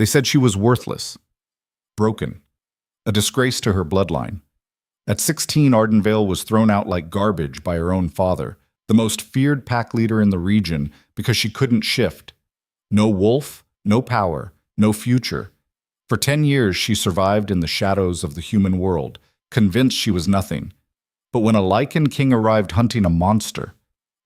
They said she was worthless, broken, a disgrace to her bloodline. At 16, Ardenvale was thrown out like garbage by her own father, the most feared pack leader in the region because she couldn't shift. No wolf, no power, no future. For 10 years, she survived in the shadows of the human world, convinced she was nothing. But when a Lycan King arrived hunting a monster,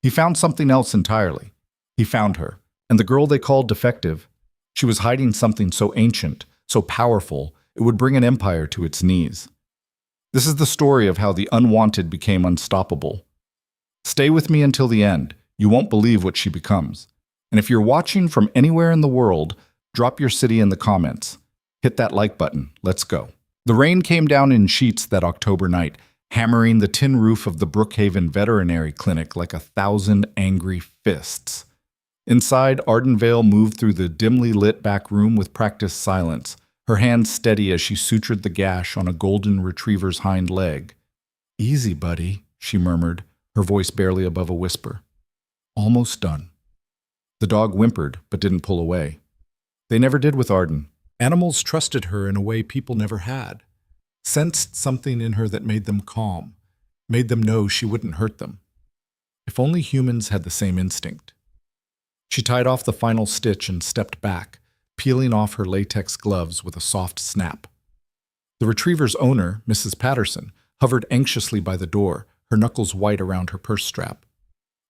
he found something else entirely. He found her, and the girl they called defective. She was hiding something so ancient, so powerful, it would bring an empire to its knees. This is the story of how the unwanted became unstoppable. Stay with me until the end. You won't believe what she becomes. And if you're watching from anywhere in the world, drop your city in the comments. Hit that like button. Let's go. The rain came down in sheets that October night, hammering the tin roof of the Brookhaven Veterinary Clinic like 1,000 angry fists. Inside, Ardenvale moved through the dimly lit back room with practiced silence, her hands steady as she sutured the gash on a golden retriever's hind leg. "Easy, buddy," she murmured, her voice barely above a whisper. "Almost done." The dog whimpered, but didn't pull away. They never did with Arden. Animals trusted her in a way people never had, sensed something in her that made them calm, made them know she wouldn't hurt them. If only humans had the same instinct. She tied off the final stitch and stepped back, peeling off her latex gloves with a soft snap. The retriever's owner, Mrs. Patterson, hovered anxiously by the door, her knuckles white around her purse strap.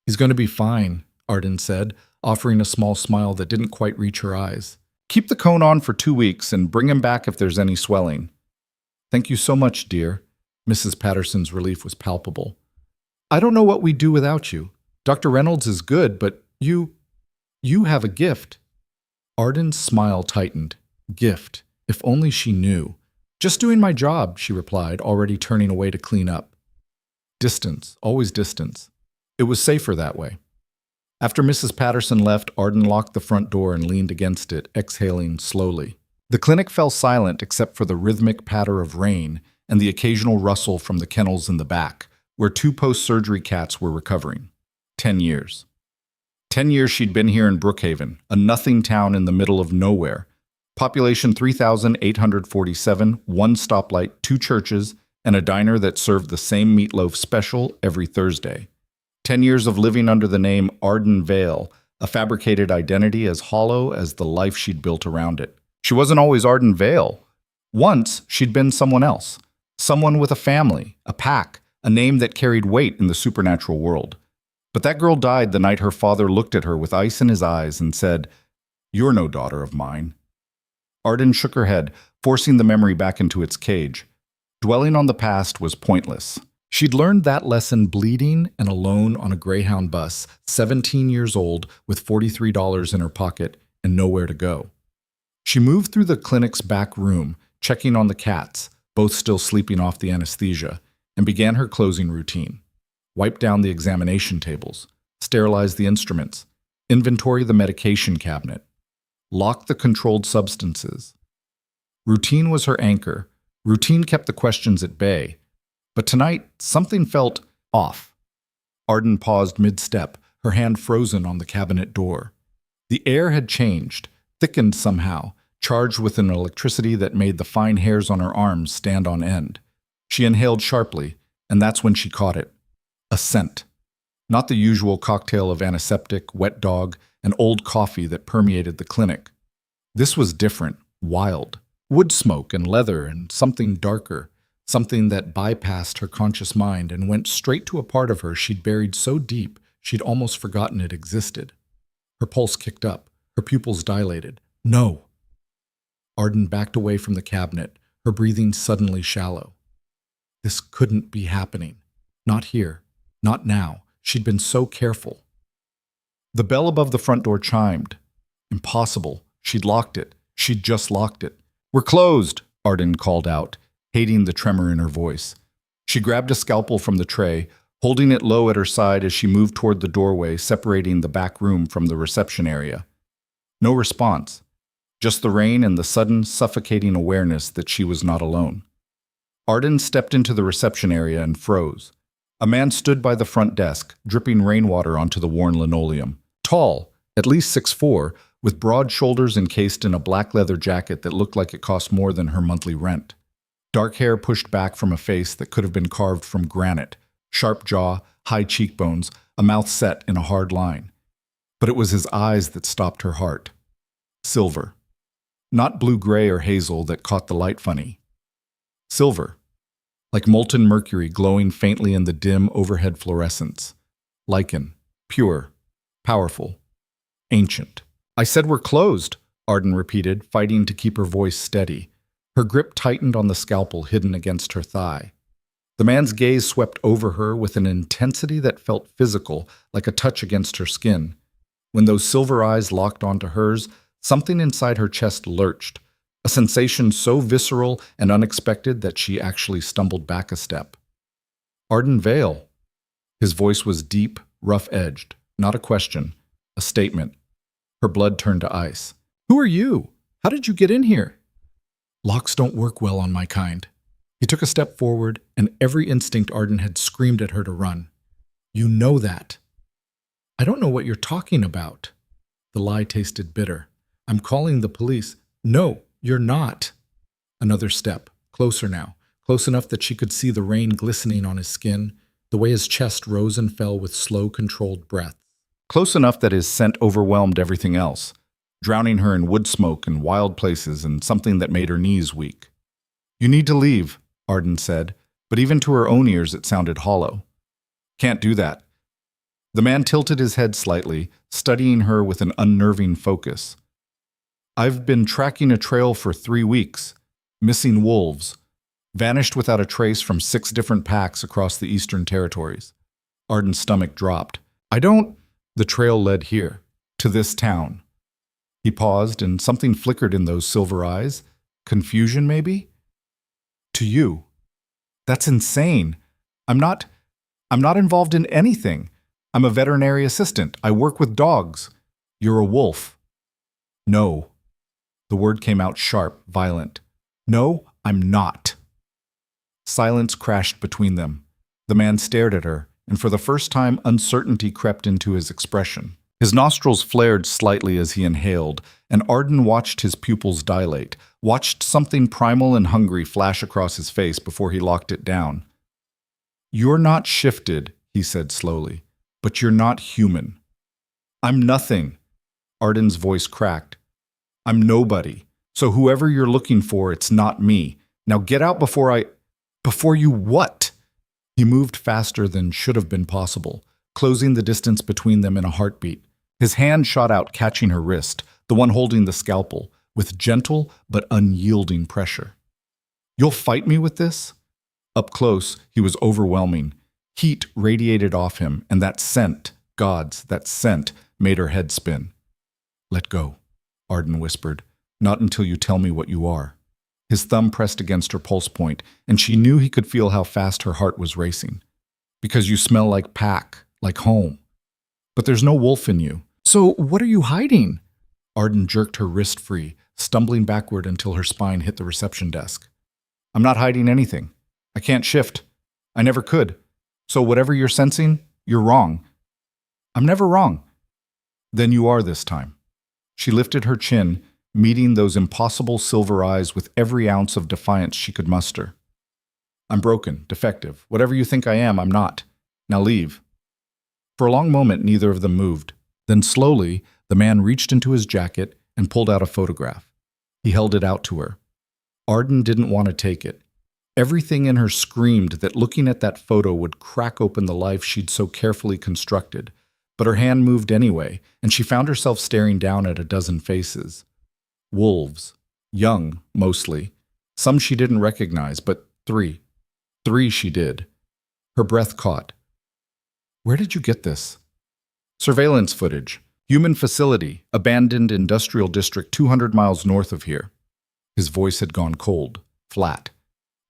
"He's going to be fine," Arden said, offering a small smile that didn't quite reach her eyes. "Keep the cone on for 2 weeks and bring him back if there's any swelling." "Thank you so much, dear." Mrs. Patterson's relief was palpable. "I don't know what we'd do without you. Dr. Reynolds is good, but you have a gift." Arden's smile tightened. Gift. If only she knew. "Just doing my job," she replied, already turning away to clean up. Distance. Always distance. It was safer that way. After Mrs. Patterson left, Arden locked the front door and leaned against it, exhaling slowly. The clinic fell silent except for the rhythmic patter of rain and the occasional rustle from the kennels in the back, where 2 post-surgery cats were recovering. 10 years. 10 years she'd been here in Brookhaven, a nothing town in the middle of nowhere. Population 3,847, 1 stoplight, 2 churches, and a diner that served the same meatloaf special every Thursday. 10 years of living under the name Arden Vale, a fabricated identity as hollow as the life she'd built around it. She wasn't always Arden Vale. Once, she'd been someone else. Someone with a family, a pack, a name that carried weight in the supernatural world. But that girl died the night her father looked at her with ice in his eyes and said, "You're no daughter of mine." Arden shook her head, forcing the memory back into its cage. Dwelling on the past was pointless. She'd learned that lesson bleeding and alone on a Greyhound bus, 17 years old, with $43 in her pocket and nowhere to go. She moved through the clinic's back room, checking on the cats, both still sleeping off the anesthesia, and began her closing routine. Wipe down the examination tables, sterilize the instruments, inventory the medication cabinet, lock the controlled substances. Routine was her anchor. Routine kept the questions at bay. But tonight, something felt off. Arden paused mid-step, her hand frozen on the cabinet door. The air had changed, thickened somehow, charged with an electricity that made the fine hairs on her arms stand on end. She inhaled sharply, and that's when she caught it. A scent. Not the usual cocktail of antiseptic, wet dog, and old coffee that permeated the clinic. This was different, wild. Wood smoke and leather and something darker. Something that bypassed her conscious mind and went straight to a part of her she'd buried so deep she'd almost forgotten it existed. Her pulse kicked up, her pupils dilated. No! Arden backed away from the cabinet, her breathing suddenly shallow. This couldn't be happening. Not here. Not now. She'd been so careful. The bell above the front door chimed. Impossible. She'd locked it. She'd just locked it. "We're closed," Arden called out, hating the tremor in her voice. She grabbed a scalpel from the tray, holding it low at her side as she moved toward the doorway separating the back room from the reception area. No response, just the rain and the sudden, suffocating awareness that she was not alone. Arden stepped into the reception area and froze. A man stood by the front desk, dripping rainwater onto the worn linoleum. Tall, at least 6'4", with broad shoulders encased in a black leather jacket that looked like it cost more than her monthly rent. Dark hair pushed back from a face that could have been carved from granite, sharp jaw, high cheekbones, a mouth set in a hard line. But it was his eyes that stopped her heart. Silver. Not blue-gray or hazel that caught the light funny. Silver. Like molten mercury glowing faintly in the dim overhead fluorescence. Lycan. Pure. Powerful. Ancient. "I said we're closed," Arden repeated, fighting to keep her voice steady. Her grip tightened on the scalpel hidden against her thigh. The man's gaze swept over her with an intensity that felt physical, like a touch against her skin. When those silver eyes locked onto hers, something inside her chest lurched, a sensation so visceral and unexpected that she actually stumbled back a step. "Arden Vale." His voice was deep, rough-edged, not a question, a statement. Her blood turned to ice. "Who are you? How did you get in here?" "Locks don't work well on my kind." He took a step forward, and every instinct Arden had screamed at her to run. "You know that." "I don't know what you're talking about." The lie tasted bitter. "I'm calling the police." "No, you're not." Another step, closer now, close enough that she could see the rain glistening on his skin, the way his chest rose and fell with slow, controlled breath. Close enough that his scent overwhelmed everything else, drowning her in wood smoke and wild places and something that made her knees weak. "You need to leave," Arden said, but even to her own ears it sounded hollow. "Can't do that." The man tilted his head slightly, studying her with an unnerving focus. "I've been tracking a trail for 3 weeks. Missing wolves. Vanished without a trace from 6 different packs across the Eastern Territories." Arden's stomach dropped. "I don't—" "The trail led here, to this town." He paused, and something flickered in those silver eyes. Confusion, maybe? "To you." "That's insane. I'm not involved in anything. I'm a veterinary assistant. I work with dogs." "You're a wolf." "No." The word came out sharp, violent. "No, I'm not." Silence crashed between them. The man stared at her, and for the first time uncertainty crept into his expression. His nostrils flared slightly as he inhaled, and Arden watched his pupils dilate, watched something primal and hungry flash across his face before he locked it down. "You're not shifted," he said slowly, "but you're not human." "I'm nothing." Arden's voice cracked. "I'm nobody. So whoever you're looking for, it's not me. Now get out before Before you what?" He moved faster than should have been possible, closing the distance between them in a heartbeat. His hand shot out, catching her wrist, the one holding the scalpel, with gentle but unyielding pressure. "You'll fight me with this?" Up close, he was overwhelming. Heat radiated off him, and that scent, gods, that scent, made her head spin. "Let go," Arden whispered. "Not until you tell me what you are." His thumb pressed against her pulse point, and she knew he could feel how fast her heart was racing. "Because you smell like pack, like home. But there's no wolf in you. So what are you hiding?" Arden jerked her wrist free, stumbling backward until her spine hit the reception desk. "I'm not hiding anything. I can't shift. I never could. So whatever you're sensing, you're wrong." "I'm never wrong." "Then you are this time." She lifted her chin, meeting those impossible silver eyes with every ounce of defiance she could muster. "I'm broken, defective. Whatever you think I am, I'm not. Now leave." For a long moment, neither of them moved. Then slowly, the man reached into his jacket and pulled out a photograph. He held it out to her. Arden didn't want to take it. Everything in her screamed that looking at that photo would crack open the life she'd so carefully constructed. But her hand moved anyway, and she found herself staring down at a dozen faces. Wolves. Young, mostly. Some she didn't recognize, but 3. 3 she did. Her breath caught. "Where did you get this?" "Surveillance footage. Human facility, abandoned industrial district 200 miles north of here." His voice had gone cold, flat.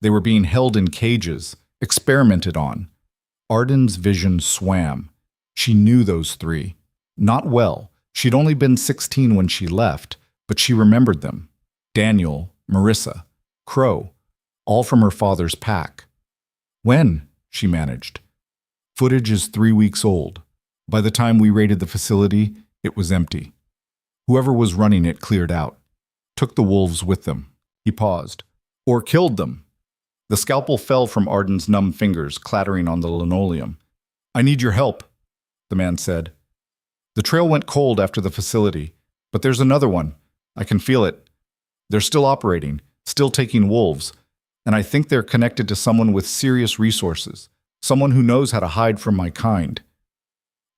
They were being held in cages, experimented on. Arden's vision swam. She knew those 3. Not well. She'd only been 16 when she left, but she remembered them. Daniel, Marissa, Crow, all from her father's pack. "When?" she managed. "Footage is 3 weeks old. By the time we raided the facility, it was empty." Whoever was running it cleared out. Took the wolves with them. He paused. Or killed them. The scalpel fell from Arden's numb fingers, clattering on the linoleum. I need your help, the man said. The trail went cold after the facility, but there's another one. I can feel it. They're still operating, still taking wolves, and I think they're connected to someone with serious resources, someone who knows how to hide from my kind.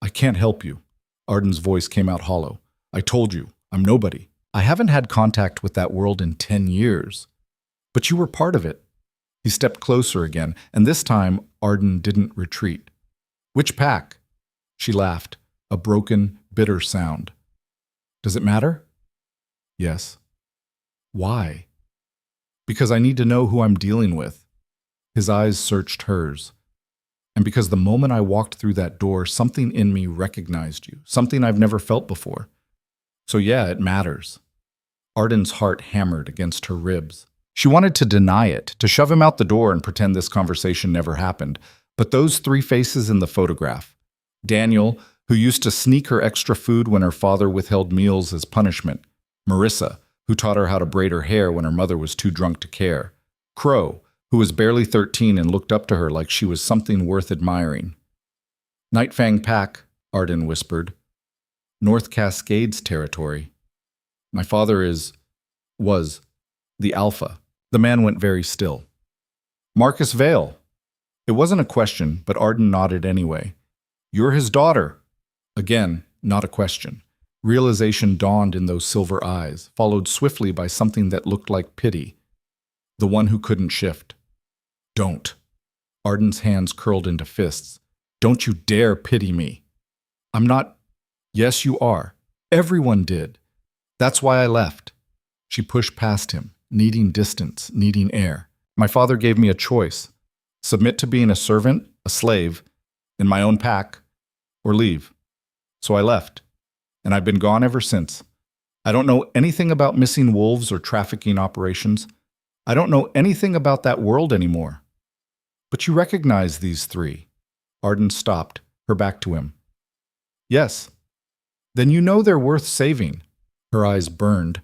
I can't help you. Arden's voice came out hollow. I told you, I'm nobody. I haven't had contact with that world in 10 years. But you were part of it. He stepped closer again, and this time Arden didn't retreat. Which pack? She laughed, a broken, bitter sound. Does it matter? Yes. Why? Because I need to know who I'm dealing with. His eyes searched hers. And because the moment I walked through that door, something in me recognized you, something I've never felt before. So yeah, it matters. Arden's heart hammered against her ribs. She wanted to deny it, to shove him out the door and pretend this conversation never happened. But those three faces in the photograph, Daniel, who used to sneak her extra food when her father withheld meals as punishment, Marissa, who taught her how to braid her hair when her mother was too drunk to care, Crow, who was barely 13 and looked up to her like she was something worth admiring. Nightfang Pack, Arden whispered. North Cascades territory. My father was the Alpha. The man went very still. Marcus Vale. It wasn't a question, but Arden nodded anyway. You're his daughter. Again, not a question. Realization dawned in those silver eyes, followed swiftly by something that looked like pity. The one who couldn't shift. Don't. Arden's hands curled into fists. Don't you dare pity me. I'm not. Yes, you are. Everyone did. That's why I left. She pushed past him, needing distance, needing air. My father gave me a choice. Submit to being a servant, a slave, in my own pack, or leave. So I left, and I've been gone ever since. I don't know anything about missing wolves or trafficking operations. I don't know anything about that world anymore. But you recognize these three. Arden stopped, her back to him. Yes. Then you know they're worth saving. Her eyes burned.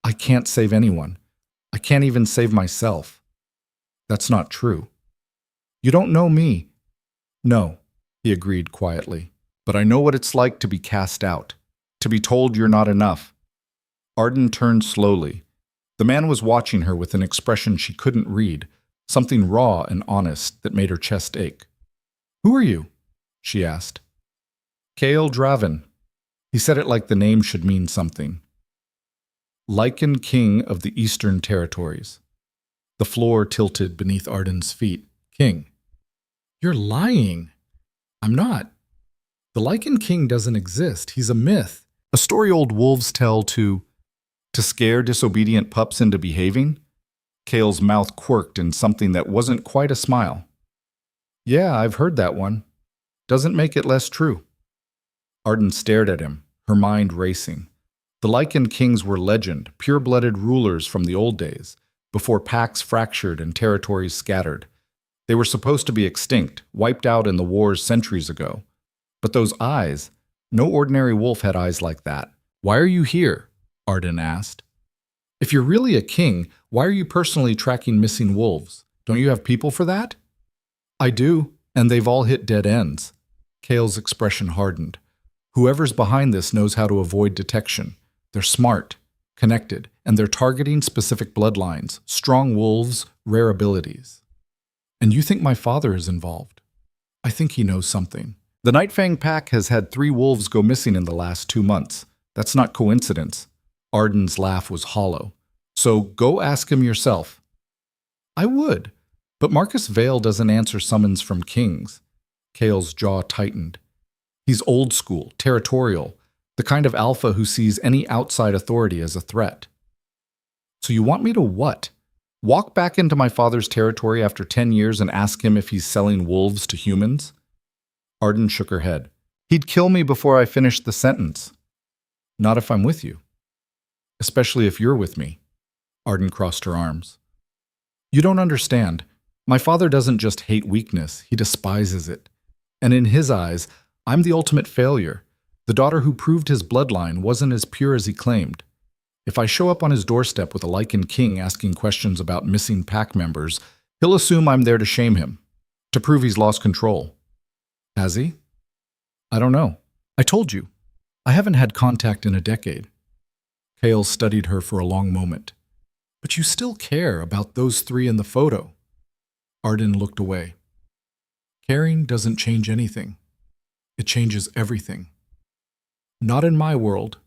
I can't save anyone. I can't even save myself. That's not true. You don't know me. No, he agreed quietly. But I know what it's like to be cast out, to be told you're not enough. Arden turned slowly. The man was watching her with an expression she couldn't read, something raw and honest that made her chest ache. Who are you? She asked. Cale Draven. He said it like the name should mean something. Lycan King of the Eastern Territories. The floor tilted beneath Arden's feet. King. You're lying. I'm not. The Lycan King doesn't exist. He's a myth. A story old wolves tell to scare disobedient pups into behaving? Cale's mouth quirked in something that wasn't quite a smile. Yeah, I've heard that one. Doesn't make it less true. Arden stared at him, her mind racing. The Lycan Kings were legend, pure-blooded rulers from the old days, before packs fractured and territories scattered. They were supposed to be extinct, wiped out in the wars centuries ago. But those eyes, no ordinary wolf had eyes like that. Why are you here? Arden asked. If you're really a king, why are you personally tracking missing wolves? Don't you have people for that? I do, and they've all hit dead ends. Cale's expression hardened. Whoever's behind this knows how to avoid detection. They're smart, connected, and they're targeting specific bloodlines, strong wolves, rare abilities. And you think my father is involved? I think he knows something. The Nightfang Pack has had 3 wolves go missing in the last 2 months. That's not coincidence. Arden's laugh was hollow. So go ask him yourself. I would, but Marcus Vale doesn't answer summons from kings. Cale's jaw tightened. He's old school, territorial, the kind of alpha who sees any outside authority as a threat. So you want me to what? Walk back into my father's territory after 10 years and ask him if he's selling wolves to humans? Arden shook her head. He'd kill me before I finished the sentence. Not if I'm with you. Especially if you're with me. Arden crossed her arms. You don't understand. My father doesn't just hate weakness, he despises it. And in his eyes, I'm the ultimate failure. The daughter who proved his bloodline wasn't as pure as he claimed. If I show up on his doorstep with a Lycan King asking questions about missing pack members, he'll assume I'm there to shame him, to prove he's lost control. Has he? I don't know. I told you. I haven't had contact in a decade. Kale studied her for a long moment. But you still care about those three in the photo. Arden looked away. Caring doesn't change anything. It changes everything. Not in my world.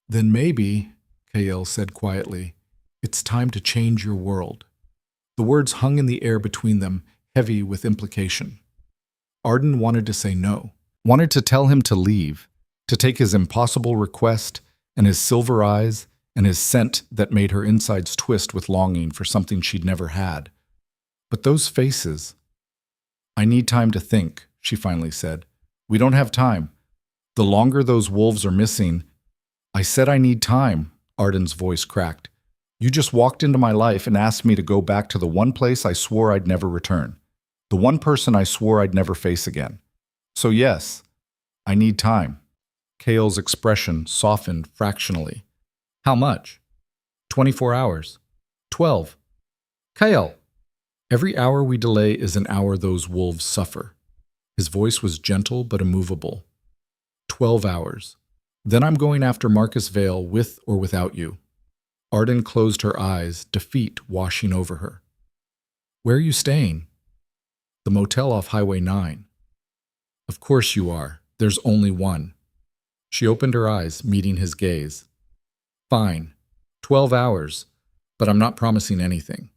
Then maybe, Kale said quietly, it's time to change your world. The words hung in the air between them, heavy with implication. Arden wanted to say no, wanted to tell him to leave, to take his impossible request and his silver eyes and his scent that made her insides twist with longing for something she'd never had. But those faces... I need time to think, she finally said. We don't have time. The longer those wolves are missing... I said I need time, Arden's voice cracked. You just walked into my life and asked me to go back to the one place I swore I'd never return. The one person I swore I'd never face again. So yes, I need time. Kale's expression softened fractionally. How much? 24 hours. 12. Kale! Every hour we delay is an hour those wolves suffer. His voice was gentle but immovable. 12 hours. Then I'm going after Marcus Vale with or without you. Arden closed her eyes, defeat washing over her. Where are you staying? The motel off Highway 9. Of course you are. There's only one. She opened her eyes, meeting his gaze. Fine. 12 hours. But I'm not promising anything.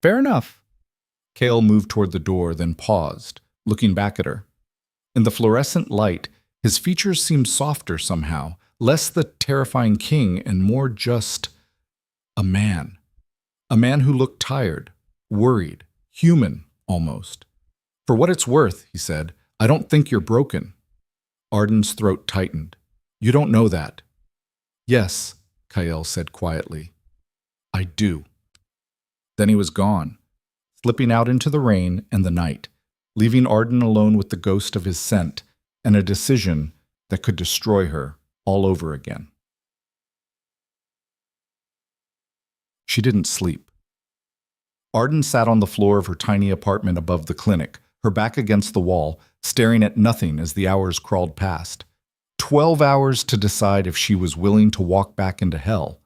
Fair enough. Kale moved toward the door, then paused, looking back at her. In the fluorescent light, his features seemed softer somehow, less the terrifying king and more just a man. A man who looked tired, worried, human almost. For what it's worth, he said, I don't think you're broken. Arden's throat tightened. You don't know that. Yes, Kale said quietly. I do. Then he was gone, slipping out into the rain and the night, leaving Arden alone with the ghost of his scent and a decision that could destroy her all over again. She didn't sleep. Arden sat on the floor of her tiny apartment above the clinic, her back against the wall, staring at nothing as the hours crawled past. 12 hours to decide if she was willing to walk back into hell.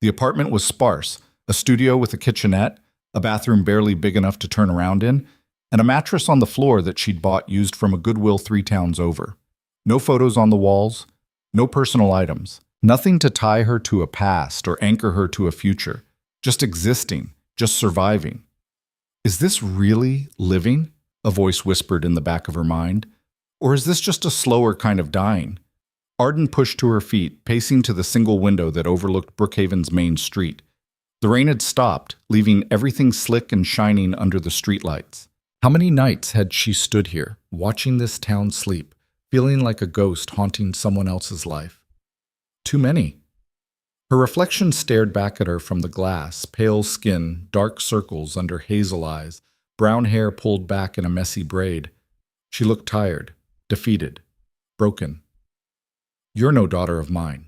The apartment was sparse, a studio with a kitchenette, a bathroom barely big enough to turn around in, and a mattress on the floor that she'd bought used from a Goodwill 3 towns over. No photos on the walls, no personal items, nothing to tie her to a past or anchor her to a future, just existing, just surviving. Is this really living? A voice whispered in the back of her mind. Or is this just a slower kind of dying? Arden pushed to her feet, pacing to the single window that overlooked Brookhaven's main street. The rain had stopped, leaving everything slick and shining under the streetlights. How many nights had she stood here, watching this town sleep, feeling like a ghost haunting someone else's life? Too many. Her reflection stared back at her from the glass, pale skin, dark circles under hazel eyes, brown hair pulled back in a messy braid. She looked tired, defeated, broken. You're no daughter of mine.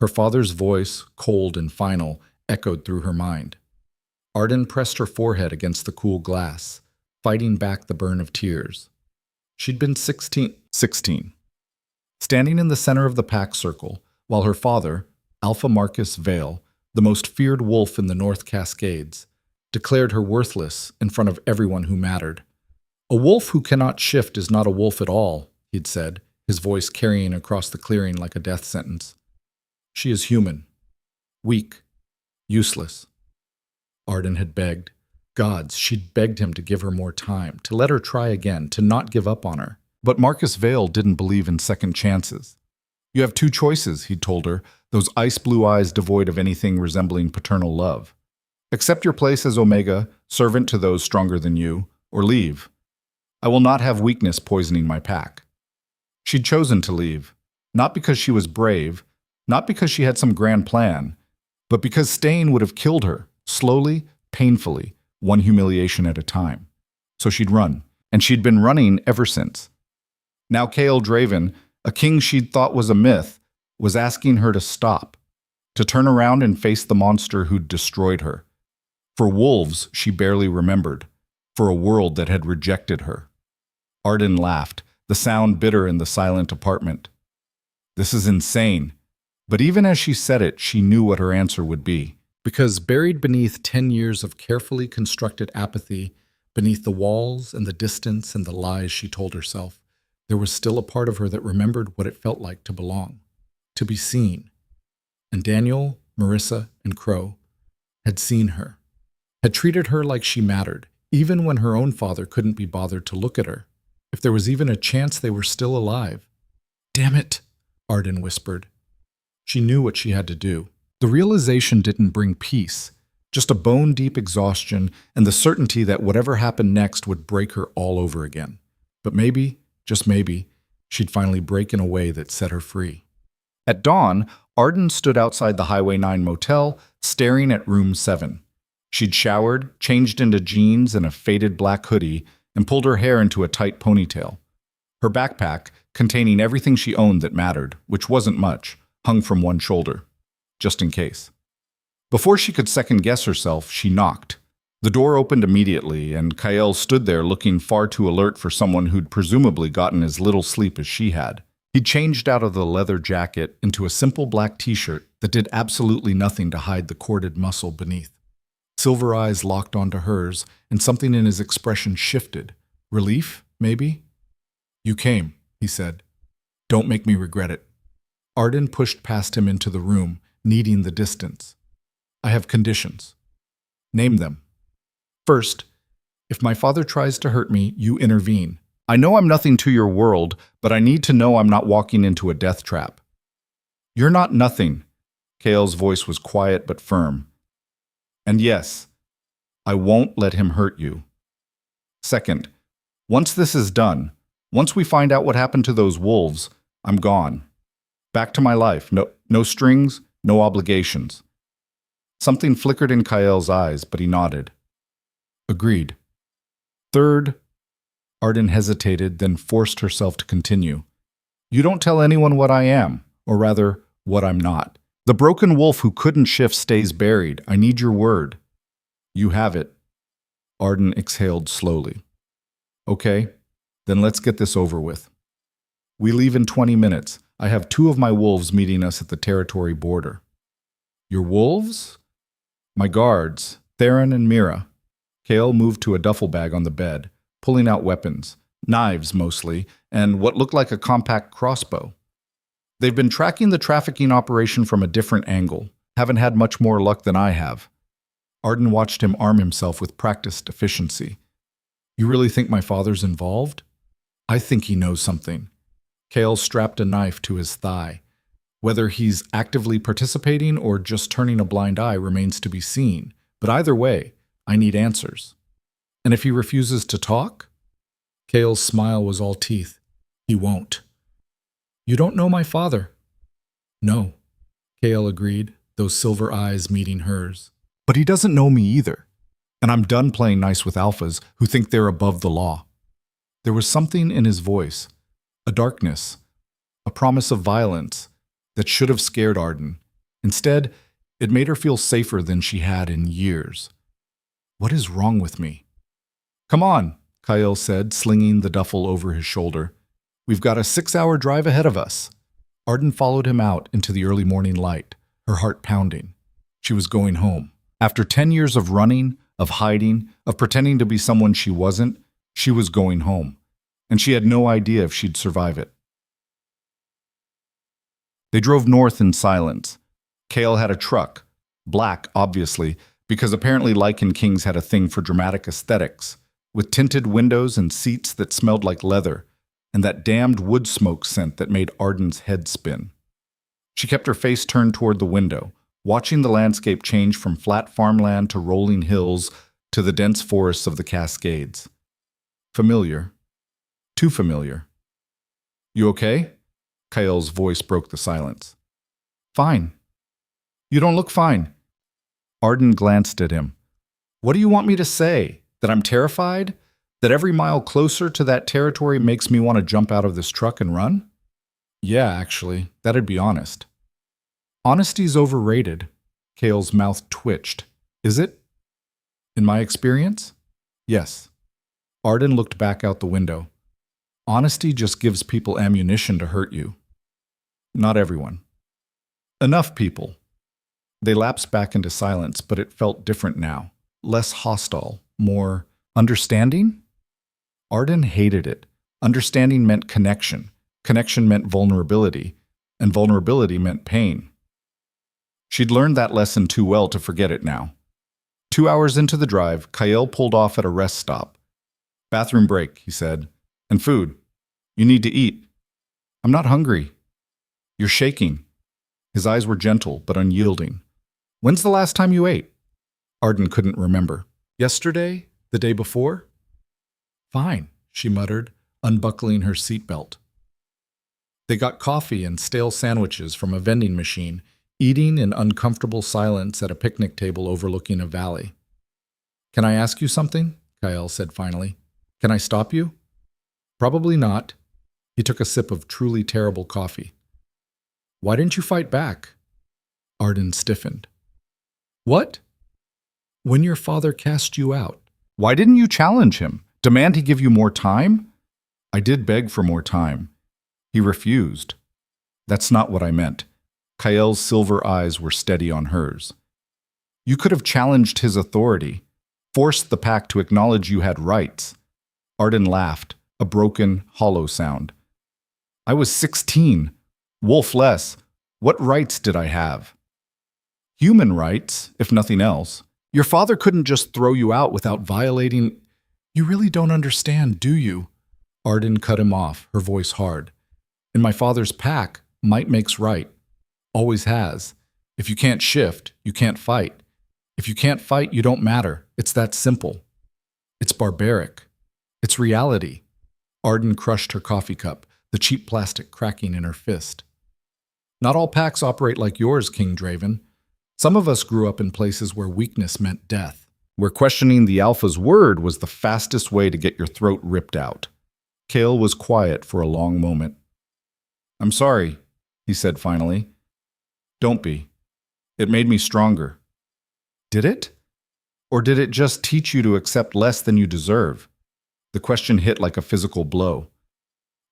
Her father's voice, cold and final, echoed through her mind. Arden pressed her forehead against the cool glass, fighting back the burn of tears. She'd been 16. Standing in the center of the pack circle, while her father, Alpha Marcus Vale, the most feared wolf in the North Cascades, declared her worthless in front of everyone who mattered. A wolf who cannot shift is not a wolf at all, he'd said, his voice carrying across the clearing like a death sentence. She is human, weak, useless. Arden had begged. Gods, she'd begged him to give her more time, to let her try again, to not give up on her. But Marcus Vale didn't believe in second chances. You have 2 choices, he'd told her, those ice-blue eyes devoid of anything resembling paternal love. Accept your place as Omega, servant to those stronger than you, or leave. I will not have weakness poisoning my pack. She'd chosen to leave, not because she was brave, not because she had some grand plan, but because staying would have killed her, slowly, painfully, one humiliation at a time. So she'd run, and she'd been running ever since. Now Kale Draven, A king she'd thought was a myth was asking her to stop, to turn around and face the monster who'd destroyed her. For wolves she barely remembered, for a world that had rejected her. Arden laughed, the sound bitter in the silent apartment. This is insane. But even as she said it, she knew what her answer would be. Because buried beneath 10 years of carefully constructed apathy, beneath the walls and the distance and the lies she told herself, there was still a part of her that remembered what it felt like to belong, to be seen. And Daniel, Marissa, and Crow had seen her, had treated her like she mattered, even when her own father couldn't be bothered to look at her. If there was even a chance they were still alive. "Damn it," Arden whispered. She knew what she had to do. The realization didn't bring peace, just a bone-deep exhaustion and the certainty that whatever happened next would break her all over again. But maybe, just maybe, she'd finally break in a way that set her free. At dawn, Arden stood outside the Highway 9 motel, staring at room 7. She'd showered, changed into jeans and a faded black hoodie, and pulled her hair into a tight ponytail. Her backpack, containing everything she owned that mattered, which wasn't much, hung from one shoulder, just in case. Before she could second-guess herself, she knocked. The door opened immediately, and Kyle stood there looking far too alert for someone who'd presumably gotten as little sleep as she had. He'd changed out of the leather jacket into a simple black t-shirt that did absolutely nothing to hide the corded muscle beneath. Silver eyes locked onto hers, and something in his expression shifted. Relief, maybe? "You came," he said. "Don't make me regret it." Arden pushed past him into the room, needing the distance. "I have conditions." "Name them." "First, if my father tries to hurt me, you intervene. I know I'm nothing to your world, but I need to know I'm not walking into a death trap." "You're not nothing." Kale's voice was quiet but firm. "And yes, I won't let him hurt you." "Second, once this is done, once we find out what happened to those wolves, I'm gone. Back to my life. No strings, no obligations." Something flickered in Kyle's eyes, but he nodded. "Agreed." "Third," Arden hesitated, then forced herself to continue. "You don't tell anyone what I am, or rather, what I'm not. The broken wolf who couldn't shift stays buried. I need your word." "You have it." Arden exhaled slowly. "Okay, then let's get this over with. We leave in 20 minutes. I have 2 of my wolves meeting us at the territory border." "Your wolves?" "My guards, Theron and Mira." Kale moved to a duffel bag on the bed, pulling out weapons, knives mostly, and what looked like a compact crossbow. "They've been tracking the trafficking operation from a different angle. Haven't had much more luck than I have." Arden watched him arm himself with practiced efficiency. "You really think my father's involved?" "I think he knows something." Kale strapped a knife to his thigh. Whether he's actively participating or just turning a blind eye remains to be seen, but either way, I need answers. "And if he refuses to talk?" Kale's smile was all teeth. "He won't." "You don't know my father." "No," Kale agreed, those silver eyes meeting hers. "But he doesn't know me either. And I'm done playing nice with alphas who think they're above the law." There was something in his voice, a darkness, a promise of violence, that should have scared Arden. Instead, it made her feel safer than she had in years. "What is wrong with me?" "Come on," Kyle said, slinging the duffel over his shoulder. "We've got a 6-hour drive ahead of us." Arden followed him out into the early morning light, her heart pounding. She was going home. After 10 years of running, of hiding, of pretending to be someone she wasn't, she was going home. And she had no idea if she'd survive it. They drove north in silence. Kale had a truck, black, obviously, because apparently Lycan Kings had a thing for dramatic aesthetics, with tinted windows and seats that smelled like leather, and that damned wood smoke scent that made Arden's head spin. She kept her face turned toward the window, watching the landscape change from flat farmland to rolling hills to the dense forests of the Cascades. Familiar. Too familiar. "You okay?" Kyle's voice broke the silence. "Fine." "You don't look fine." Arden glanced at him. "What do you want me to say? That I'm terrified? That every mile closer to that territory makes me want to jump out of this truck and run?" Yeah, actually, that'd be honest. Honesty's overrated. Kale's mouth twitched. Is it? In my experience? Yes. Arden looked back out the window. Honesty just gives people ammunition to hurt you. Not everyone. Enough people. They lapsed back into silence, but it felt different now. Less hostile, more understanding? Arden hated it. Understanding meant connection. Connection meant vulnerability. And vulnerability meant pain. She'd learned that lesson too well to forget it now. 2 hours into the drive, Kyle pulled off at a rest stop. Bathroom break, he said. And food. You need to eat. I'm not hungry. You're shaking. His eyes were gentle but unyielding. When's the last time you ate? Arden couldn't remember. Yesterday? The day before? Fine, she muttered, unbuckling her seatbelt. They got coffee and stale sandwiches from a vending machine, eating in uncomfortable silence at a picnic table overlooking a valley. Can I ask you something? Kyle said finally. Can I stop you? Probably not. He took a sip of truly terrible coffee. Why didn't you fight back? Arden stiffened. What? When your father cast you out. Why didn't you challenge him? Demand he give you more time? I did beg for more time. He refused. That's not what I meant. Kyle's silver eyes were steady on hers. You could have challenged his authority, forced the pack to acknowledge you had rights. Arden laughed, a broken, hollow sound. I was 16. Wolf-less. What rights did I have? Human rights, if nothing else. Your father couldn't just throw you out without violating... You really don't understand, do you? Arden cut him off, her voice hard. In my father's pack, might makes right. Always has. If you can't shift, you can't fight. If you can't fight, you don't matter. It's that simple. It's barbaric. It's reality. Arden crushed her coffee cup, the cheap plastic cracking in her fist. Not all packs operate like yours, King Draven. Some of us grew up in places where weakness meant death, where questioning the Alpha's word was the fastest way to get your throat ripped out. Kale was quiet for a long moment. I'm sorry, he said finally. Don't be. It made me stronger. Did it? Or did it just teach you to accept less than you deserve? The question hit like a physical blow.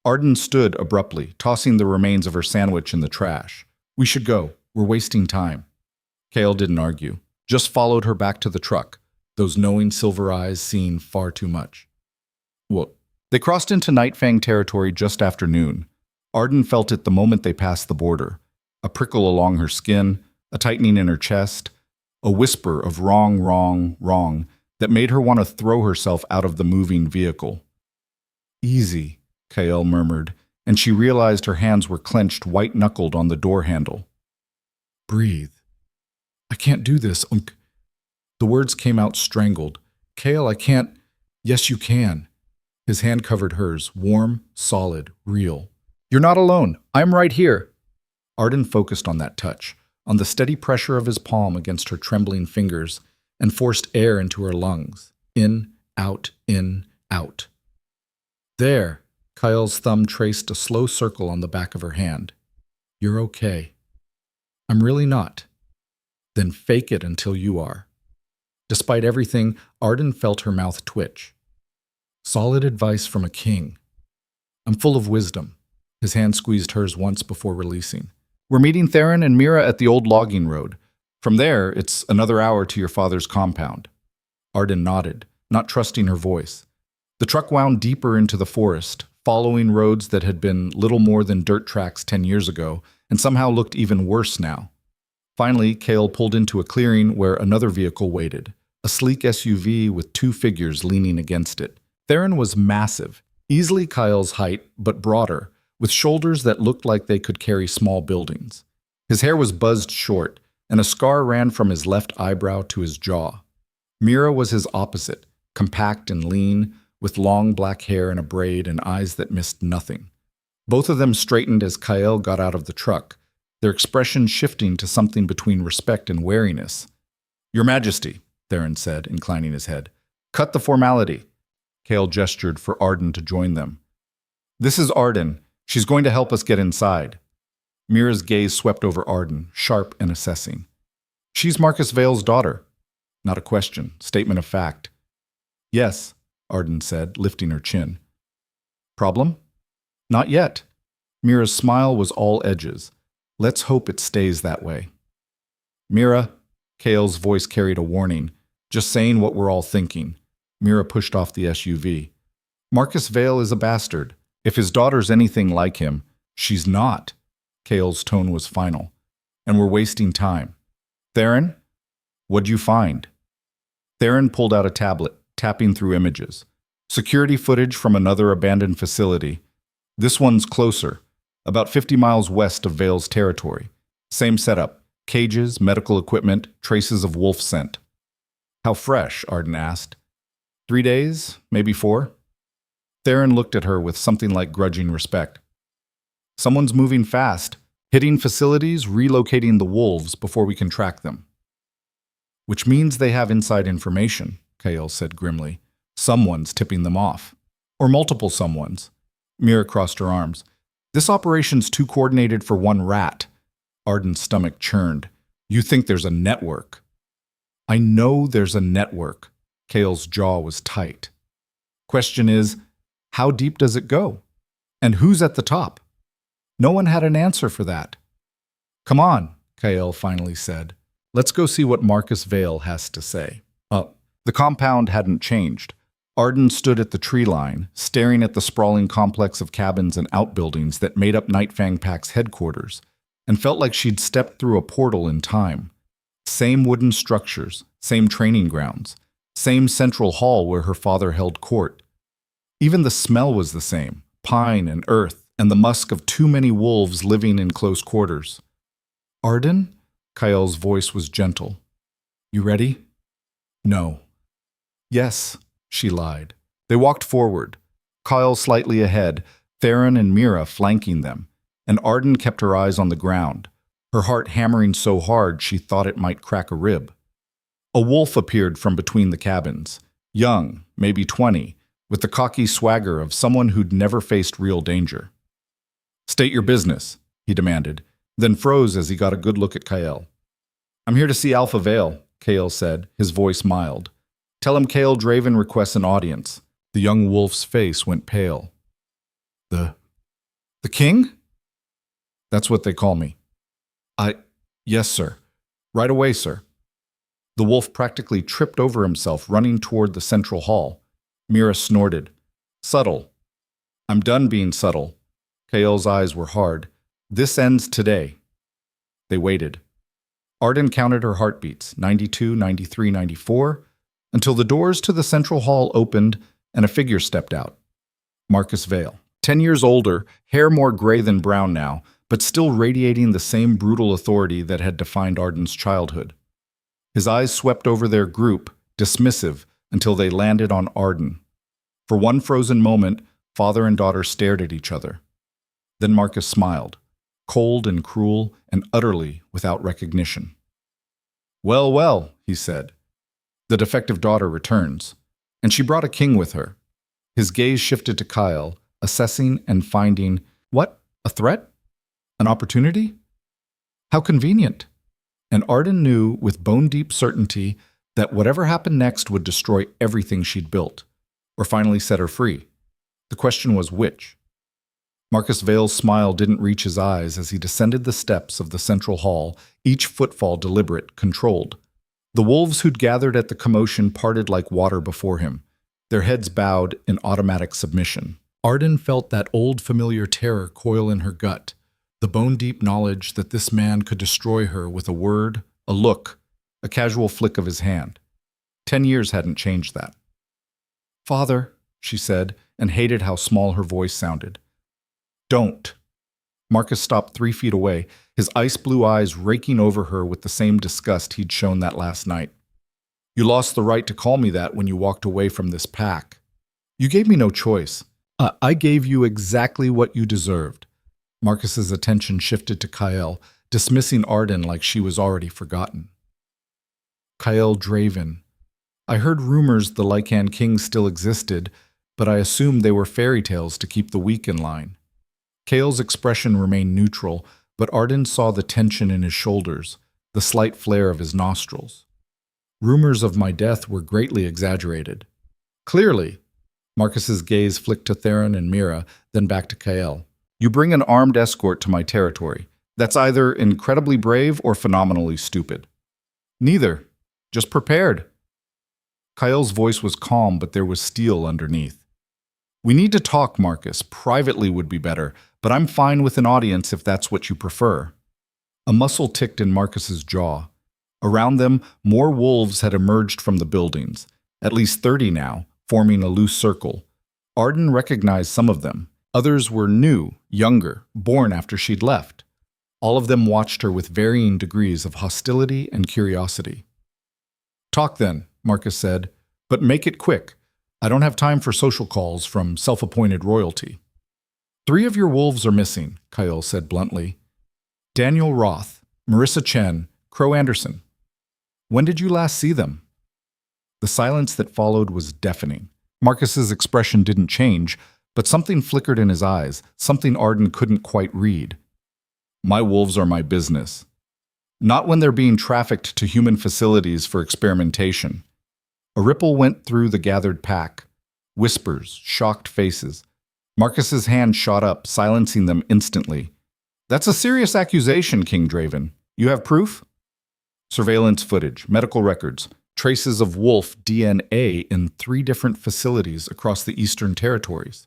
Arden stood abruptly, tossing the remains of her sandwich in the trash. We should go. We're wasting time. Kale didn't argue, just followed her back to the truck, those knowing silver eyes seeing far too much. Well, they crossed into Nightfang territory just after noon. Arden felt it the moment they passed the border. A prickle along her skin, a tightening in her chest, a whisper of wrong, wrong, wrong that made her want to throw herself out of the moving vehicle. Easy, Kyle murmured, and she realized her hands were clenched white-knuckled on the door handle. Breathe. I can't do this, Unc. The words came out strangled. Kale, I can't. Yes, you can. His hand covered hers, warm, solid, real. You're not alone. I'm right here. Arden focused on that touch, on the steady pressure of his palm against her trembling fingers, and forced air into her lungs. In, out, in, out. There, Kyle's thumb traced a slow circle on the back of her hand. You're okay. I'm really not. Then fake it until you are. Despite everything, Arden felt her mouth twitch. Solid advice from a king. I'm full of wisdom. His hand squeezed hers once before releasing. We're meeting Theron and Mira at the old logging road. From there, it's another hour to your father's compound. Arden nodded, not trusting her voice. The truck wound deeper into the forest, following roads that had been little more than dirt tracks 10 years ago, and somehow looked even worse now. Finally, Kale pulled into a clearing where another vehicle waited, a sleek SUV with two figures leaning against it. Theron was massive, easily Kyle's height, but broader, with shoulders that looked like they could carry small buildings. His hair was buzzed short, and a scar ran from his left eyebrow to his jaw. Mira was his opposite, compact and lean, with long black hair in a braid and eyes that missed nothing. Both of them straightened as Kyle got out of the truck, their expression shifting to something between respect and wariness. Your Majesty, Theron said, inclining his head. Cut the formality. Kale gestured for Arden to join them. This is Arden. She's going to help us get inside. Mira's gaze swept over Arden, sharp and assessing. She's Marcus Vale's daughter. Not a question, statement of fact. Yes, Arden said, lifting her chin. Problem? Not yet. Mira's smile was all edges. Let's hope it stays that way. Mira, Kale's voice carried a warning. Just saying what we're all thinking. Mira pushed off the SUV. Marcus Vale is a bastard. If his daughter's anything like him, she's not. Kale's tone was final. And we're wasting time. Theron, what'd you find? Theron pulled out a tablet, tapping through images. Security footage from another abandoned facility. This one's closer, about 50 miles west of Vale's territory. Same setup. Cages, medical equipment, traces of wolf scent. How fresh? Arden asked. 3 days, maybe 4? Theron looked at her with something like grudging respect. Someone's moving fast, hitting facilities, relocating the wolves before we can track them. Which means they have inside information, Kale said grimly. Someone's tipping them off. Or multiple someones. Mira crossed her arms. This operation's too coordinated for one rat. Arden's stomach churned. You think there's a network? I know there's a network. Kale's jaw was tight. Question is, how deep does it go? And who's at the top? No one had an answer for that. Come on, Kale finally said. Let's go see what Marcus Vale has to say. The compound hadn't changed. Arden stood at the tree line, staring at the sprawling complex of cabins and outbuildings that made up Nightfang Pack's headquarters, and felt like she'd stepped through a portal in time. Same wooden structures, same training grounds, same central hall where her father held court. Even the smell was the same, pine and earth, and the musk of too many wolves living in close quarters. Arden? Kyle's voice was gentle. You ready? No. Yes, she lied. They walked forward, Kyle slightly ahead, Theron and Mira flanking them, and Arden kept her eyes on the ground, her heart hammering so hard she thought it might crack a rib. A wolf appeared from between the cabins, young, maybe 20, with the cocky swagger of someone who'd never faced real danger. State your business, he demanded, then froze as he got a good look at Kyle. I'm here to see Alpha Vale, Kale said, his voice mild. Tell him Kale Draven requests an audience. The young wolf's face went pale. The king? That's what they call me. Yes, sir. Right away, sir. The wolf practically tripped over himself, running toward the central hall. Mira snorted. Subtle. I'm done being subtle. Kale's eyes were hard. This ends today. They waited. Arden counted her heartbeats, 92, 93, 94, until the doors to the central hall opened and a figure stepped out. Marcus Vale. 10 years older, hair more gray than brown now, but still radiating the same brutal authority that had defined Arden's childhood. His eyes swept over their group, dismissive, until they landed on Arden. For one frozen moment, father and daughter stared at each other. Then Marcus smiled, cold and cruel and utterly without recognition. Well, well, he said. The defective daughter returns, and she brought a king with her. His gaze shifted to Kyle, assessing and finding, what, a threat? An opportunity? How convenient. And Arden knew with bone-deep certainty that whatever happened next would destroy everything she'd built, or finally set her free. The question was which. Marcus Vale's smile didn't reach his eyes as he descended the steps of the central hall, each footfall deliberate, controlled. The wolves who'd gathered at the commotion parted like water before him, their heads bowed in automatic submission. Arden felt that old familiar terror coil in her gut, the bone-deep knowledge that this man could destroy her with a word, a look, a casual flick of his hand. 10 years hadn't changed that. Father, she said, and hated how small her voice sounded. Don't. Marcus stopped 3 feet away, his ice-blue eyes raking over her with the same disgust he'd shown that last night. You lost the right to call me that when you walked away from this pack. You gave me no choice. I gave you exactly what you deserved. Marcus's attention shifted to Kyle, dismissing Arden like she was already forgotten. Kyle Draven. I heard rumors the Lycan King still existed, but I assumed they were fairy tales to keep the weak in line. Kale's expression remained neutral, but Arden saw the tension in his shoulders, the slight flare of his nostrils. Rumors of my death were greatly exaggerated. Clearly. Marcus's gaze flicked to Theron and Mira, then back to Kale. You bring an armed escort to my territory. That's either incredibly brave or phenomenally stupid. Neither. Just prepared. Kale's voice was calm, but there was steel underneath. We need to talk, Marcus. Privately would be better, but I'm fine with an audience if that's what you prefer. A muscle ticked in Marcus's jaw. Around them, more wolves had emerged from the buildings, at least 30 now, forming a loose circle. Arden recognized some of them. Others were new, younger, born after she'd left. All of them watched her with varying degrees of hostility and curiosity. Talk then, Marcus said, but make it quick. I don't have time for social calls from self-appointed royalty. 3 of your wolves are missing, Kyle said bluntly. Daniel Roth, Marissa Chen, Crow Anderson. When did you last see them? The silence that followed was deafening. Marcus's expression didn't change, but something flickered in his eyes, something Arden couldn't quite read. My wolves are my business. Not when they're being trafficked to human facilities for experimentation. A ripple went through the gathered pack. Whispers, shocked faces. Marcus's hand shot up, silencing them instantly. That's a serious accusation, King Draven. You have proof? Surveillance footage, medical records, traces of wolf DNA in 3 different facilities across the Eastern Territories.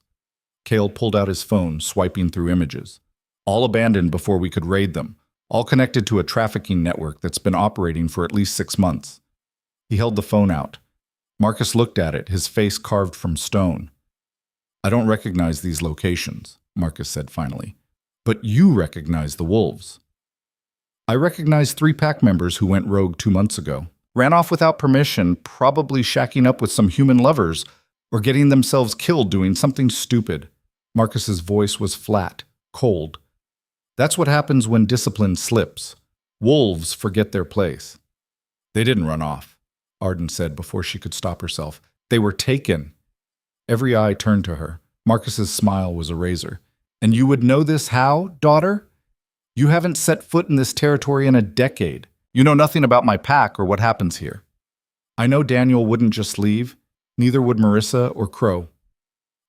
Kale pulled out his phone, swiping through images. All abandoned before we could raid them, all connected to a trafficking network that's been operating for at least 6 months. He held the phone out. Marcus looked at it, his face carved from stone. I don't recognize these locations, Marcus said finally. But you recognize the wolves. I recognize 3 pack members who went rogue 2 months ago. Ran off without permission, probably shacking up with some human lovers, or getting themselves killed doing something stupid. Marcus's voice was flat, cold. That's what happens when discipline slips. Wolves forget their place. They didn't run off, Arden said before she could stop herself. They were taken. Every eye turned to her. Marcus's smile was a razor. And you would know this how, daughter? You haven't set foot in this territory in a decade. You know nothing about my pack or what happens here. I know Daniel wouldn't just leave. Neither would Marissa or Crow.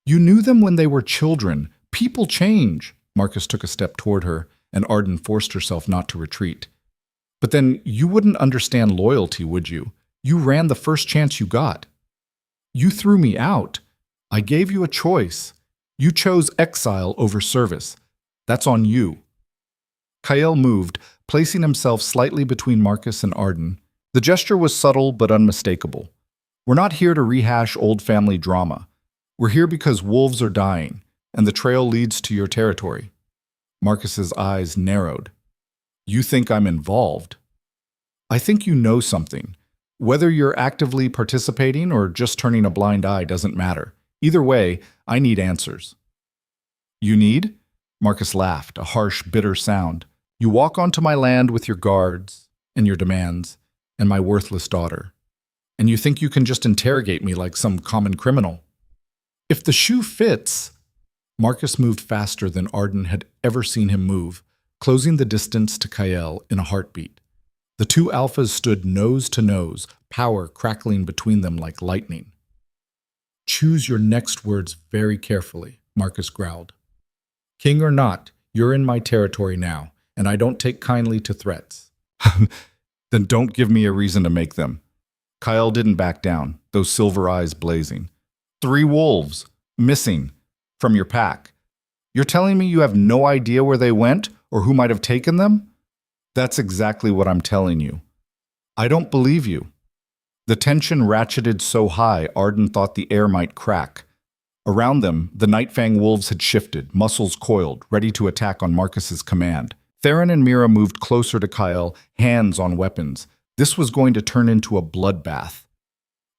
You knew them when they were children. People change. Marcus took a step toward her, and Arden forced herself not to retreat. But then you wouldn't understand loyalty, would you? You ran the first chance you got. You threw me out. I gave you a choice. You chose exile over service. That's on you. Kyle moved, placing himself slightly between Marcus and Arden. The gesture was subtle but unmistakable. We're not here to rehash old family drama. We're here because wolves are dying, and the trail leads to your territory. Marcus's eyes narrowed. You think I'm involved? I think you know something. Whether you're actively participating or just turning a blind eye doesn't matter. Either way, I need answers. You need? Marcus laughed, a harsh, bitter sound. You walk onto my land with your guards and your demands and my worthless daughter. And you think you can just interrogate me like some common criminal. If the shoe fits... Marcus moved faster than Arden had ever seen him move, closing the distance to Kyle in a heartbeat. The 2 alphas stood nose to nose, power crackling between them like lightning. Choose your next words very carefully, Marcus growled. King or not, you're in my territory now, and I don't take kindly to threats. Then don't give me a reason to make them. Kyle didn't back down, those silver eyes blazing. 3 wolves, missing, from your pack. You're telling me you have no idea where they went or who might have taken them? That's exactly what I'm telling you. I don't believe you. The tension ratcheted so high Arden thought the air might crack. Around them, the Nightfang wolves had shifted, muscles coiled, ready to attack on Marcus's command. Theron and Mira moved closer to Kyle, hands on weapons. This was going to turn into a bloodbath.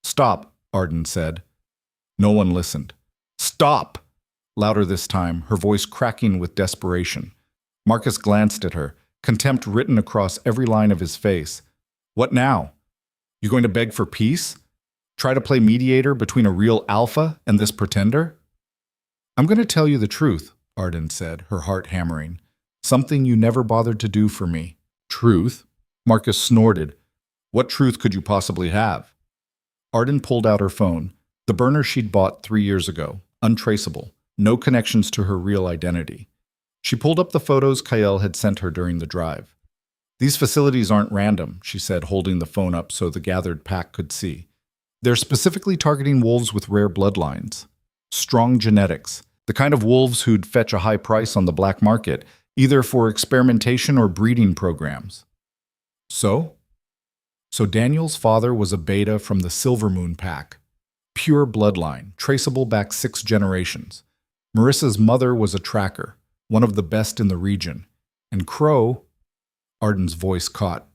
Stop, Arden said. No one listened. Stop! Louder this time, her voice cracking with desperation. Marcus glanced at her, contempt written across every line of his face. What now? You going to beg for peace? Try to play mediator between a real alpha and this pretender? I'm going to tell you the truth, Arden said, her heart hammering. Something you never bothered to do for me. Truth? Marcus snorted. What truth could you possibly have? Arden pulled out her phone, the burner she'd bought 3 years ago, untraceable, no connections to her real identity. She pulled up the photos Kyle had sent her during the drive. These facilities aren't random, she said, holding the phone up so the gathered pack could see. They're specifically targeting wolves with rare bloodlines. Strong genetics, the kind of wolves who'd fetch a high price on the black market, either for experimentation or breeding programs. So Daniel's father was a beta from the Silver Moon pack. Pure bloodline, traceable back 6 generations. Marissa's mother was a tracker, one of the best in the region. And Crow, Arden's voice caught.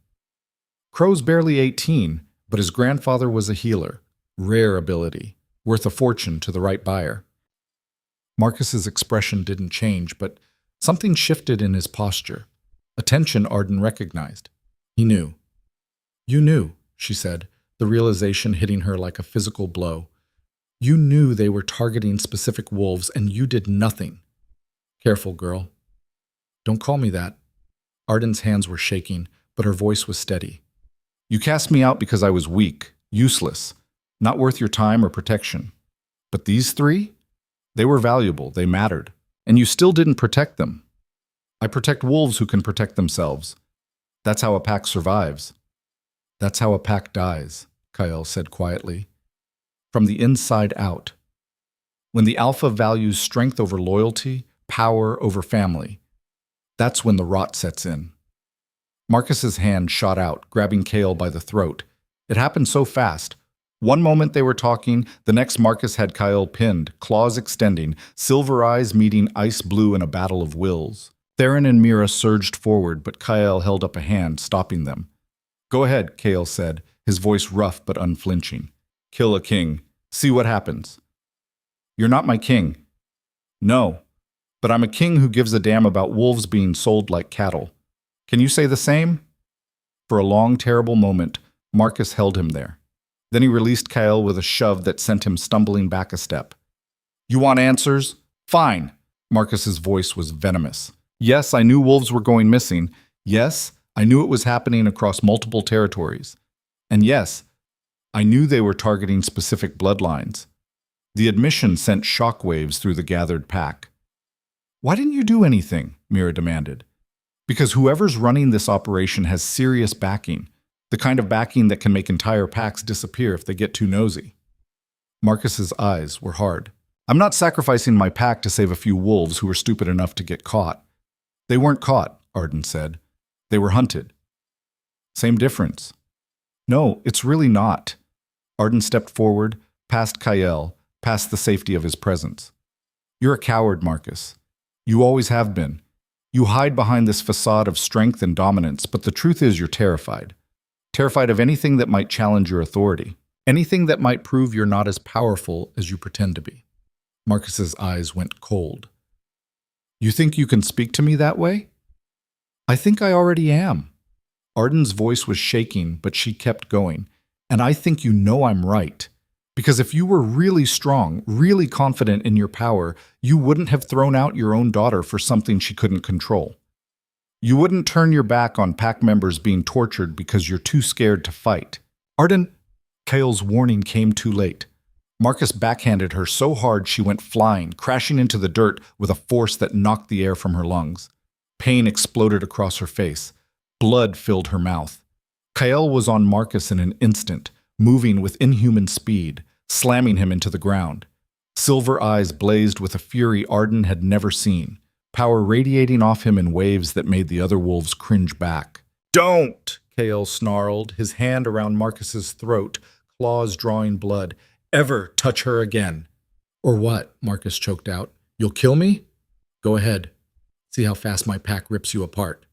Crow's barely 18, but his grandfather was a healer. Rare ability, worth a fortune to the right buyer. Marcus's expression didn't change, but something shifted in his posture. A tension Arden recognized. He knew. You knew, she said, the realization hitting her like a physical blow. You knew they were targeting specific wolves, and you did nothing. Careful, girl. Don't call me that. Arden's hands were shaking, but her voice was steady. You cast me out because I was weak, useless, not worth your time or protection. But these 3? They were valuable, they mattered, and you still didn't protect them. I protect wolves who can protect themselves. That's how a pack survives. That's how a pack dies, Kyle said quietly. From the inside out. When the alpha values strength over loyalty, power over family, that's when the rot sets in. Marcus's hand shot out, grabbing Kale by the throat. It happened so fast. One moment they were talking, the next Marcus had Kyle pinned, claws extending, silver eyes meeting ice blue in a battle of wills. Theron and Mira surged forward, but Kyle held up a hand, stopping them. Go ahead, Kale said, his voice rough but unflinching. Kill a king. See what happens. You're not my king. No, but I'm a king who gives a damn about wolves being sold like cattle. Can you say the same? For a long, terrible moment, Marcus held him there. Then he released Kyle with a shove that sent him stumbling back a step. You want answers? Fine. Marcus's voice was venomous. Yes, I knew wolves were going missing. Yes, I knew it was happening across multiple territories. And yes, I knew they were targeting specific bloodlines. The admission sent shockwaves through the gathered pack. Why didn't you do anything? Mira demanded. Because whoever's running this operation has serious backing, the kind of backing that can make entire packs disappear if they get too nosy. Marcus's eyes were hard. I'm not sacrificing my pack to save a few wolves who were stupid enough to get caught. They weren't caught, Arden said. They were hunted. Same difference. No, it's really not. Arden stepped forward, past Kyle, past the safety of his presence. You're a coward, Marcus. You always have been. You hide behind this facade of strength and dominance, but the truth is you're terrified. Terrified of anything that might challenge your authority. Anything that might prove you're not as powerful as you pretend to be. Marcus's eyes went cold. You think you can speak to me that way? I think I already am. Arden's voice was shaking, but she kept going. And I think you know I'm right. Because if you were really strong, really confident in your power, you wouldn't have thrown out your own daughter for something she couldn't control. You wouldn't turn your back on pack members being tortured because you're too scared to fight. Arden, Kale's warning came too late. Marcus backhanded her so hard she went flying, crashing into the dirt with a force that knocked the air from her lungs. Pain exploded across her face. Blood filled her mouth. Kyle was on Marcus in an instant, moving with inhuman speed, slamming him into the ground. Silver eyes blazed with a fury Arden had never seen, power radiating off him in waves that made the other wolves cringe back. Don't! Kale snarled, his hand around Marcus's throat, claws drawing blood. Ever touch her again. Or what? Marcus choked out. You'll kill me? Go ahead. See how fast my pack rips you apart.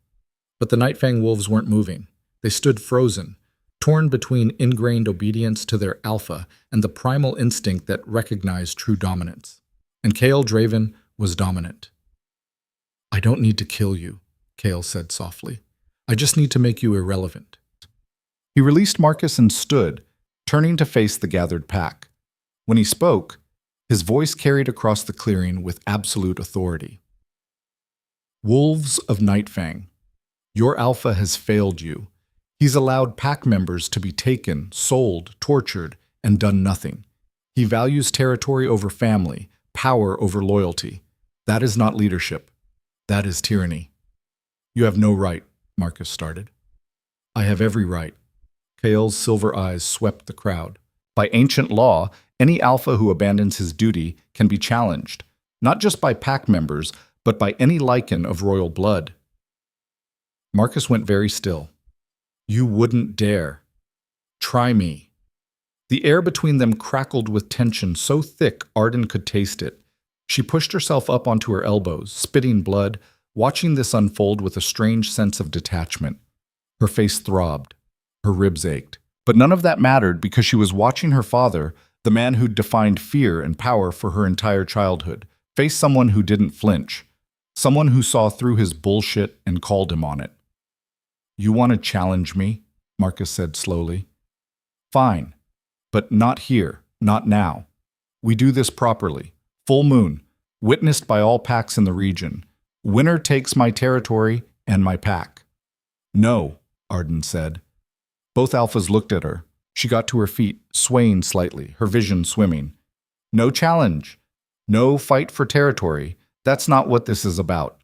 But the Nightfang wolves weren't moving. They stood frozen, torn between ingrained obedience to their alpha and the primal instinct that recognized true dominance. And Kale Draven was dominant. I don't need to kill you, Kale said softly. I just need to make you irrelevant. He released Marcus and stood, turning to face the gathered pack. When he spoke, his voice carried across the clearing with absolute authority. Wolves of Nightfang. Your alpha has failed you. He's allowed pack members to be taken, sold, tortured, and done nothing. He values territory over family, power over loyalty. That is not leadership. That is tyranny. You have no right, Marcus started. I have every right. Kael's silver eyes swept the crowd. By ancient law, any alpha who abandons his duty can be challenged, not just by pack members, but by any Lycan of royal blood. Marcus went very still. You wouldn't dare. Try me. The air between them crackled with tension so thick Arden could taste it. She pushed herself up onto her elbows, spitting blood, watching this unfold with a strange sense of detachment. Her face throbbed. Her ribs ached. But none of that mattered because she was watching her father, the man who'd defined fear and power for her entire childhood, face someone who didn't flinch, someone who saw through his bullshit and called him on it. You want to challenge me? Marcus said slowly. Fine, but not here, not now. We do this properly. Full moon, witnessed by all packs in the region. Winner takes my territory and my pack. No, Arden said. Both alphas looked at her. She got to her feet, swaying slightly, her vision swimming. No challenge. No fight for territory. That's not what this is about.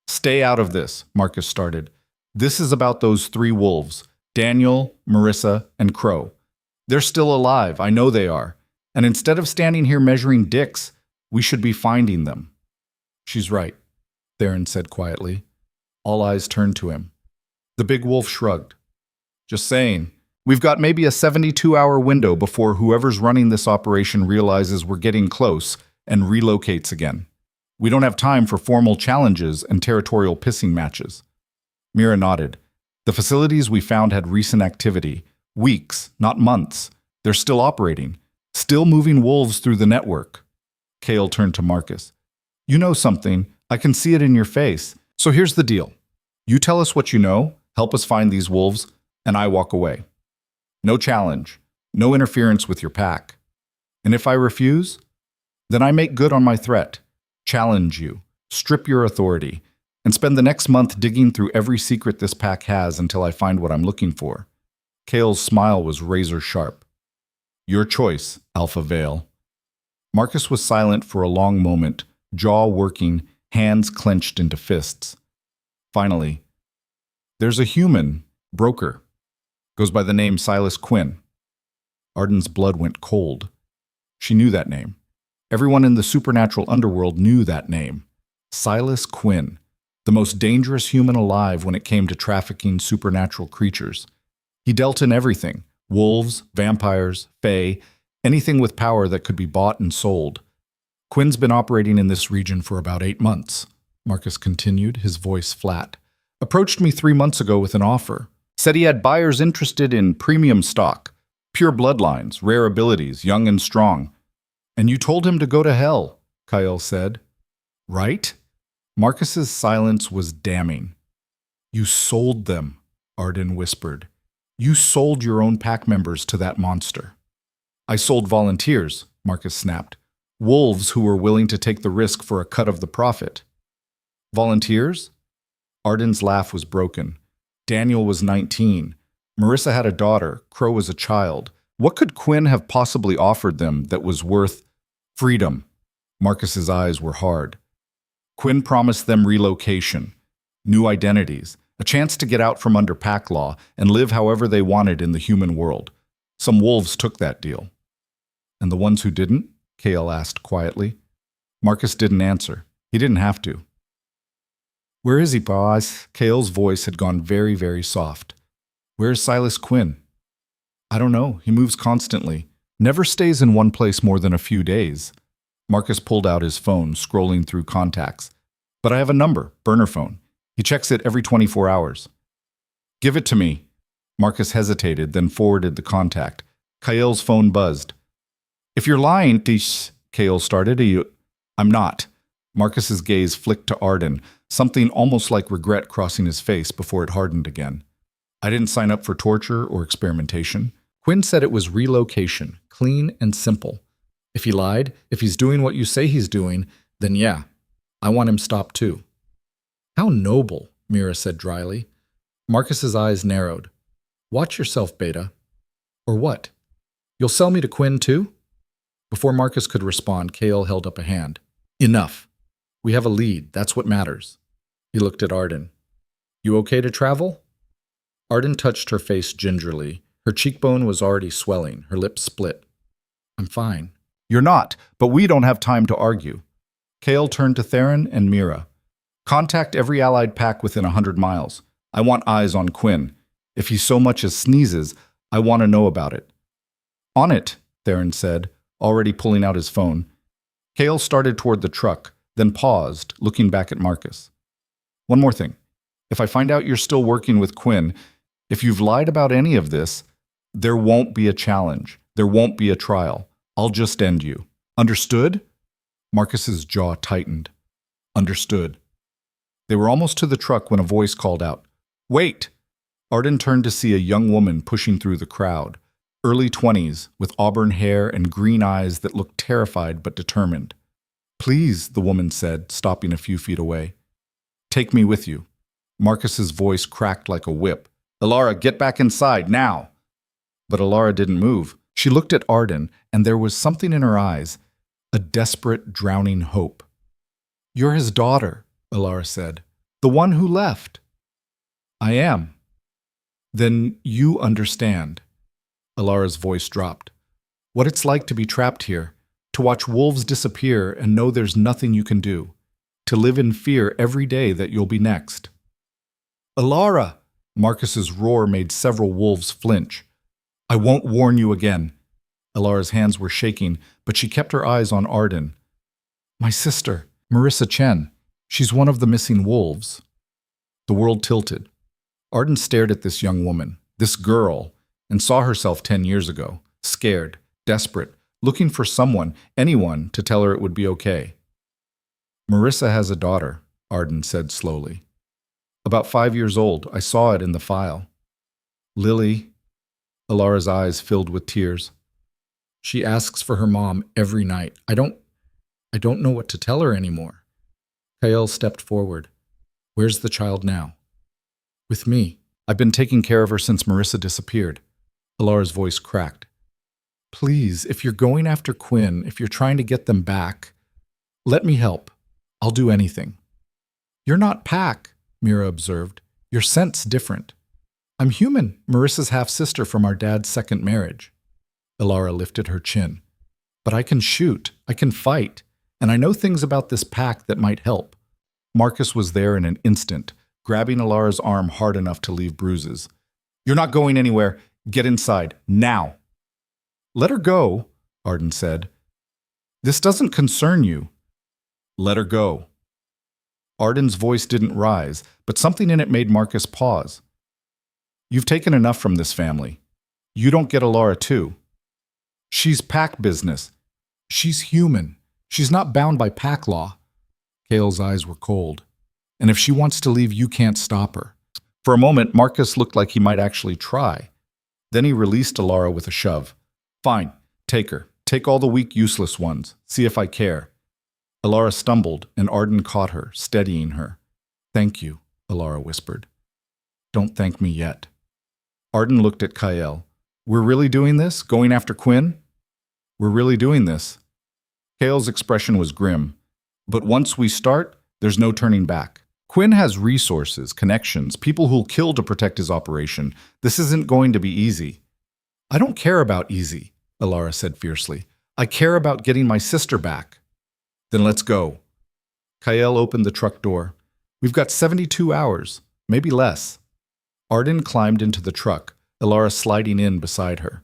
Stay out of this, Marcus started. This is about those three wolves, Daniel, Marissa, and Crow. They're still alive, I know they are. And instead of standing here measuring dicks, we should be finding them. She's right, Theron said quietly. All eyes turned to him. The big wolf shrugged. Just saying, we've got maybe a 72-hour window before whoever's running this operation realizes we're getting close and relocates again. We don't have time for formal challenges and territorial pissing matches. Mira nodded. The facilities we found had recent activity. Weeks, not months. They're still operating. Still moving wolves through the network. Kael turned to Marcus. You know something. I can see it in your face. So here's the deal. You tell us what you know, help us find these wolves, and I walk away. No challenge. No interference with your pack. And if I refuse, then I make good on my threat. Challenge you. Strip your authority. And spend the next month digging through every secret this pack has until I find what I'm looking for. Kael's smile was razor sharp. Your choice, Alpha Vale. Marcus was silent for a long moment, jaw working, hands clenched into fists. Finally, there's a human, broker. Goes by the name Silas Quinn. Arden's blood went cold. She knew that name. Everyone in the supernatural underworld knew that name. Silas Quinn. The most dangerous human alive when it came to trafficking supernatural creatures. He dealt in everything, wolves, vampires, fae, anything with power that could be bought and sold. Quinn's been operating in this region for about 8 months, Marcus continued, his voice flat. Approached me 3 months ago with an offer. Said he had buyers interested in premium stock, pure bloodlines, rare abilities, young and strong. And you told him to go to hell, Kael said. Right? Marcus's silence was damning. You sold them, Arden whispered. You sold your own pack members to that monster. I sold volunteers, Marcus snapped. Wolves who were willing to take the risk for a cut of the profit. Volunteers? Arden's laugh was broken. Daniel was 19. Marissa had a daughter. Crow was a child. What could Quinn have possibly offered them that was worth freedom? Marcus's eyes were hard. Quinn promised them relocation, new identities, a chance to get out from under pack law and live however they wanted in the human world. Some wolves took that deal. And the ones who didn't? Kael asked quietly. Marcus didn't answer. He didn't have to. Where is he, boss? Kael's voice had gone very, very soft. Where's Silas Quinn? I don't know. He moves constantly. Never stays in one place more than a few days. Marcus pulled out his phone, scrolling through contacts. But I have a number, burner phone. He checks it every 24 hours. Give it to me. Marcus hesitated, then forwarded the contact. Kael's phone buzzed. If you're lying, Kael started. I'm not. Marcus's gaze flicked to Arden, something almost like regret crossing his face before it hardened again. I didn't sign up for torture or experimentation. Quinn said it was relocation, clean and simple. If he lied, if he's doing what you say he's doing, then yeah, I want him stopped too. How noble, Mira said dryly. Marcus's eyes narrowed. Watch yourself, Beta. Or what? You'll sell me to Quinn, too? Before Marcus could respond, Kale held up a hand. Enough. We have a lead. That's what matters. He looked at Arden. You okay to travel? Arden touched her face gingerly. Her cheekbone was already swelling, her lips split. I'm fine. You're not, but we don't have time to argue. Kale turned to Theron and Mira. Contact every allied pack within 100 miles. I want eyes on Quinn. If he so much as sneezes, I want to know about it. On it, Theron said, already pulling out his phone. Kale started toward the truck, then paused, looking back at Marcus. One more thing. If I find out you're still working with Quinn, if you've lied about any of this, there won't be a challenge. There won't be a trial. I'll just end you. Understood? Marcus's jaw tightened. Understood. They were almost to the truck when a voice called out, Wait! Arden turned to see a young woman pushing through the crowd, early 20s, with auburn hair and green eyes that looked terrified but determined. Please, the woman said, stopping a few feet away. Take me with you. Marcus's voice cracked like a whip. Alara, get back inside, now! But Alara didn't move. She looked at Arden, and there was something in her eyes, a desperate, drowning hope. You're his daughter, Alara said. The one who left. I am. Then you understand. Alara's voice dropped. What it's like to be trapped here, to watch wolves disappear and know there's nothing you can do, to live in fear every day that you'll be next. Alara! Marcus's roar made several wolves flinch. I won't warn you again. Alara's hands were shaking, but she kept her eyes on Arden. My sister, Marissa Chen. She's one of the missing wolves. The world tilted. Arden stared at this young woman, this girl, and saw herself 10 years ago, scared, desperate, looking for someone, anyone, to tell her it would be okay. Marissa has a daughter, Arden said slowly. About 5 years old. I saw it in the file. Lily. Alara's eyes filled with tears. She asks for her mom every night. I don't know what to tell her anymore. Kael stepped forward. Where's the child now? With me. I've been taking care of her since Marissa disappeared. Alara's voice cracked. Please, if you're going after Quinn, if you're trying to get them back, let me help. I'll do anything. You're not Pack, Mira observed. Your scent's different. I'm human, Marissa's half-sister from our dad's second marriage. Alara lifted her chin. But I can shoot, I can fight, and I know things about this pack that might help. Marcus was there in an instant, grabbing Alara's arm hard enough to leave bruises. You're not going anywhere. Get inside, now. Let her go, Arden said. This doesn't concern you. Let her go. Arden's voice didn't rise, but something in it made Marcus pause. You've taken enough from this family. You don't get Alara too. She's pack business. She's human. She's not bound by pack law. Kale's eyes were cold. And if she wants to leave, you can't stop her. For a moment, Marcus looked like he might actually try. Then he released Alara with a shove. Fine, take her. Take all the weak, useless ones. See if I care. Alara stumbled, and Arden caught her, steadying her. Thank you, Alara whispered. Don't thank me yet. Arden looked at Kael. We're really doing this? Going after Quinn? We're really doing this. Kael's expression was grim. But once we start, there's no turning back. Quinn has resources, connections, people who'll kill to protect his operation. This isn't going to be easy. I don't care about easy, Alara said fiercely. I care about getting my sister back. Then let's go. Kael opened the truck door. We've got 72 hours, maybe less. Arden climbed into the truck, Alara sliding in beside her.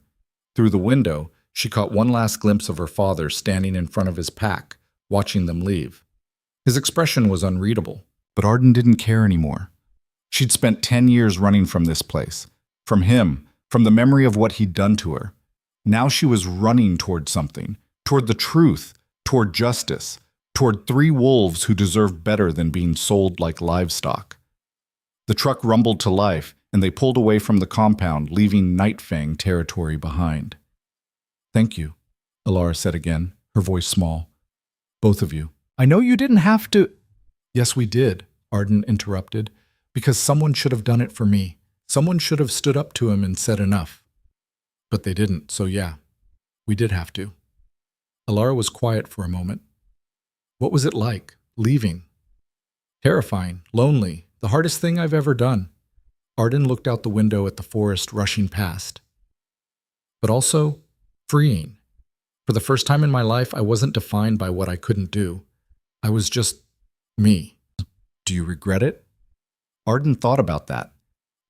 Through the window, she caught one last glimpse of her father standing in front of his pack, watching them leave. His expression was unreadable, but Arden didn't care anymore. She'd spent 10 years running from this place, from him, from the memory of what he'd done to her. Now she was running toward something, toward the truth, toward justice, toward 3 wolves who deserved better than being sold like livestock. The truck rumbled to life, and they pulled away from the compound, leaving Nightfang territory behind. Thank you, Alara said again, her voice small. Both of you. I know you didn't have to. Yes, we did, Arden interrupted, because someone should have done it for me. Someone should have stood up to him and said enough. But they didn't, so yeah, we did have to. Alara was quiet for a moment. What was it like, leaving? Terrifying, lonely, the hardest thing I've ever done. Arden looked out the window at the forest rushing past. But also, freeing. For the first time in my life, I wasn't defined by what I couldn't do. I was just me. Do you regret it? Arden thought about that.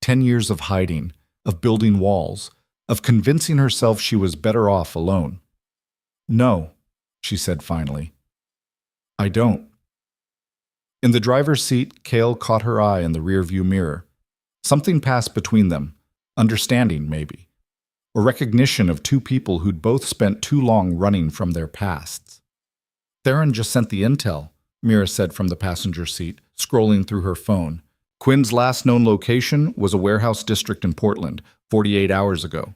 10 years of hiding, of building walls, of convincing herself she was better off alone. No, she said finally. I don't. In the driver's seat, Cale caught her eye in the rearview mirror. Something passed between them, understanding maybe, or recognition of two people who'd both spent too long running from their pasts. Theron just sent the intel, Mira said from the passenger seat, scrolling through her phone. Quinn's last known location was a warehouse district in Portland, 48 hours ago.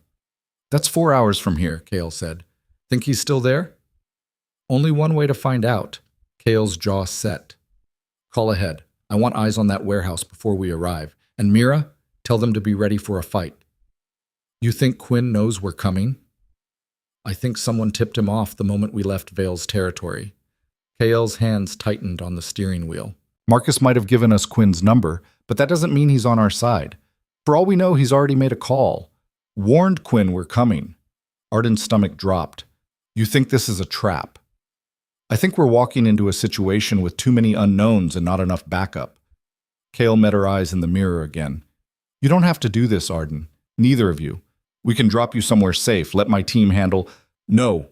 That's 4 hours from here, Cale said. Think he's still there? Only one way to find out. Cale's jaw set. Call ahead. I want eyes on that warehouse before we arrive. And Mira, tell them to be ready for a fight. You think Quinn knows we're coming? I think someone tipped him off the moment we left Vale's territory. Cale's hands tightened on the steering wheel. Marcus might have given us Quinn's number, but that doesn't mean he's on our side. For all we know, he's already made a call. Warned Quinn we're coming. Arden's stomach dropped. You think this is a trap? I think we're walking into a situation with too many unknowns and not enough backup. Cale met her eyes in the mirror again. You don't have to do this, Arden. Neither of you. We can drop you somewhere safe. Let my team handle... No.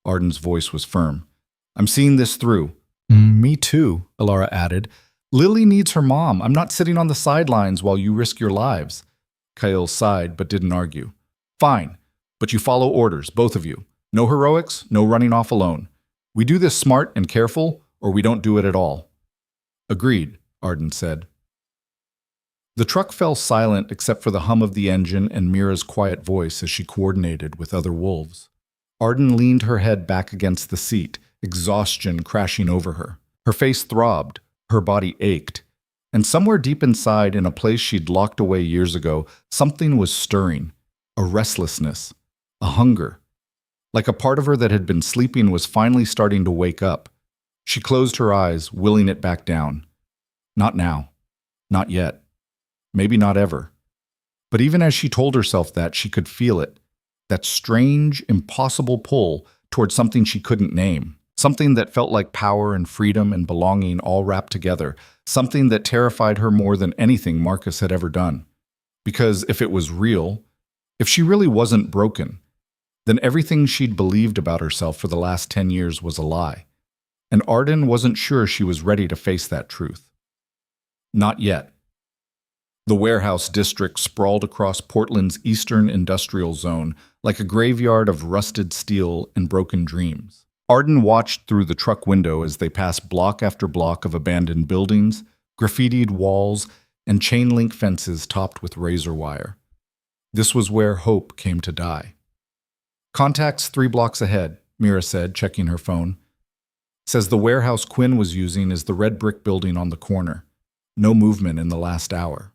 Arden's voice was firm. I'm seeing this through. Me too, Alara added. Lily needs her mom. I'm not sitting on the sidelines while you risk your lives. Cale sighed but didn't argue. Fine, but you follow orders, both of you. No heroics, no running off alone. We do this smart and careful, or we don't do it at all. Agreed, Arden said. The truck fell silent except for the hum of the engine and Mira's quiet voice as she coordinated with other wolves. Arden leaned her head back against the seat, exhaustion crashing over her. Her face throbbed, her body ached, and somewhere deep inside, in a place she'd locked away years ago, something was stirring, a restlessness, a hunger. Like a part of her that had been sleeping was finally starting to wake up. She closed her eyes, willing it back down. Not now. Not yet. Maybe not ever. But even as she told herself that, she could feel it. That strange, impossible pull toward something she couldn't name. Something that felt like power and freedom and belonging all wrapped together. Something that terrified her more than anything Marcus had ever done. Because if it was real, if she really wasn't broken, then everything she'd believed about herself for the last 10 years was a lie. And Arden wasn't sure she was ready to face that truth. Not yet. The warehouse district sprawled across Portland's eastern industrial zone like a graveyard of rusted steel and broken dreams. Arden watched through the truck window as they passed block after block of abandoned buildings, graffitied walls, and chain-link fences topped with razor wire. This was where hope came to die. Contacts 3 blocks ahead, Mira said, checking her phone. Says the warehouse Quinn was using is the red brick building on the corner. No movement in the last hour.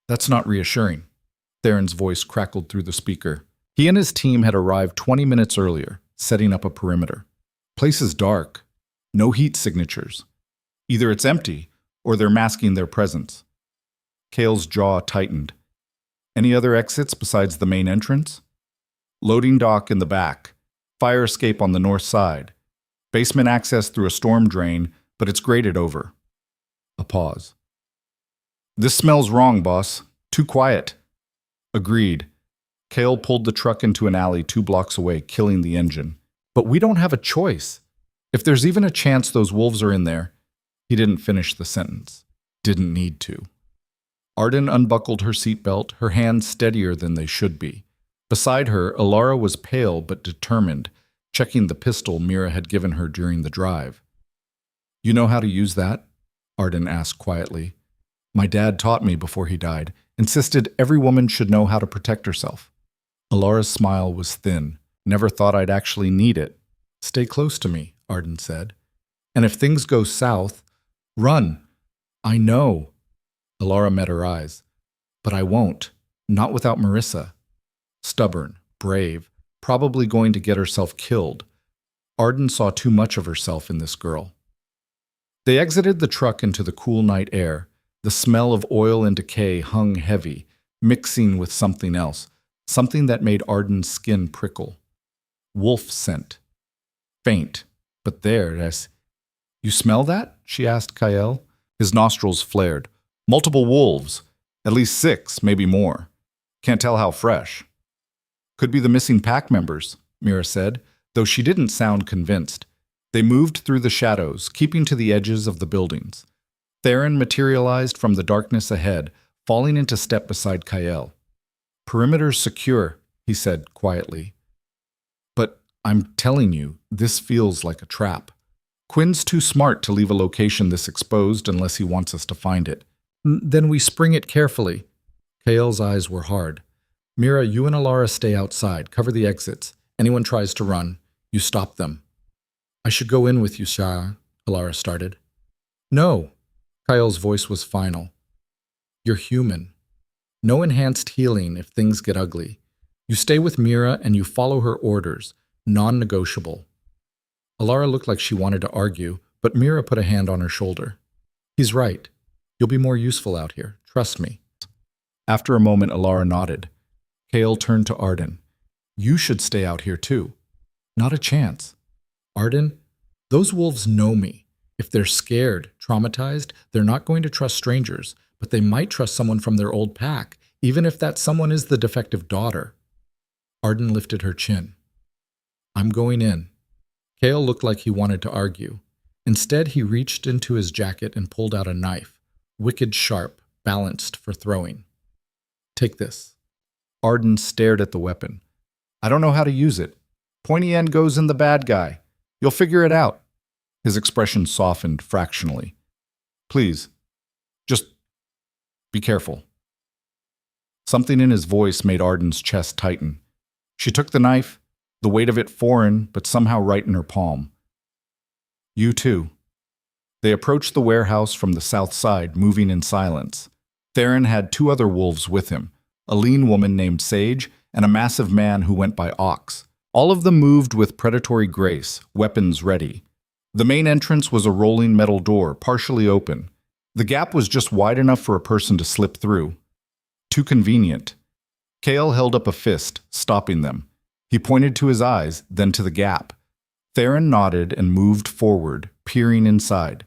That's not reassuring. Theron's voice crackled through the speaker. He and his team had arrived 20 minutes earlier, setting up a perimeter. Place is dark. No heat signatures. Either it's empty, or they're masking their presence. Cale's jaw tightened. Any other exits besides the main entrance? Loading dock in the back. Fire escape on the north side. Basement access through a storm drain, but it's grated over. A pause. This smells wrong, boss. Too quiet. Agreed. Cale pulled the truck into an alley 2 blocks away, killing the engine. But we don't have a choice. If there's even a chance those wolves are in there. He didn't finish the sentence. Didn't need to. Arden unbuckled her seatbelt, her hands steadier than they should be. Beside her, Alara was pale but determined, checking the pistol Mira had given her during the drive. You know how to use that? Arden asked quietly. My dad taught me before he died, insisted every woman should know how to protect herself. Alara's smile was thin. Never thought I'd actually need it. Stay close to me, Arden said. And if things go south, run. I know. Alara met her eyes. But I won't. Not without Marissa. Stubborn, brave, probably going to get herself killed. Arden saw too much of herself in this girl. They exited the truck into the cool night air. The smell of oil and decay hung heavy, mixing with something else, something that made Arden's skin prickle. Wolf scent. Faint, but there, as "You smell that?" she asked Kael. His nostrils flared. "Multiple wolves. At least 6, maybe more. Can't tell how fresh." "Could be the missing pack members," Mira said, though she didn't sound convinced. They moved through the shadows, keeping to the edges of the buildings. Theron materialized from the darkness ahead, falling into step beside Kael. "Perimeter's secure," he said quietly. "But I'm telling you, this feels like a trap. Quinn's too smart to leave a location this exposed unless he wants us to find it. Then we spring it carefully." Kael's eyes were hard. "Mira, you and Alara stay outside. Cover the exits. Anyone tries to run, you stop them." "I should go in with you, Shah," Alara started. "No." Kael's voice was final. "You're human. No enhanced healing if things get ugly. You stay with Mira and you follow her orders, non-negotiable." Alara looked like she wanted to argue, but Mira put a hand on her shoulder. "He's right. You'll be more useful out here. Trust me." After a moment, Alara nodded. Kael turned to Arden. "You should stay out here too." "Not a chance." "Arden, those wolves know me. If they're scared, traumatized, they're not going to trust strangers, but they might trust someone from their old pack, even if that someone is the defective daughter." Arden lifted her chin. "I'm going in." Kael looked like he wanted to argue. Instead, he reached into his jacket and pulled out a knife, wicked sharp, balanced for throwing. "Take this." Arden stared at the weapon. "I don't know how to use it. Pointy end goes in the bad guy. You'll figure it out." His expression softened fractionally. "Please, just be careful." Something in his voice made Arden's chest tighten. She took the knife, the weight of it foreign, but somehow right in her palm. "You too." They approached the warehouse from the south side, moving in silence. Theron had 2 other wolves with him, a lean woman named Sage and a massive man who went by Ox. All of them moved with predatory grace, weapons ready. The main entrance was a rolling metal door, partially open. The gap was just wide enough for a person to slip through. Too convenient. Kael held up a fist, stopping them. He pointed to his eyes, then to the gap. Theron nodded and moved forward, peering inside.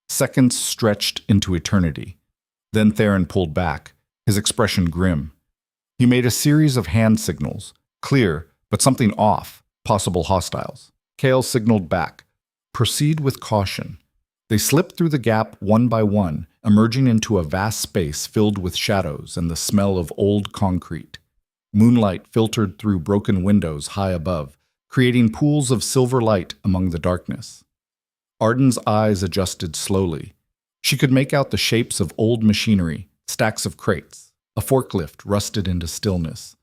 Seconds stretched into eternity. Then Theron pulled back, his expression grim. He made a series of hand signals, clear, but something off, possible hostiles. Kael signaled back. "Proceed with caution." They slipped through the gap one by one, emerging into a vast space filled with shadows and the smell of old concrete. Moonlight filtered through broken windows high above, creating pools of silver light among the darkness. Arden's eyes adjusted slowly. She could make out the shapes of old machinery, stacks of crates, a forklift rusted into stillness.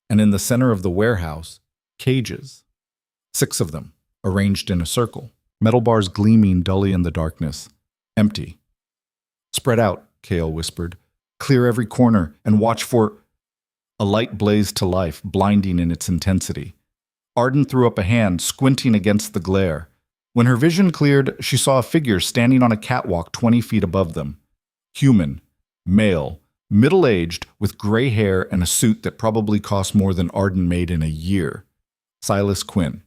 And in the center of the warehouse, cages. 6 of them, arranged in a circle, metal bars gleaming dully in the darkness. Empty. "Spread out," Kael whispered. "Clear every corner and watch for—" A light blazed to life, blinding in its intensity. Arden threw up a hand, squinting against the glare. When her vision cleared, she saw a figure standing on a catwalk 20 feet above them. Human, male, middle-aged, with gray hair and a suit that probably cost more than Arden made in a year. Silas Quinn.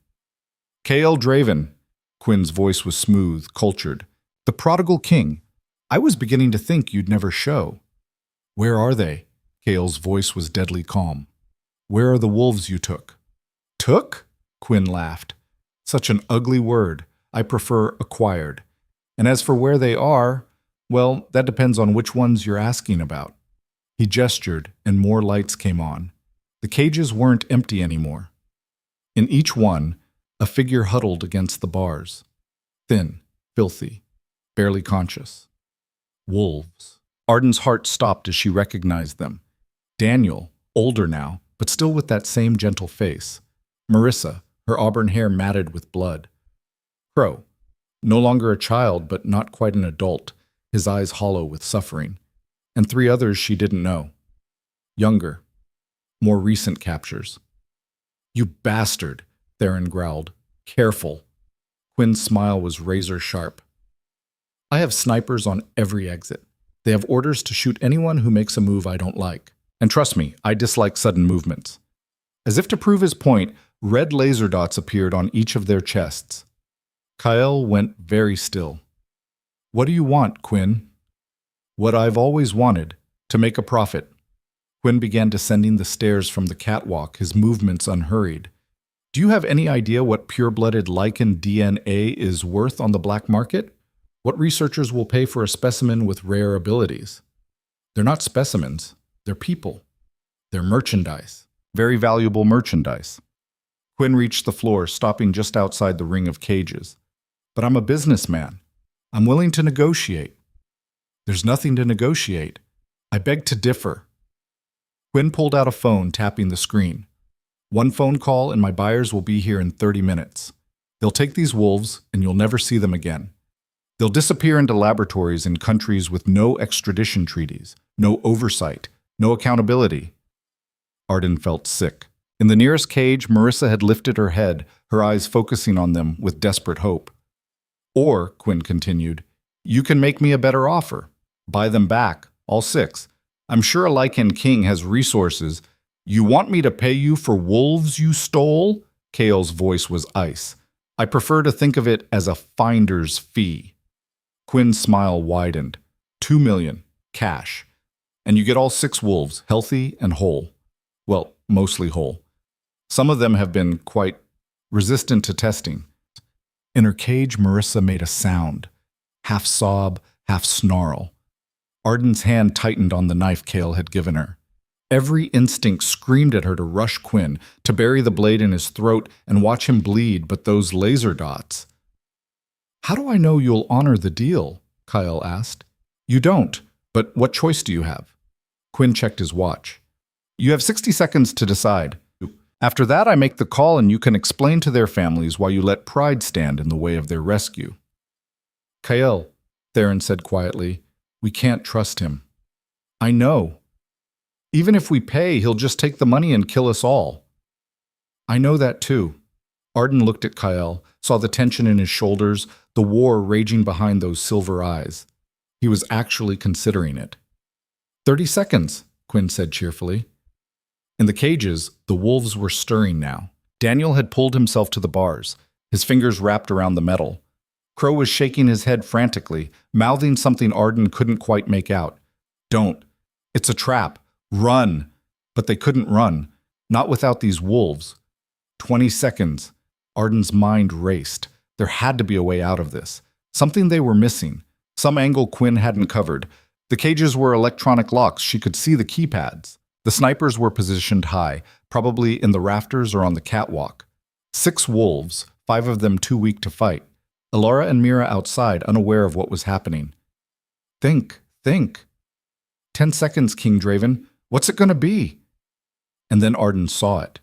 "Kael Draven." Quinn's voice was smooth, cultured. "The prodigal king. I was beginning to think you'd never show." "Where are they?" Kael's voice was deadly calm. "Where are the wolves you took?" "Took?" Quinn laughed. "Such an ugly word. I prefer acquired. And as for where they are, well, that depends on which ones you're asking about." He gestured, and more lights came on. The cages weren't empty anymore. In each one, a figure huddled against the bars. Thin, filthy, barely conscious. Wolves. Arden's heart stopped as she recognized them. Daniel, older now, but still with that same gentle face. Marissa, her auburn hair matted with blood. Crow, no longer a child, but not quite an adult. his eyes hollow with suffering, and 3 others she didn't know. Younger, more recent captures. "You bastard," Theron growled. "Careful." Quinn's smile was razor sharp. "I have snipers on every exit. They have orders to shoot anyone who makes a move I don't like. And trust me, I dislike sudden movements." As if to prove his point, red laser dots appeared on each of their chests. Kyle went very still. "What do you want, Quinn?" "What I've always wanted, to make a profit." Quinn began descending the stairs from the catwalk, his movements unhurried. "Do you have any idea what pure-blooded Lycan DNA is worth on the black market? What researchers will pay for a specimen with rare abilities? They're not specimens, they're people. They're merchandise. Very valuable merchandise." Quinn reached the floor, stopping just outside the ring of cages. "But I'm a businessman. I'm willing to negotiate." "There's nothing to negotiate. I beg to differ." Quinn pulled out a phone, tapping the screen. "One phone call and my buyers will be here in 30 minutes. They'll take these wolves and you'll never see them again. They'll disappear into laboratories in countries with no extradition treaties, no oversight, no accountability." Arden felt sick. In the nearest cage, Marissa had lifted her head, her eyes focusing on them with desperate hope. "Or," Quinn continued, "you can make me a better offer. Buy them back, all 6. I'm sure a Lycan King has resources." "You want me to pay you for wolves you stole?" Kale's voice was ice. "I prefer to think of it as a finder's fee." Quinn's smile widened. 2 million, cash. And you get all 6 wolves, healthy and whole. Well, mostly whole. Some of them have been quite resistant to testing. In her cage, Marissa made a sound, half sob, half snarl. Arden's hand tightened on the knife Kale had given her. Every instinct screamed at her to rush Quinn, to bury the blade in his throat and watch him bleed, but those laser dots. "How do I know you'll honor the deal?" Kyle asked. "You don't, but what choice do you have?" Quinn checked his watch. "You have 60 seconds to decide. After that, I make the call and you can explain to their families why you let pride stand in the way of their rescue." "Kyle," Theron said quietly, "we can't trust him." "I know. Even if we pay, he'll just take the money and kill us all." "I know that too." Arden looked at Kyle, saw the tension in his shoulders, the war raging behind those silver eyes. He was actually considering it. 30 seconds, Quinn said cheerfully. In the cages, the wolves were stirring now. Daniel had pulled himself to the bars, his fingers wrapped around the metal. Crow was shaking his head frantically, mouthing something Arden couldn't quite make out. "Don't. It's a trap. Run." But they couldn't run, not without these wolves. 20 seconds. Arden's mind raced. There had to be a way out of this. Something they were missing. Some angle Quinn hadn't covered. The cages were electronic locks. She could see the keypads. The snipers were positioned high, probably in the rafters or on the catwalk. 6 wolves, 5 of them too weak to fight. Alara and Mira outside, unaware of what was happening. Think. 10 seconds, King Draven. What's it going to be? And then Arden saw it.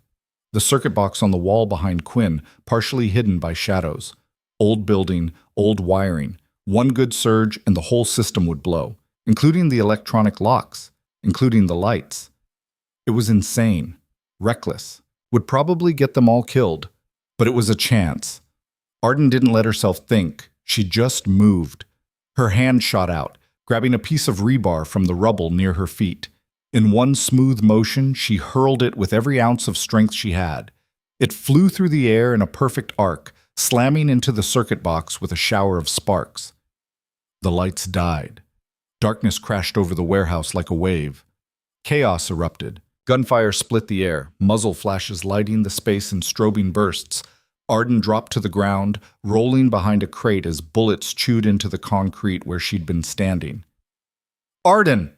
The circuit box on the wall behind Quinn, partially hidden by shadows. Old building, old wiring. One good surge and the whole system would blow, including the electronic locks, including the lights. It was insane, reckless, would probably get them all killed, but it was a chance. Arden didn't let herself think, she just moved. Her hand shot out, grabbing a piece of rebar from the rubble near her feet. In one smooth motion, she hurled it with every ounce of strength she had. It flew through the air in a perfect arc, slamming into the circuit box with a shower of sparks. The lights died. Darkness crashed over the warehouse like a wave. Chaos erupted. Gunfire split the air, muzzle flashes lighting the space in strobing bursts. Arden dropped to the ground, rolling behind a crate as bullets chewed into the concrete where she'd been standing. "Arden!"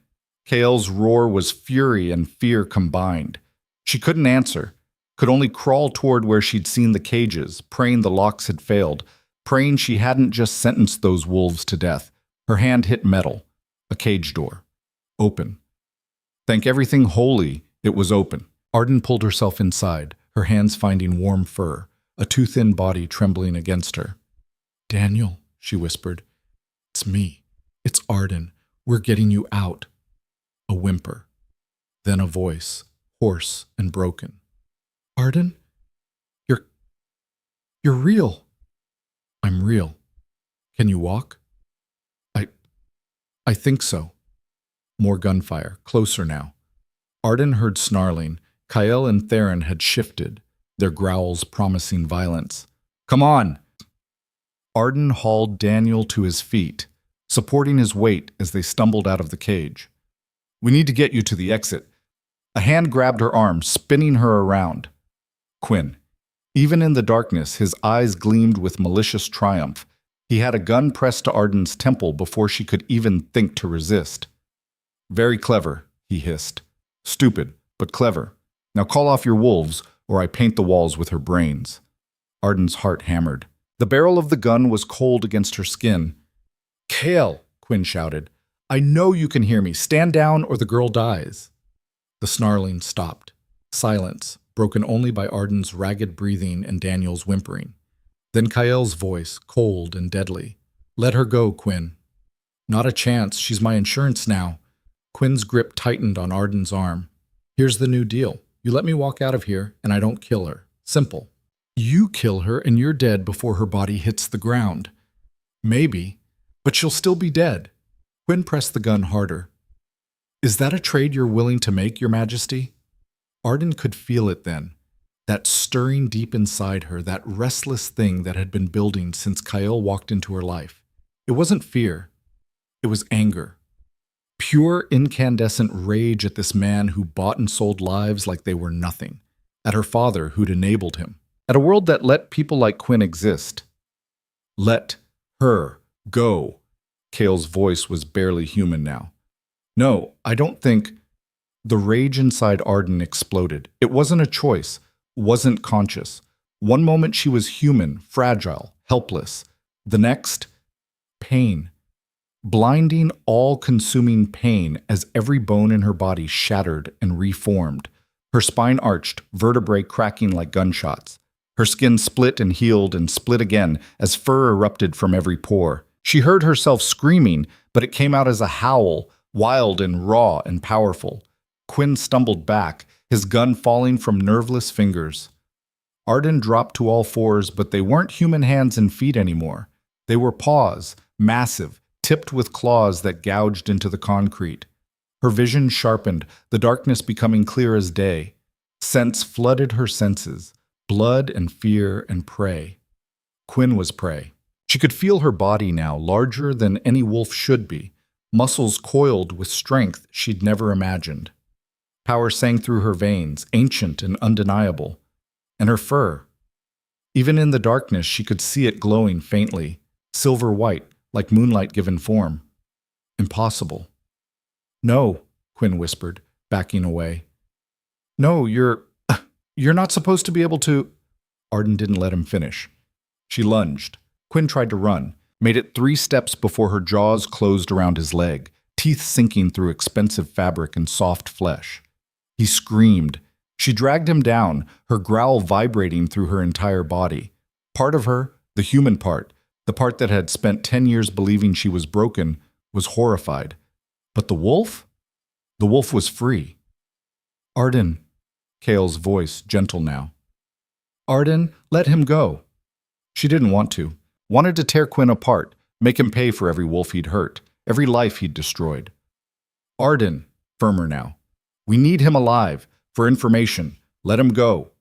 Kale's roar was fury and fear combined. She couldn't answer, could only crawl toward where she'd seen the cages, praying the locks had failed, praying she hadn't just sentenced those wolves to death. Her hand hit metal, a cage door. Open. Thank everything holy, it was open. Arden pulled herself inside, her hands finding warm fur, a too-thin body trembling against her. "Daniel," she whispered. "It's me. It's Arden. We're getting you out. A whimper. Then a voice, hoarse and broken. Arden? You're real. I'm real. Can you walk? I think so. More gunfire, closer now. Arden heard snarling. Kyle and Theron had shifted, their growls promising violence. Come on! Arden hauled Daniel to his feet, supporting his weight as they stumbled out of the cage. We need to get you to the exit. A hand grabbed her arm, spinning her around. Quinn. Even in the darkness, his eyes gleamed with malicious triumph. He had a gun pressed to Arden's temple before she could even think to resist. Very clever, he hissed. Stupid, but clever. Now call off your wolves, or I paint the walls with her brains. Arden's heart hammered. The barrel of the gun was cold against her skin. Kale, Quinn shouted. I know you can hear me. Stand down or the girl dies. The snarling stopped. Silence, broken only by Arden's ragged breathing and Daniel's whimpering. Then Kyle's voice, cold and deadly. Let her go, Quinn. Not a chance. She's my insurance now. Quinn's grip tightened on Arden's arm. Here's the new deal. You let me walk out of here, and I don't kill her. Simple. You kill her, and you're dead before her body hits the ground. Maybe, but she'll still be dead. Quinn pressed the gun harder. Is that a trade you're willing to make, Your Majesty? Arden could feel it then. That stirring deep inside her, that restless thing that had been building since Kyle walked into her life. It wasn't fear. It was anger. Pure, incandescent rage at this man who bought and sold lives like they were nothing. At her father who'd enabled him. At a world that let people like Quinn exist. Let her go. Kale's voice was barely human now. No, I don't think... The rage inside Arden exploded. It wasn't a choice. Wasn't conscious. One moment she was human, fragile, helpless. The next, pain. Blinding, all-consuming pain as every bone in her body shattered and reformed. Her spine arched, vertebrae cracking like gunshots. Her skin split and healed and split again as fur erupted from every pore. She heard herself screaming, but it came out as a howl, wild and raw and powerful. Quinn stumbled back, his gun falling from nerveless fingers. Arden dropped to all fours, but they weren't human hands and feet anymore. They were paws, massive, tipped with claws that gouged into the concrete. Her vision sharpened, the darkness becoming clear as day. Sense flooded her senses, blood and fear and prey. Quinn was prey. She could feel her body now, larger than any wolf should be, muscles coiled with strength she'd never imagined. Power sang through her veins, ancient and undeniable. And her fur. Even in the darkness, she could see it glowing faintly, silver white, like moonlight given form. Impossible. No, Quinn whispered, backing away. No, you're not supposed to be able to... Arden didn't let him finish. She lunged. Quinn tried to run, made it 3 steps before her jaws closed around his leg, teeth sinking through expensive fabric and soft flesh. He screamed. She dragged him down, her growl vibrating through her entire body. Part of her, the human part, the part that had spent 10 years believing she was broken, was horrified. But the wolf? The wolf was free. Arden, Kale's voice gentle now. Arden, let him go. She didn't want to. Wanted to tear Quinn apart, make him pay for every wolf he'd hurt, every life he'd destroyed. Arden, firmer now. We need him alive, for information. Let him go.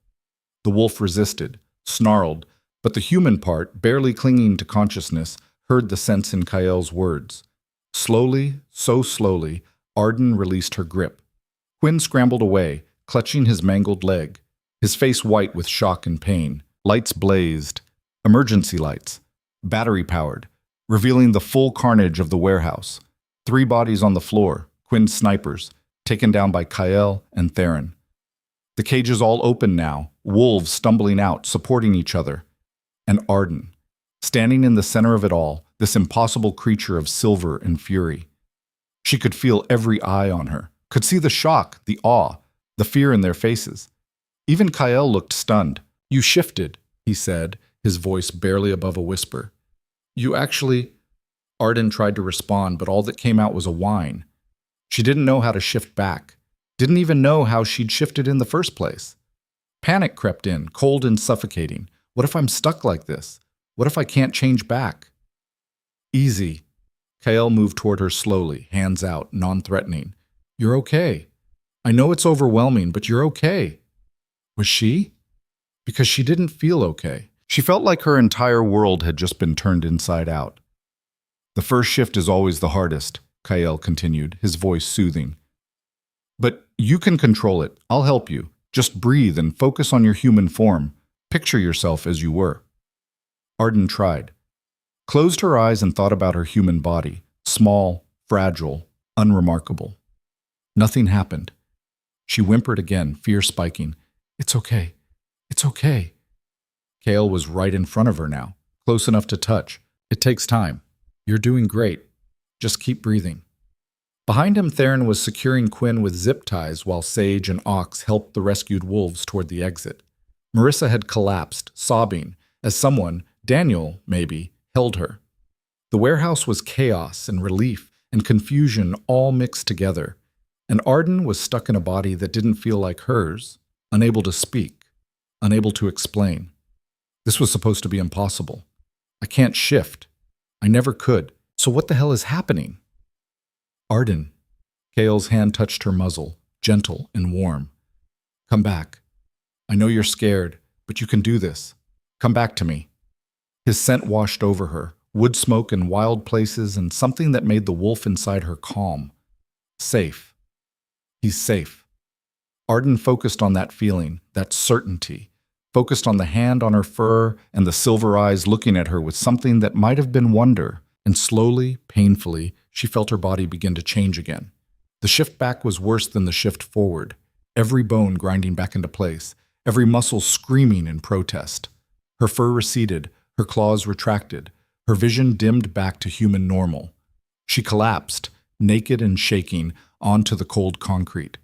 The wolf resisted, snarled, but the human part, barely clinging to consciousness, heard the sense in Kyle's words. Slowly, so slowly, Arden released her grip. Quinn scrambled away, clutching his mangled leg, his face white with shock and pain. Lights blazed. Emergency lights. Battery-powered, revealing the full carnage of the warehouse. 3 bodies on the floor, Quinn's snipers, taken down by Kyle and Theron. The cage is all open now, wolves stumbling out, supporting each other. And Arden, standing in the center of it all, this impossible creature of silver and fury. She could feel every eye on her, could see the shock, the awe, the fear in their faces. Even Kyle looked stunned. You shifted, he said, his voice barely above a whisper. You actually... Arden tried to respond, but all that came out was a whine. She didn't know how to shift back. Didn't even know how she'd shifted in the first place. Panic crept in, cold and suffocating. What if I'm stuck like this? What if I can't change back? Easy. Kael moved toward her slowly, hands out, non-threatening. You're okay. I know it's overwhelming, but you're okay. Was she? Because she didn't feel okay. She felt like her entire world had just been turned inside out. The first shift is always the hardest, Kael continued, his voice soothing. But you can control it. I'll help you. Just breathe and focus on your human form. Picture yourself as you were. Arden tried. Closed her eyes and thought about her human body. Small, fragile, unremarkable. Nothing happened. She whimpered again, fear spiking. It's okay. It's okay. Kael was right in front of her now, close enough to touch. It takes time. You're doing great. Just keep breathing. Behind him, Theron was securing Quinn with zip ties while Sage and Ox helped the rescued wolves toward the exit. Marissa had collapsed, sobbing, as someone, Daniel maybe, held her. The warehouse was chaos and relief and confusion all mixed together, and Arden was stuck in a body that didn't feel like hers, unable to speak, unable to explain. This was supposed to be impossible. I can't shift. I never could. So what the hell is happening? Arden. Kael's hand touched her muzzle, gentle and warm. Come back. I know you're scared, but you can do this. Come back to me. His scent washed over her, wood smoke in wild places and something that made the wolf inside her calm. Safe. He's safe. Arden focused on that feeling, that certainty, focused on the hand on her fur and the silver eyes looking at her with something that might have been wonder, and slowly, painfully, she felt her body begin to change again. The shift back was worse than the shift forward, every bone grinding back into place, every muscle screaming in protest. Her fur receded, her claws retracted, her vision dimmed back to human normal. She collapsed, naked and shaking, onto the cold concrete.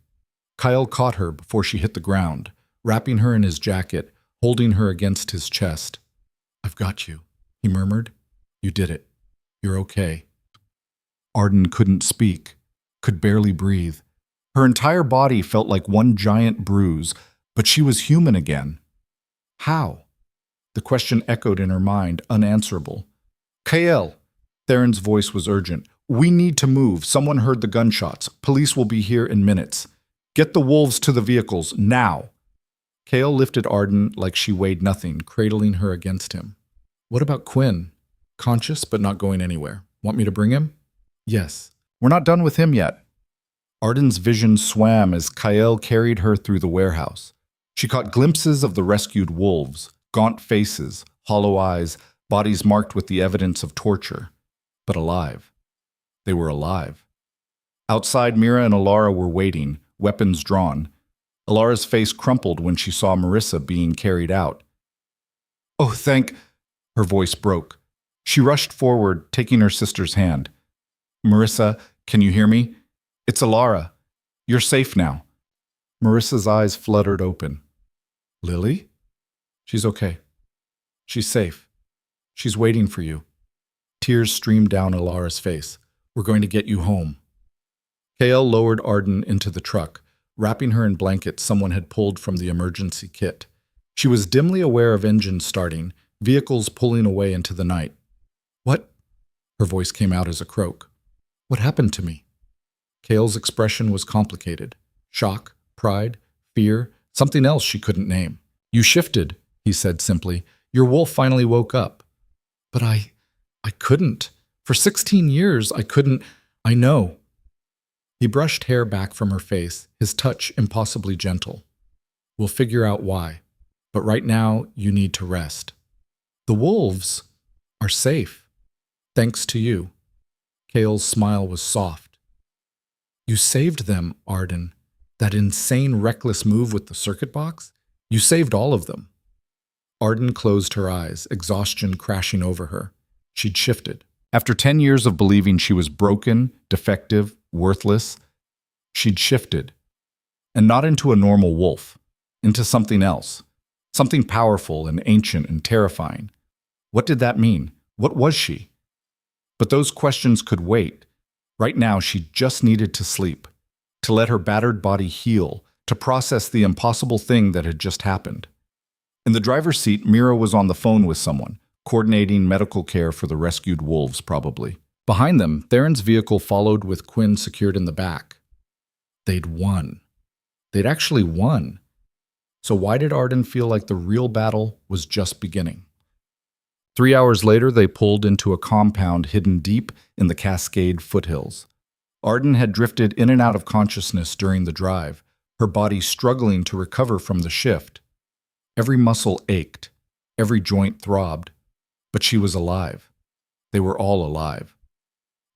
Kyle caught her before she hit the ground, wrapping her in his jacket, holding her against his chest. I've got you, he murmured. You did it. You're okay. Arden couldn't speak, could barely breathe. Her entire body felt like one giant bruise, but she was human again. How? The question echoed in her mind, unanswerable. Kael! Theron's voice was urgent. We need to move. Someone heard the gunshots. Police will be here in minutes. Get the wolves to the vehicles, now! Kael lifted Arden like she weighed nothing, cradling her against him. What about Quinn? Conscious but not going anywhere. Want me to bring him? Yes. We're not done with him yet. Arden's vision swam as Kael carried her through the warehouse. She caught glimpses of the rescued wolves, gaunt faces, hollow eyes, bodies marked with the evidence of torture. But alive. They were alive. Outside, Mira and Alara were waiting, weapons drawn. Alara's face crumpled when she saw Marissa being carried out. Oh, thank... Her voice broke. She rushed forward, taking her sister's hand. Marissa, can you hear me? It's Alara. You're safe now. Marissa's eyes fluttered open. Lily? She's okay. She's safe. She's waiting for you. Tears streamed down Alara's face. We're going to get you home. Kael lowered Arden into the truck, wrapping her in blankets someone had pulled from the emergency kit. She was dimly aware of engines starting, vehicles pulling away into the night. What? Her voice came out as a croak. What happened to me? Kael's expression was complicated. Shock, pride, fear, something else she couldn't name. You shifted, he said simply. Your wolf finally woke up. But I couldn't. For 16 years, I couldn't. I know. He brushed hair back from her face, his touch impossibly gentle. We'll figure out why. But right now, you need to rest. The wolves are safe. Thanks to you. Kael's smile was soft. You saved them, Arden. That insane, reckless move with the circuit box? You saved all of them. Arden closed her eyes, exhaustion crashing over her. She'd shifted. After 10 years of believing she was broken, defective, worthless, she'd shifted. And not into a normal wolf, into something else. Something powerful and ancient and terrifying. What did that mean? What was she? But those questions could wait. Right now, she just needed to sleep, to let her battered body heal, to process the impossible thing that had just happened. In the driver's seat, Mira was on the phone with someone, coordinating medical care for the rescued wolves, probably. Behind them, Theron's vehicle followed with Quinn secured in the back. They'd won. They'd actually won. So why did Arden feel like the real battle was just beginning? 3 hours later, they pulled into a compound hidden deep in the Cascade foothills. Arden had drifted in and out of consciousness during the drive, her body struggling to recover from the shift. Every muscle ached, every joint throbbed, but she was alive. They were all alive.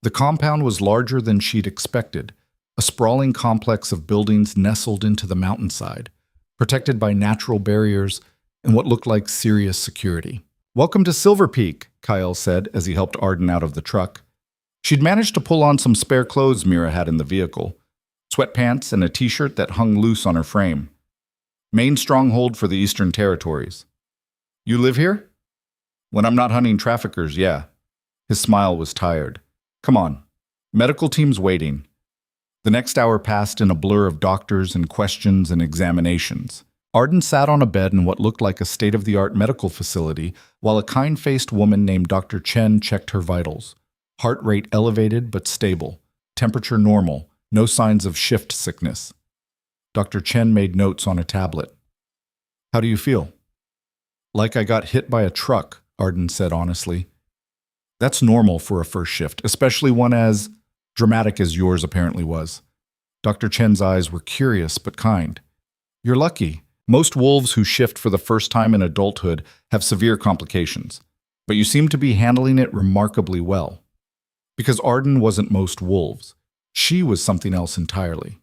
The compound was larger than she'd expected, a sprawling complex of buildings nestled into the mountainside, protected by natural barriers and what looked like serious security. "Welcome to Silver Peak," Kyle said as he helped Arden out of the truck. She'd managed to pull on some spare clothes Mira had in the vehicle, sweatpants and a t-shirt that hung loose on her frame. "Main stronghold for the Eastern Territories. You live here?" "When I'm not hunting traffickers, yeah." His smile was tired. "Come on. Medical team's waiting." The next hour passed in a blur of doctors and questions and examinations. Arden sat on a bed in what looked like a state-of-the-art medical facility while a kind-faced woman named Dr. Chen checked her vitals. Heart rate elevated but stable. Temperature normal. No signs of shift sickness. Dr. Chen made notes on a tablet. "How do you feel?" "Like I got hit by a truck," Arden said honestly. "That's normal for a first shift, especially one as dramatic as yours apparently was." Dr. Chen's eyes were curious but kind. "You're lucky. Most wolves who shift for the first time in adulthood have severe complications, but you seem to be handling it remarkably well." Because Arden wasn't most wolves. She was something else entirely.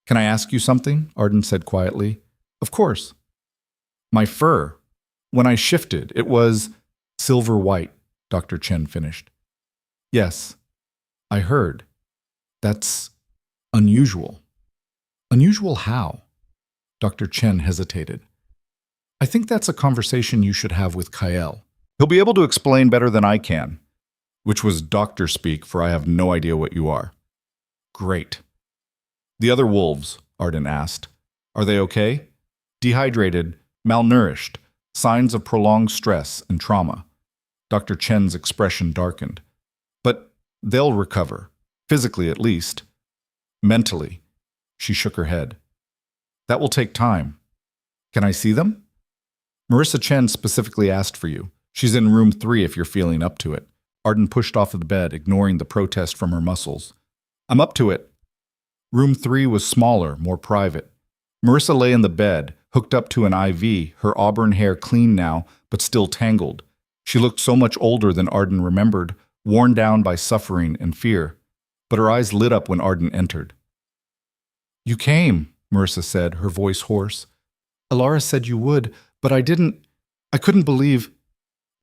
"Can I ask you something?" Arden said quietly. "Of course." "My fur. When I shifted, it was silver white," Dr. Chen finished. "Yes, I heard. That's unusual." "Unusual how?" Dr. Chen hesitated. "I think that's a conversation you should have with Kyle. He'll be able to explain better than I can." Which was doctor speak, for I have no idea what you are. "Great." "The other wolves," Arden asked. "Are they okay?" "Dehydrated, malnourished, signs of prolonged stress and trauma." Dr. Chen's expression darkened. "But they'll recover, physically at least." "Mentally." She shook her head. "That will take time." "Can I see them?" "Marissa Chen specifically asked for you. She's in room 3 if you're feeling up to it." Arden pushed off of the bed, ignoring the protest from her muscles. "I'm up to it." Room 3 was smaller, more private. Marissa lay in the bed, hooked up to an IV, her auburn hair clean now, but still tangled. She looked so much older than Arden remembered, worn down by suffering and fear. But her eyes lit up when Arden entered. "You came," Marissa said, her voice hoarse. "Alara said you would, but I couldn't believe.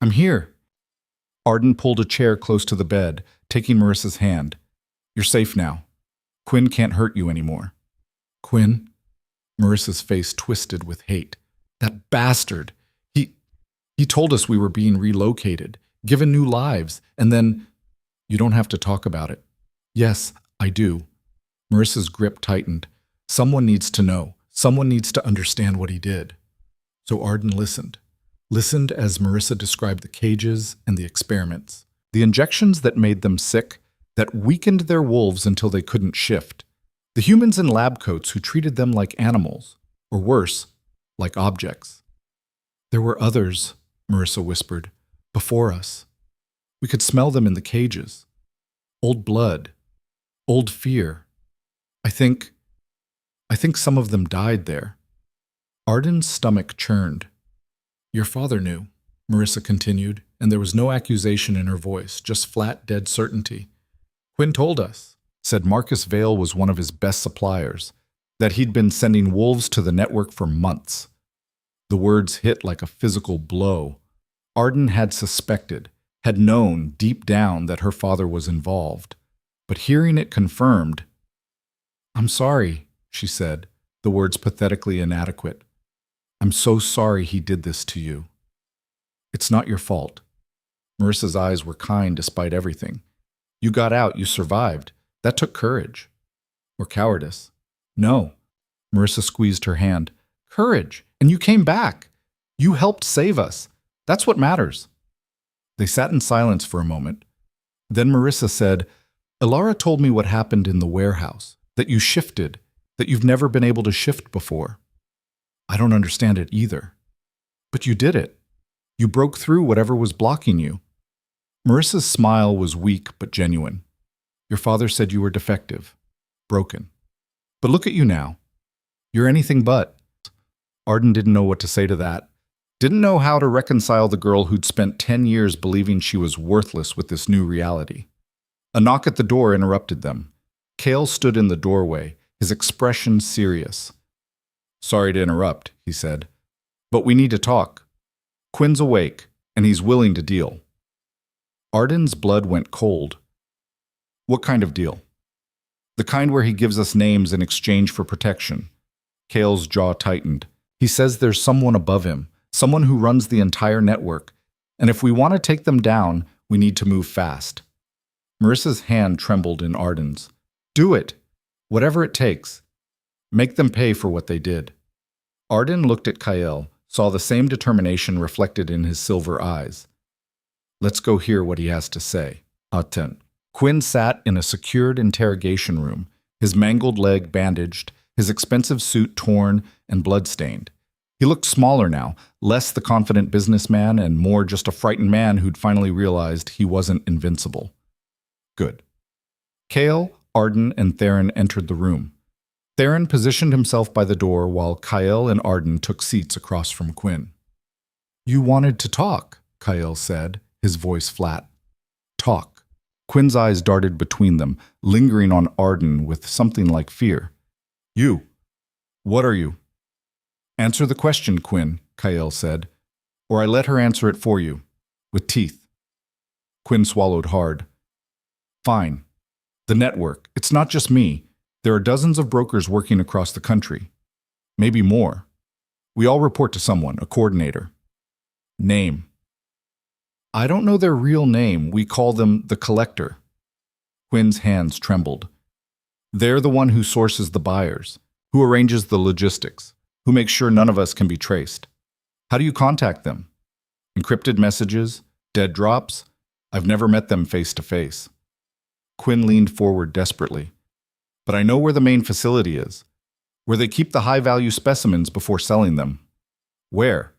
I'm here." Arden pulled a chair close to the bed, taking Marissa's hand. "You're safe now. Quinn can't hurt you anymore." "Quinn?" Marissa's face twisted with hate. "That bastard! He told us we were being relocated, given new lives, and then—" "You don't have to talk about it." "Yes, I do." Marissa's grip tightened. "Someone needs to know. Someone needs to understand what he did." So Arden listened. Listened as Marissa described the cages and the experiments. The injections that made them sick, that weakened their wolves until they couldn't shift. The humans in lab coats who treated them like animals, or worse, like objects. "There were others," Marissa whispered, "before us. We could smell them in the cages. Old blood. Old fear. I think some of them died there." Arden's stomach churned. "Your father knew," Marissa continued, and there was no accusation in her voice, just flat, dead certainty. "Quinn told us," said Marcus Vale was one of his best suppliers, "that he'd been sending wolves to the network for months." The words hit like a physical blow. Arden had suspected, had known deep down that her father was involved. But hearing it confirmed, "I'm sorry," she said, the words pathetically inadequate. "I'm so sorry he did this to you. It's not your fault." Marissa's eyes were kind despite everything. You got out, you survived. That took courage. Or cowardice. No. Marissa squeezed her hand. Courage. And you came back. You helped save us. That's what matters. They sat in silence for a moment. Then Marissa said, Ilara told me what happened in the warehouse, that you shifted, that you've never been able to shift before. I don't understand it either. But you did it. You broke through whatever was blocking you. Marissa's smile was weak but genuine. Your father said you were defective, broken. But look at you now. You're anything but. Arden didn't know what to say to that. Didn't know how to reconcile the girl who'd spent 10 years believing she was worthless with this new reality. A knock at the door interrupted them. Cale stood in the doorway, his expression serious. Sorry to interrupt, he said, but we need to talk. Quinn's awake, and he's willing to deal. Arden's blood went cold. What kind of deal? The kind where he gives us names in exchange for protection. Cale's jaw tightened. He says there's someone above him, someone who runs the entire network, and if we want to take them down, we need to move fast. Marissa's hand trembled in Arden's. Do it. Whatever it takes. Make them pay for what they did. Arden looked at Kyle, saw the same determination reflected in his silver eyes. Let's go hear what he has to say. Arden. Quinn sat in a secured interrogation room, his mangled leg bandaged, his expensive suit torn and blood-stained. He looked smaller now, less the confident businessman and more just a frightened man who'd finally realized he wasn't invincible. Good. Cale, Arden, and Theron entered the room. Theron positioned himself by the door while Kyle and Arden took seats across from Quinn. You wanted to talk, Kyle said, his voice flat. Talk. Quinn's eyes darted between them, lingering on Arden with something like fear. You. What are you? Answer the question, Quinn, Kyle said, or I let her answer it for you, with teeth. Quinn swallowed hard. Fine. The network. It's not just me. There are dozens of brokers working across the country. Maybe more. We all report to someone, a coordinator. Name. I don't know their real name. We call them the Collector. Quinn's hands trembled. They're the one who sources the buyers, who arranges the logistics, who makes sure none of us can be traced. How do you contact them? Encrypted messages? Dead drops? I've never met them face to face. Quinn leaned forward desperately. But I know where the main facility is, where they keep the high-value specimens before selling them. Where?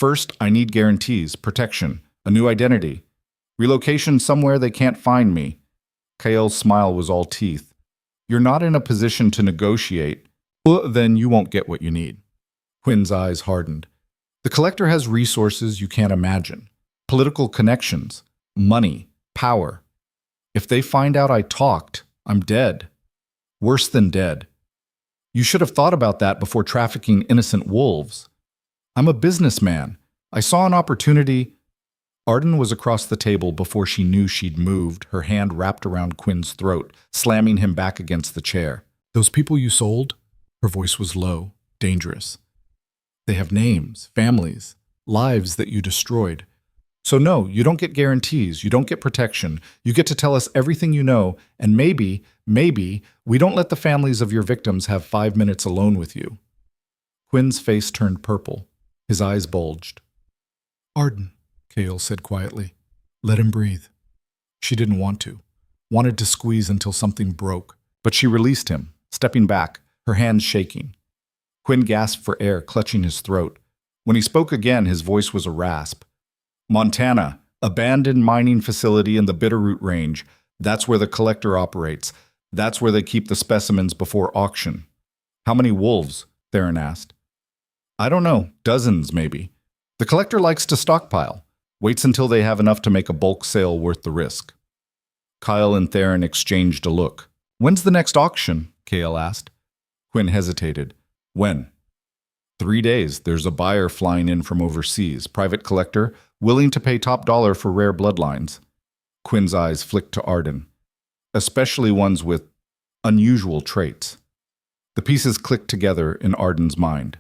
First, I need guarantees, protection, a new identity, relocation somewhere they can't find me. Kyle's smile was all teeth. You're not in a position to negotiate. Well, then you won't get what you need. Quinn's eyes hardened. The Collector has resources you can't imagine. Political connections, money, power. If they find out I talked, I'm dead. Worse than dead. You should have thought about that before trafficking innocent wolves. I'm a businessman. I saw an opportunity. Arden was across the table before she knew she'd moved, her hand wrapped around Quinn's throat, slamming him back against the chair. Those people you sold? Her voice was low, dangerous. They have names, families, lives that you destroyed. So no, you don't get guarantees, you don't get protection. You get to tell us everything you know, and maybe, we don't let the families of your victims have 5 minutes alone with you. Quinn's face turned purple. His eyes bulged. Arden, Cale said quietly. Let him breathe. She didn't want to. Wanted to squeeze until something broke. But she released him, stepping back, her hands shaking. Quinn gasped for air, clutching his throat. When he spoke again, his voice was a rasp. Montana, abandoned mining facility in the Bitterroot Range. That's where the Collector operates. That's where they keep the specimens before auction. How many wolves? Theron asked. I don't know, dozens maybe. The Collector likes to stockpile, waits until they have enough to make a bulk sale worth the risk. Kyle and Theron exchanged a look. When's the next auction? Cale asked. Quinn hesitated. When? 3 days. There's a buyer flying in from overseas, private collector, willing to pay top dollar for rare bloodlines. Quinn's eyes flicked to Arden, especially ones with unusual traits. The pieces clicked together in Arden's mind.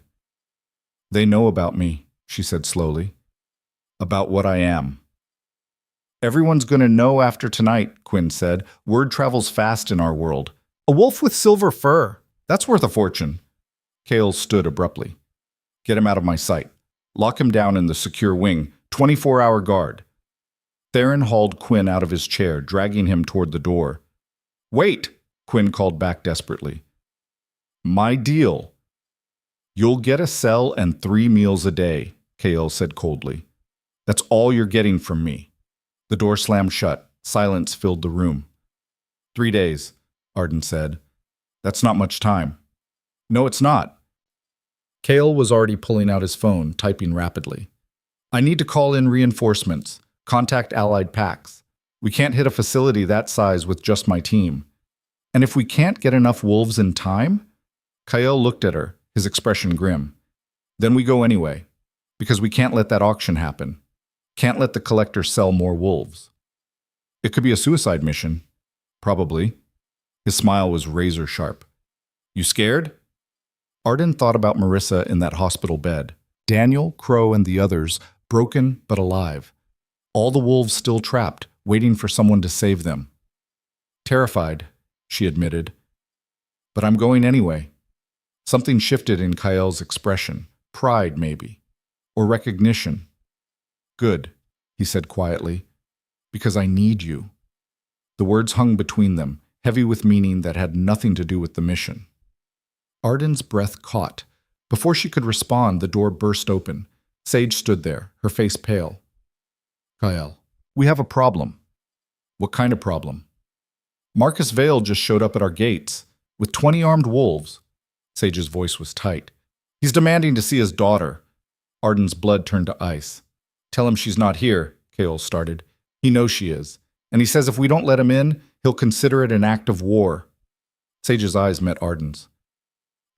They know about me, she said slowly. About what I am. Everyone's going to know after tonight, Quinn said. Word travels fast in our world. A wolf with silver fur. That's worth a fortune. Kale stood abruptly. Get him out of my sight. Lock him down in the secure wing. 24-hour guard. Theron hauled Quinn out of his chair, dragging him toward the door. Wait, Quinn called back desperately. My deal. You'll get a cell and 3 meals a day, Kale said coldly. That's all you're getting from me. The door slammed shut. Silence filled the room. 3 days, Arden said. That's not much time. No, it's not. Kale was already pulling out his phone, typing rapidly. I need to call in reinforcements. Contact allied packs. We can't hit a facility that size with just my team. And if we can't get enough wolves in time? Kyle looked at her, his expression grim. Then we go anyway, because we can't let that auction happen. Can't let the collector sell more wolves. It could be a suicide mission. Probably. His smile was razor sharp. You scared? Arden thought about Marissa in that hospital bed. Daniel, Crow, and the others, broken but alive. All the wolves still trapped, waiting for someone to save them. Terrified, she admitted. But I'm going anyway. Something shifted in Kyle's expression. Pride, maybe. Or recognition. Good, he said quietly. Because I need you. The words hung between them, heavy with meaning that had nothing to do with the mission. Arden's breath caught. Before she could respond, the door burst open. Sage stood there, her face pale. Kyle, we have a problem. What kind of problem? Marcus Vale just showed up at our gates, with 20 armed wolves. Sage's voice was tight. He's demanding to see his daughter. Arden's blood turned to ice. Tell him she's not here, Kale started. He knows she is. And he says if we don't let him in, he'll consider it an act of war. Sage's eyes met Arden's.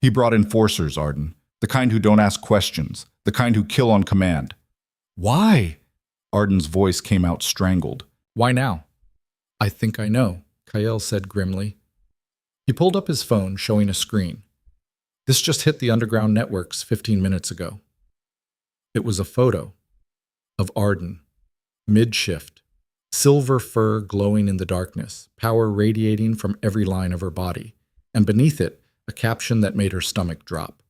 He brought enforcers, Arden. The kind who don't ask questions. The kind who kill on command. Why? Arden's voice came out strangled. Why now? I think I know, Kyle said grimly. He pulled up his phone, showing a screen. This just hit the underground networks 15 minutes ago. It was a photo of Arden, mid-shift, silver fur glowing in the darkness, power radiating from every line of her body, and beneath it, a caption that made her stomach drop.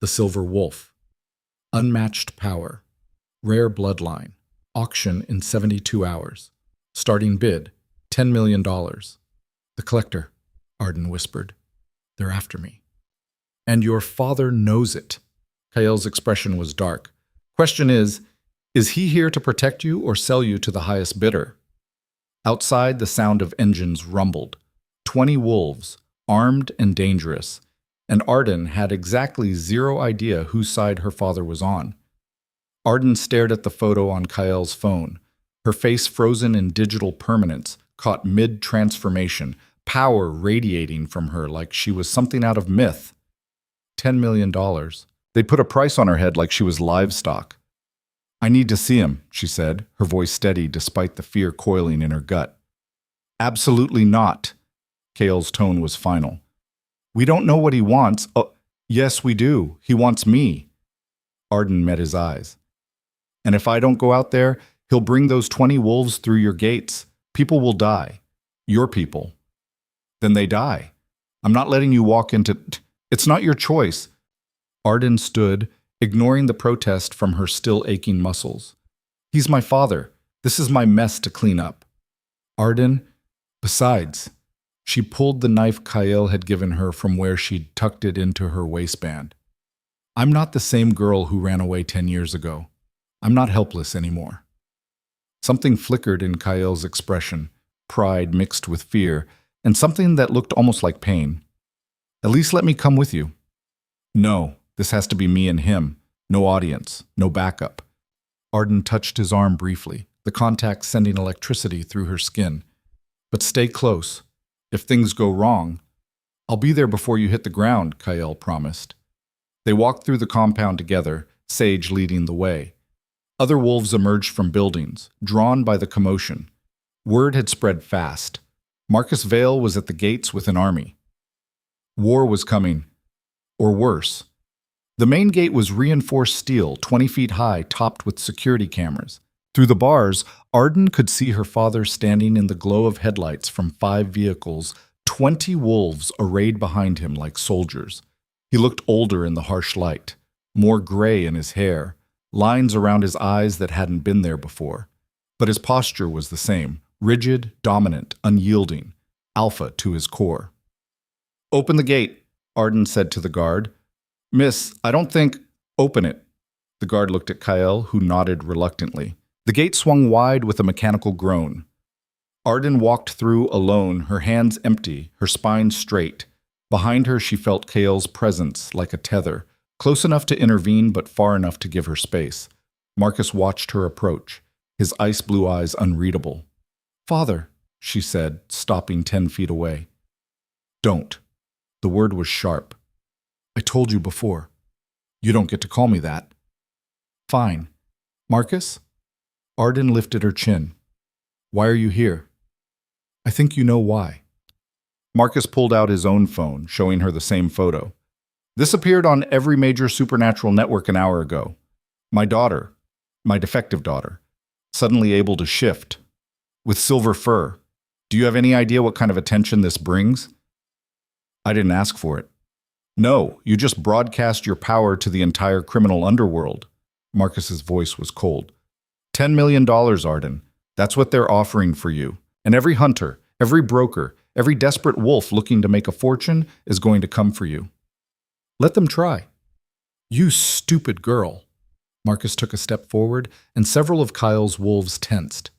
The Silver Wolf. Unmatched power. Rare bloodline. Auction in 72 hours. Starting bid, $10 million. The collector, Arden whispered. They're after me. And your father knows it. Kyle's expression was dark. Question is he here to protect you or sell you to the highest bidder? Outside, the sound of engines rumbled. 20 wolves, armed and dangerous, and Arden had exactly zero idea whose side her father was on. Arden stared at the photo on Kyle's phone, her face frozen in digital permanence, caught mid-transformation, power radiating from her like she was something out of myth. $10 million. They put a price on her head like she was livestock. I need to see him, she said, her voice steady despite the fear coiling in her gut. Absolutely not. Kale's tone was final. We don't know what he wants. Oh, yes, we do. He wants me. Arden met his eyes. And if I don't go out there, he'll bring those 20 wolves through your gates. People will die. Your people. Then they die. I'm not letting you walk into... It's not your choice. Arden stood, ignoring the protest from her still aching muscles. He's my father. This is my mess to clean up. Arden, besides... She pulled the knife Kyle had given her from where she'd tucked it into her waistband. I'm not the same girl who ran away 10 years ago. I'm not helpless anymore. Something flickered in Kyle's expression, pride mixed with fear, and something that looked almost like pain. At least let me come with you. No, this has to be me and him. No audience, no backup. Arden touched his arm briefly, the contact sending electricity through her skin. But stay close. If things go wrong, I'll be there before you hit the ground, Kyle promised. They walked through the compound together, Sage leading the way. Other wolves emerged from buildings, drawn by the commotion. Word had spread fast. Marcus Vale was at the gates with an army. War was coming. Or worse. The main gate was reinforced steel, 20 feet high, topped with security cameras. Through the bars, Arden could see her father standing in the glow of headlights from 5 vehicles, 20 wolves arrayed behind him like soldiers. He looked older in the harsh light, more gray in his hair, lines around his eyes that hadn't been there before. But his posture was the same, rigid, dominant, unyielding, alpha to his core. "Open the gate," Arden said to the guard. "Miss, I don't think—" "Open it." The guard looked at Kyle, who nodded reluctantly. The gate swung wide with a mechanical groan. Arden walked through alone, her hands empty, her spine straight. Behind her she felt Kale's presence like a tether, close enough to intervene but far enough to give her space. Marcus watched her approach, his ice-blue eyes unreadable. "Father," she said, stopping 10 feet away. "Don't." The word was sharp. "I told you before. You don't get to call me that." "Fine. Marcus?" Arden lifted her chin. "Why are you here?" "I think you know why." Marcus pulled out his own phone, showing her the same photo. "This appeared on every major supernatural network an hour ago. My daughter, my defective daughter, suddenly able to shift, with silver fur. Do you have any idea what kind of attention this brings?" "I didn't ask for it." "No, you just broadcast your power to the entire criminal underworld." Marcus's voice was cold. $10 million, Arden. That's what they're offering for you. And every hunter, every broker, every desperate wolf looking to make a fortune is going to come for you. Let them try." "You stupid girl." Marcus took a step forward, and several of Kyle's wolves tensed.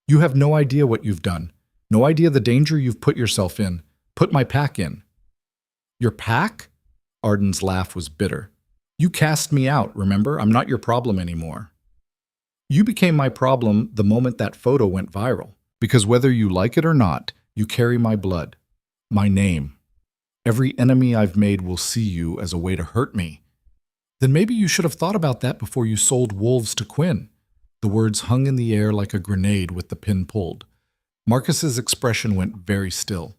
"You have no idea what you've done. No idea the danger you've put yourself in. Put my pack in." "Your pack?" Arden's laugh was bitter. "You cast me out, remember? I'm not your problem anymore." "You became my problem the moment that photo went viral, because whether you like it or not, you carry my blood, my name. Every enemy I've made will see you as a way to hurt me." "Then maybe you should have thought about that before you sold wolves to Quinn." The words hung in the air like a grenade with the pin pulled. Marcus's expression went very still.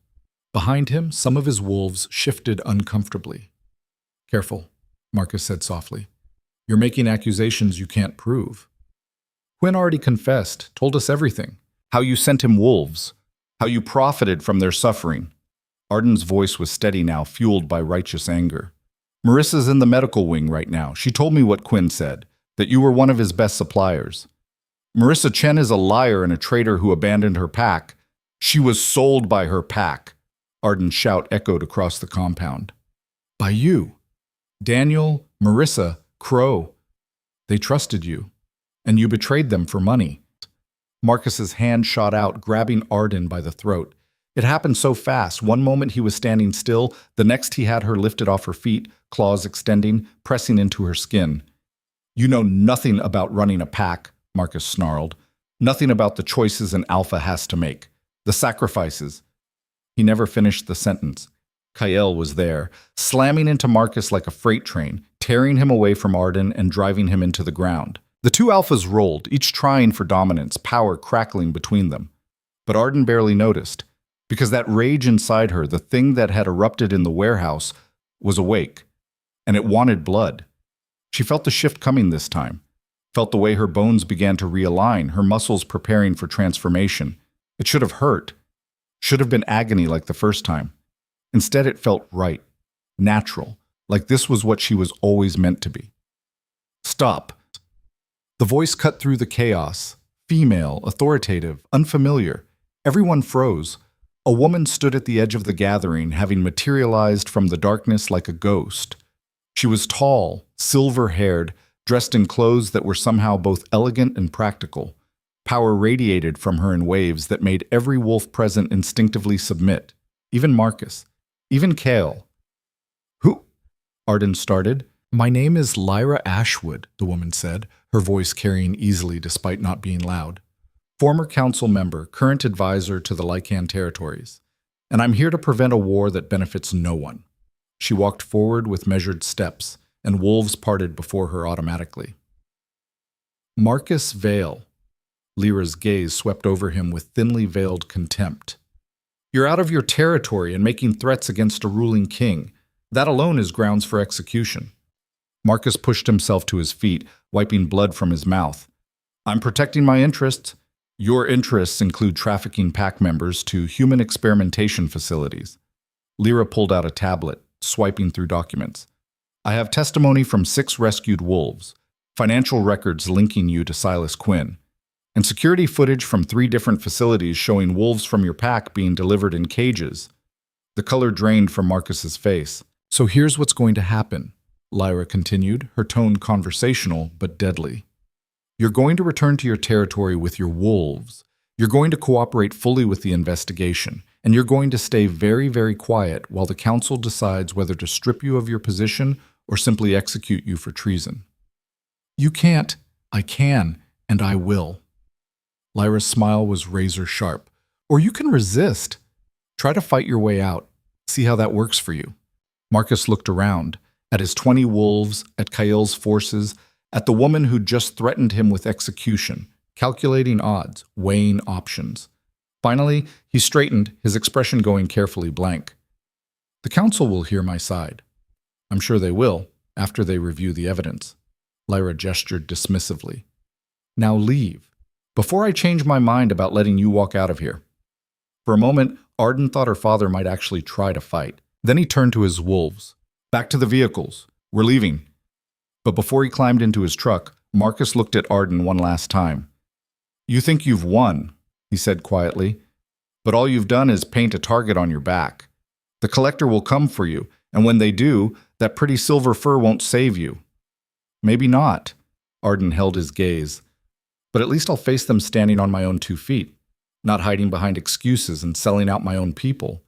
Behind him, some of his wolves shifted uncomfortably. "Careful," Marcus said softly. "You're making accusations you can't prove." "Quinn already confessed, told us everything. How you sent him wolves, how you profited from their suffering." Arden's voice was steady now, fueled by righteous anger. "Marissa's in the medical wing right now. She told me what Quinn said, that you were one of his best suppliers. Marissa Chen is a liar and a traitor who abandoned her pack. She was sold by her pack." Arden's shout echoed across the compound. "By you? Daniel, Marissa, Crow. They trusted you, and you betrayed them for money." Marcus's hand shot out, grabbing Arden by the throat. It happened so fast. One moment he was standing still, the next he had her lifted off her feet, claws extending, pressing into her skin. "You know nothing about running a pack," Marcus snarled. "Nothing about the choices an alpha has to make. The sacrifices." He never finished the sentence. Kyle was there, slamming into Marcus like a freight train, tearing him away from Arden and driving him into the ground. The two alphas rolled, each trying for dominance, power crackling between them. But Arden barely noticed, because that rage inside her, the thing that had erupted in the warehouse, was awake, and it wanted blood. She felt the shift coming this time, felt the way her bones began to realign, her muscles preparing for transformation. It should have hurt, should have been agony like the first time. Instead, it felt right, natural, like this was what she was always meant to be. "Stop." The voice cut through the chaos, female, authoritative, unfamiliar. Everyone froze. A woman stood at the edge of the gathering, having materialized from the darkness like a ghost. She was tall, silver-haired, dressed in clothes that were somehow both elegant and practical. Power radiated from her in waves that made every wolf present instinctively submit, even Marcus, even Kale. "Who?" Arden started. "My name is Lyra Ashwood," the woman said, her voice carrying easily despite not being loud. "Former council member, current advisor to the Lycan territories. And I'm here to prevent a war that benefits no one." She walked forward with measured steps, and wolves parted before her automatically. "Marcus Vale." Lyra's gaze swept over him with thinly veiled contempt. "You're out of your territory and making threats against a ruling king. That alone is grounds for execution." Marcus pushed himself to his feet, wiping blood from his mouth. I'm protecting my interests. Your interests include trafficking pack members to human experimentation facilities. Lyra pulled out a tablet, swiping through documents. I have testimony from 6 rescued wolves, financial records linking you to Silas Quinn, and security footage from 3 different facilities showing wolves from your pack being delivered in cages. The color drained from Marcus's face. So here's what's going to happen, Lyra continued, her tone conversational but deadly. You're going to return to your territory with your wolves. You're going to cooperate fully with the investigation, and you're going to stay very, very quiet while the council decides whether to strip you of your position or simply execute you for treason. You can't. I can, and I will. Lyra's smile was razor sharp. Or you can resist. Try to fight your way out. See how that works for you. Marcus looked around, at his 20 wolves, at Kael's forces, at the woman who just threatened him with execution, calculating odds, weighing options. Finally, he straightened, his expression going carefully blank. The council will hear my side. I'm sure they will, after they review the evidence. Lyra gestured dismissively. Now leave, before I change my mind about letting you walk out of here. For a moment, Arden thought her father might actually try to fight. Then he turned to his wolves. Back to the vehicles. We're leaving. But before he climbed into his truck, Marcus looked at Arden one last time. You think you've won, he said quietly, but all you've done is paint a target on your back. The collector will come for you, and when they do, that pretty silver fur won't save you. Maybe not, Arden held his gaze, but at least I'll face them standing on my own 2 feet, not hiding behind excuses and selling out my own people.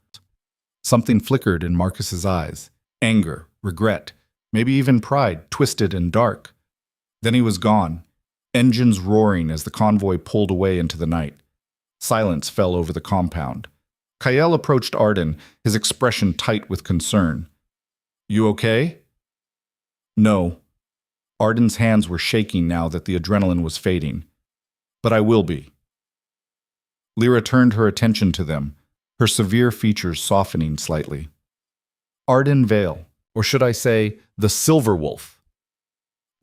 Something flickered in Marcus's eyes, anger, regret, maybe even pride, twisted and dark. Then he was gone, engines roaring as the convoy pulled away into the night. Silence fell over the compound. Kael approached Arden, his expression tight with concern. You okay? No. Arden's hands were shaking now that the adrenaline was fading. But I will be. Lyra turned her attention to them, her severe features softening slightly. Arden Vale, or should I say, the Silver Wolf.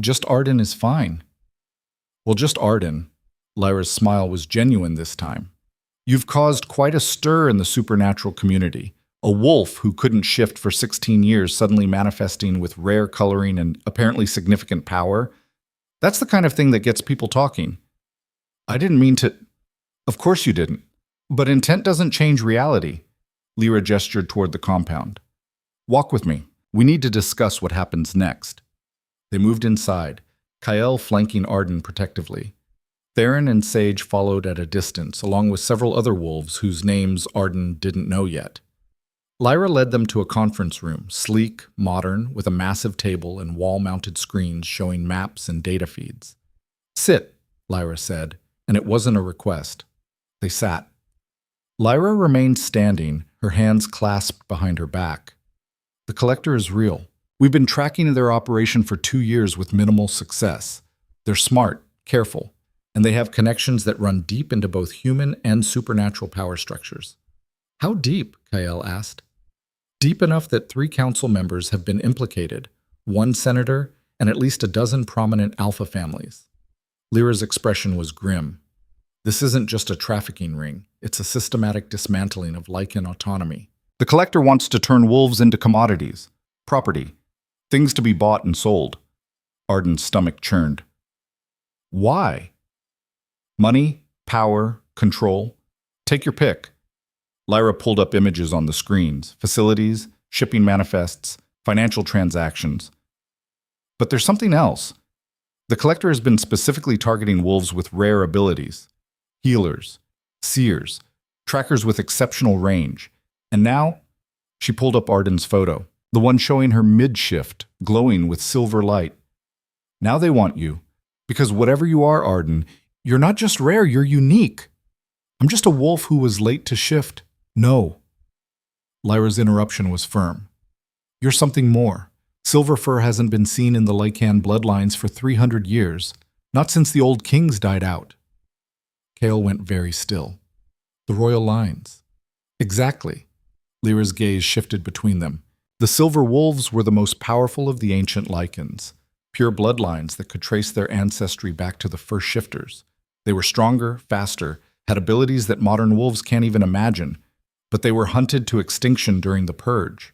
Just Arden is fine. Well, just Arden. Lyra's smile was genuine this time. You've caused quite a stir in the supernatural community. A wolf who couldn't shift for 16 years suddenly manifesting with rare coloring and apparently significant power. That's the kind of thing that gets people talking. I didn't mean to... Of course you didn't. But intent doesn't change reality. Lyra gestured toward the compound. Walk with me. We need to discuss what happens next. They moved inside, Kael flanking Arden protectively. Theron and Sage followed at a distance, along with several other wolves whose names Arden didn't know yet. Lyra led them to a conference room, sleek, modern, with a massive table and wall-mounted screens showing maps and data feeds. Sit, Lyra said, and it wasn't a request. They sat. Lyra remained standing, her hands clasped behind her back. The collector is real. We've been tracking their operation for 2 years with minimal success. They're smart, careful, and they have connections that run deep into both human and supernatural power structures. How deep? Kael asked. Deep enough that 3 council members have been implicated, 1 senator, and at least a dozen prominent alpha families. Lyra's expression was grim. This isn't just a trafficking ring. It's a systematic dismantling of Lycan autonomy. The collector wants to turn wolves into commodities, property, things to be bought and sold. Arden's stomach churned. Why? Money, power, control. Take your pick. Lyra pulled up images on the screens, facilities, shipping manifests, financial transactions. But there's something else. The collector has been specifically targeting wolves with rare abilities. Healers, seers, trackers with exceptional range. And now, she pulled up Arden's photo, the one showing her mid-shift, glowing with silver light. Now they want you, because whatever you are, Arden, you're not just rare, you're unique. I'm just a wolf who was late to shift. No. Lyra's interruption was firm. You're something more. Silver fur hasn't been seen in the Lycan bloodlines for 300 years, not since the old kings died out. Kael went very still. The royal lines. Exactly. Lyra's gaze shifted between them. The silver wolves were the most powerful of the ancient Lycans. pure bloodlines that could trace their ancestry back to the first shifters. They were stronger, faster, had abilities that modern wolves can't even imagine, but they were hunted to extinction during the Purge.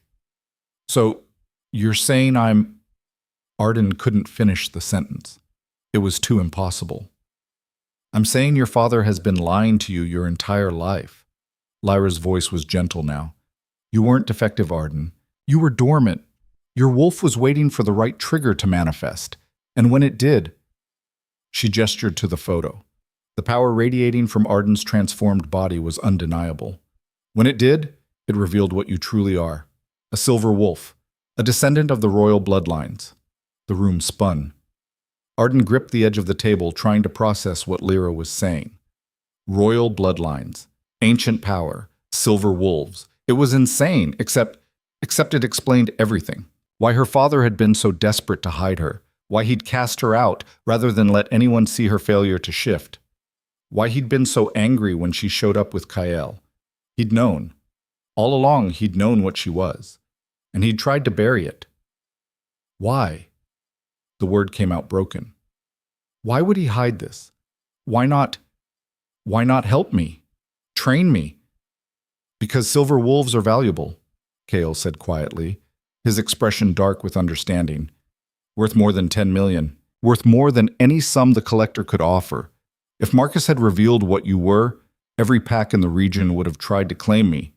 So, you're saying Arden couldn't finish the sentence. It was too impossible. I'm saying your father has been lying to you your entire life. Lyra's voice was gentle now. You weren't defective, Arden. You were dormant. Your wolf was waiting for the right trigger to manifest. And when it did, she gestured to the photo. The power radiating from Arden's transformed body was undeniable. When it did, it revealed what you truly are. A silver wolf, a descendant of the royal bloodlines. The room spun. Arden gripped the edge of the table, trying to process what Lyra was saying. Royal bloodlines, ancient power, silver wolves. It was insane, except it explained everything. Why her father had been so desperate to hide her. Why he'd cast her out rather than let anyone see her failure to shift. Why he'd been so angry when she showed up with Kael. He'd known. All along, he'd known what she was. And he'd tried to bury it. Why? The word came out broken. Why would he hide this? Why not help me? Train me? Because silver wolves are valuable, Kael said quietly, his expression dark with understanding. Worth more than 10 million. Worth more than any sum the collector could offer. If Marcus had revealed what you were, every pack in the region would have tried to claim me,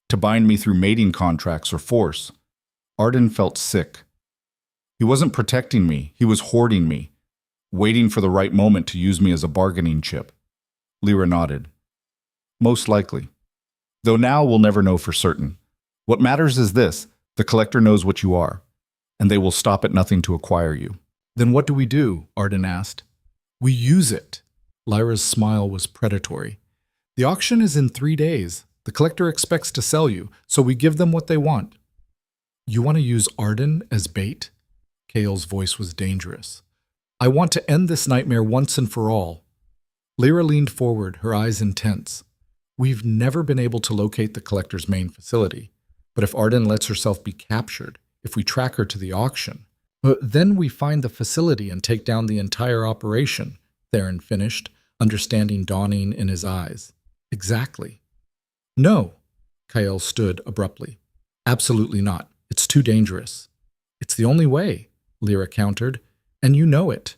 to bind me through mating contracts or force. Arden felt sick. He wasn't protecting me, he was hoarding me, waiting for the right moment to use me as a bargaining chip. Lyra nodded. Most likely. Though now we'll never know for certain. What matters is this, the collector knows what you are, and they will stop at nothing to acquire you. Then what do we do? Arden asked. We use it. Lyra's smile was predatory. The auction is in 3 days. The collector expects to sell you, so we give them what they want. You want to use Arden as bait? Kael's voice was dangerous. I want to end this nightmare once and for all. Lyra leaned forward, her eyes intense. We've never been able to locate the collector's main facility, but if Arden lets herself be captured, if we track her to the auction, then we find the facility and take down the entire operation, Theron finished, understanding dawning in his eyes. Exactly. No, Kael stood abruptly. Absolutely not. It's too dangerous. It's the only way, Lyra countered, and you know it.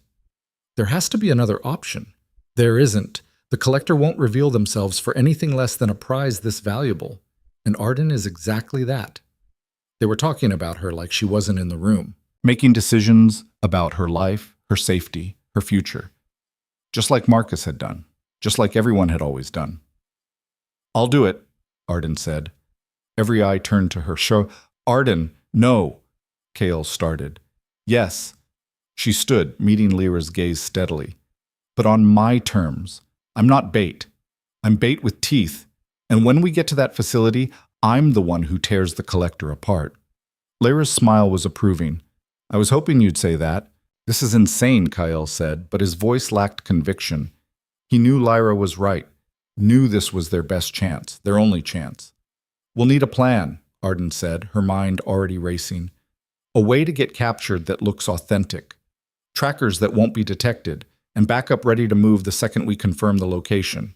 There has to be another option. There isn't. The collector won't reveal themselves for anything less than a prize this valuable, and Arden is exactly that. They were talking about her like she wasn't in the room, making decisions about her life, her safety, her future. Just like Marcus had done, just like everyone had always done. I'll do it, Arden said. Every eye turned to her. Arden, no, Kael started. Yes. She stood, meeting Lyra's gaze steadily. But on my terms. I'm not bait. I'm bait with teeth. And when we get to that facility, I'm the one who tears the collector apart. Lyra's smile was approving. I was hoping you'd say that. This is insane, Kael said, but his voice lacked conviction. He knew Lyra was right, knew this was their best chance, their only chance. We'll need a plan, Arden said, her mind already racing. A way to get captured that looks authentic. Trackers that won't be detected, and backup ready to move the second we confirm the location.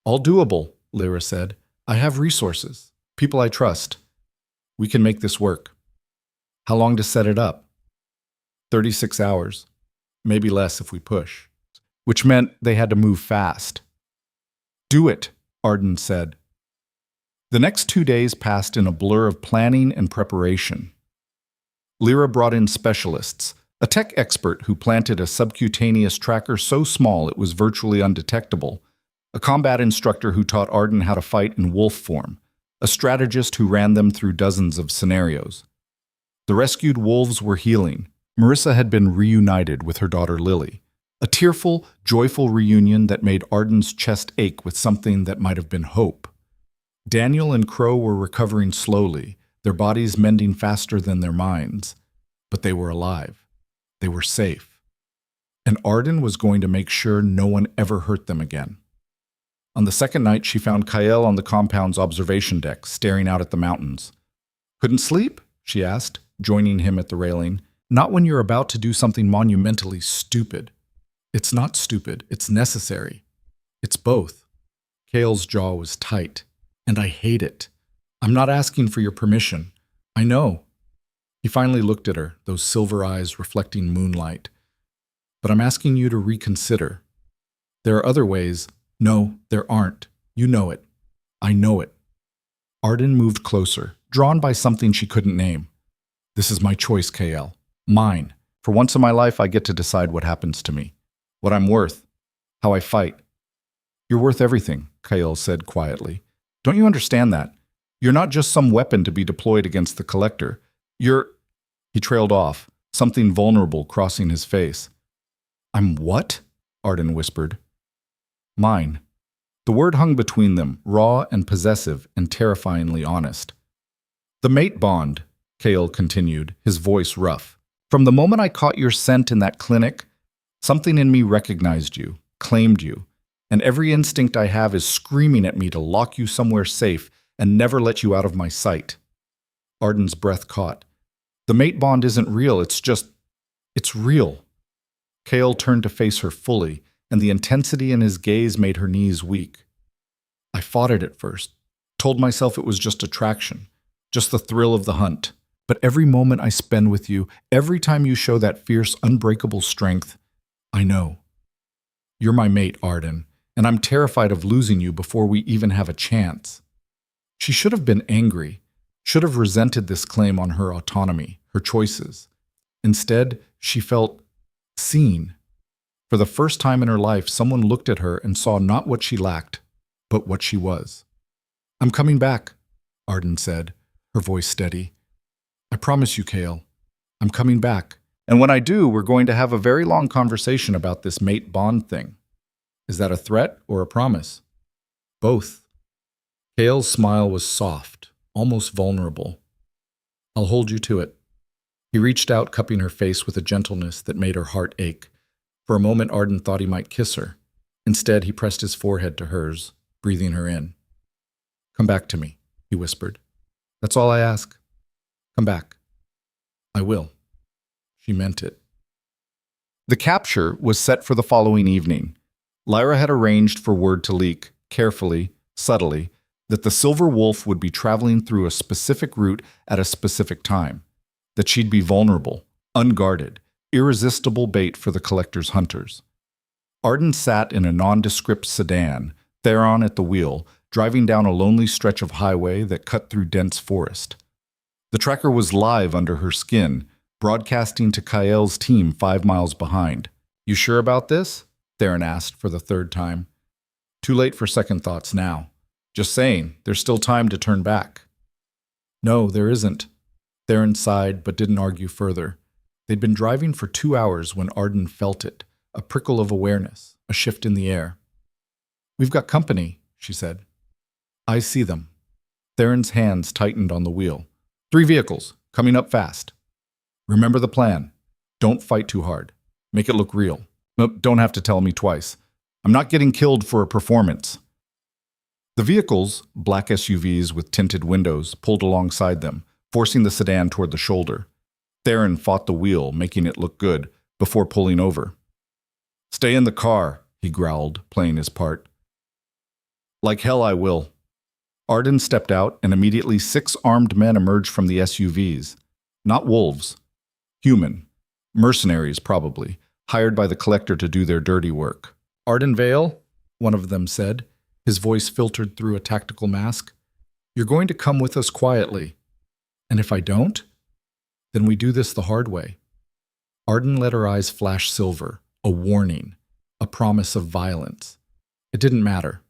All doable, Lyra said. I have resources, people I trust. We can make this work. How long to set it up? 36 hours, maybe less if we push. Which meant they had to move fast. Do it, Arden said. The next 2 days passed in a blur of planning and preparation. Lyra brought in specialists, a tech expert who planted a subcutaneous tracker so small it was virtually undetectable, a combat instructor who taught Arden how to fight in wolf form, a strategist who ran them through dozens of scenarios. The rescued wolves were healing. Marissa had been reunited with her daughter Lily, a tearful, joyful reunion that made Arden's chest ache with something that might have been hope. Daniel and Crow were recovering slowly, their bodies mending faster than their minds, but they were alive. They were safe. And Arden was going to make sure no one ever hurt them again. On the second night, she found Kael on the compound's observation deck, staring out at the mountains. Couldn't sleep? She asked, joining him at the railing. Not when you're about to do something monumentally stupid. It's not stupid, it's necessary. It's both. Kale's jaw was tight, and I hate it. I'm not asking for your permission. I know. He finally looked at her, those silver eyes reflecting moonlight. But I'm asking you to reconsider. There are other ways. No, there aren't. You know it. I know it. Arden moved closer, drawn by something she couldn't name. This is my choice, KL. Mine. For once in my life, I get to decide what happens to me. What I'm worth. How I fight. You're worth everything, KL said quietly. Don't you understand that? You're not just some weapon to be deployed against the Collector. You're... He trailed off, something vulnerable crossing his face. I'm what? Arden whispered. Mine. The word hung between them, raw and possessive and terrifyingly honest. The mate bond, Kale continued, his voice rough. From the moment I caught your scent in that clinic, something in me recognized you, claimed you, and every instinct I have is screaming at me to lock you somewhere safe and never let you out of my sight. Arden's breath caught. The mate bond isn't real, it's real. Kale turned to face her fully, and the intensity in his gaze made her knees weak. I fought it at first, told myself it was just attraction, just the thrill of the hunt. But every moment I spend with you, every time you show that fierce, unbreakable strength, I know. You're my mate, Arden, and I'm terrified of losing you before we even have a chance. She should have been angry, should have resented this claim on her autonomy, her choices. Instead, she felt seen. For the first time in her life, someone looked at her and saw not what she lacked, but what she was. I'm coming back, Arden said, her voice steady. I promise you, Kale. I'm coming back. And when I do, we're going to have a very long conversation about this mate bond thing. Is that a threat or a promise? Both. Kale's smile was soft, almost vulnerable. I'll hold you to it. He reached out, cupping her face with a gentleness that made her heart ache. For a moment, Arden thought he might kiss her. Instead, he pressed his forehead to hers, breathing her in. Come back to me, he whispered. That's all I ask. Come back. I will. She meant it. The capture was set for the following evening. Lyra had arranged for word to leak, carefully, subtly, that the Silver Wolf would be traveling through a specific route at a specific time, that she'd be vulnerable, unguarded, irresistible bait for the Collector's hunters. Arden sat in a nondescript sedan, Theron at the wheel, driving down a lonely stretch of highway that cut through dense forest. The tracker was live under her skin, broadcasting to Kael's team 5 miles behind. You sure about this? Theron asked for the third time. Too late for second thoughts now. Just saying, there's still time to turn back. No, there isn't. Theron sighed but didn't argue further. They'd been driving for 2 hours when Arden felt it, a prickle of awareness, a shift in the air. We've got company, she said. I see them. Theron's hands tightened on the wheel. 3 vehicles, coming up fast. Remember the plan. Don't fight too hard. Make it look real. Nope, don't have to tell me twice. I'm not getting killed for a performance. The vehicles, black SUVs with tinted windows, pulled alongside them, forcing the sedan toward the shoulder. Theron fought the wheel, making it look good, before pulling over. Stay in the car, he growled, playing his part. Like hell I will. Arden stepped out, and immediately 6 armed men emerged from the SUVs. Not wolves. Human. Mercenaries, probably, hired by the Collector to do their dirty work. Arden Vale, one of them said, his voice filtered through a tactical mask. You're going to come with us quietly. And if I don't, then we do this the hard way. Arden let her eyes flash silver, a warning, a promise of violence. It didn't matter.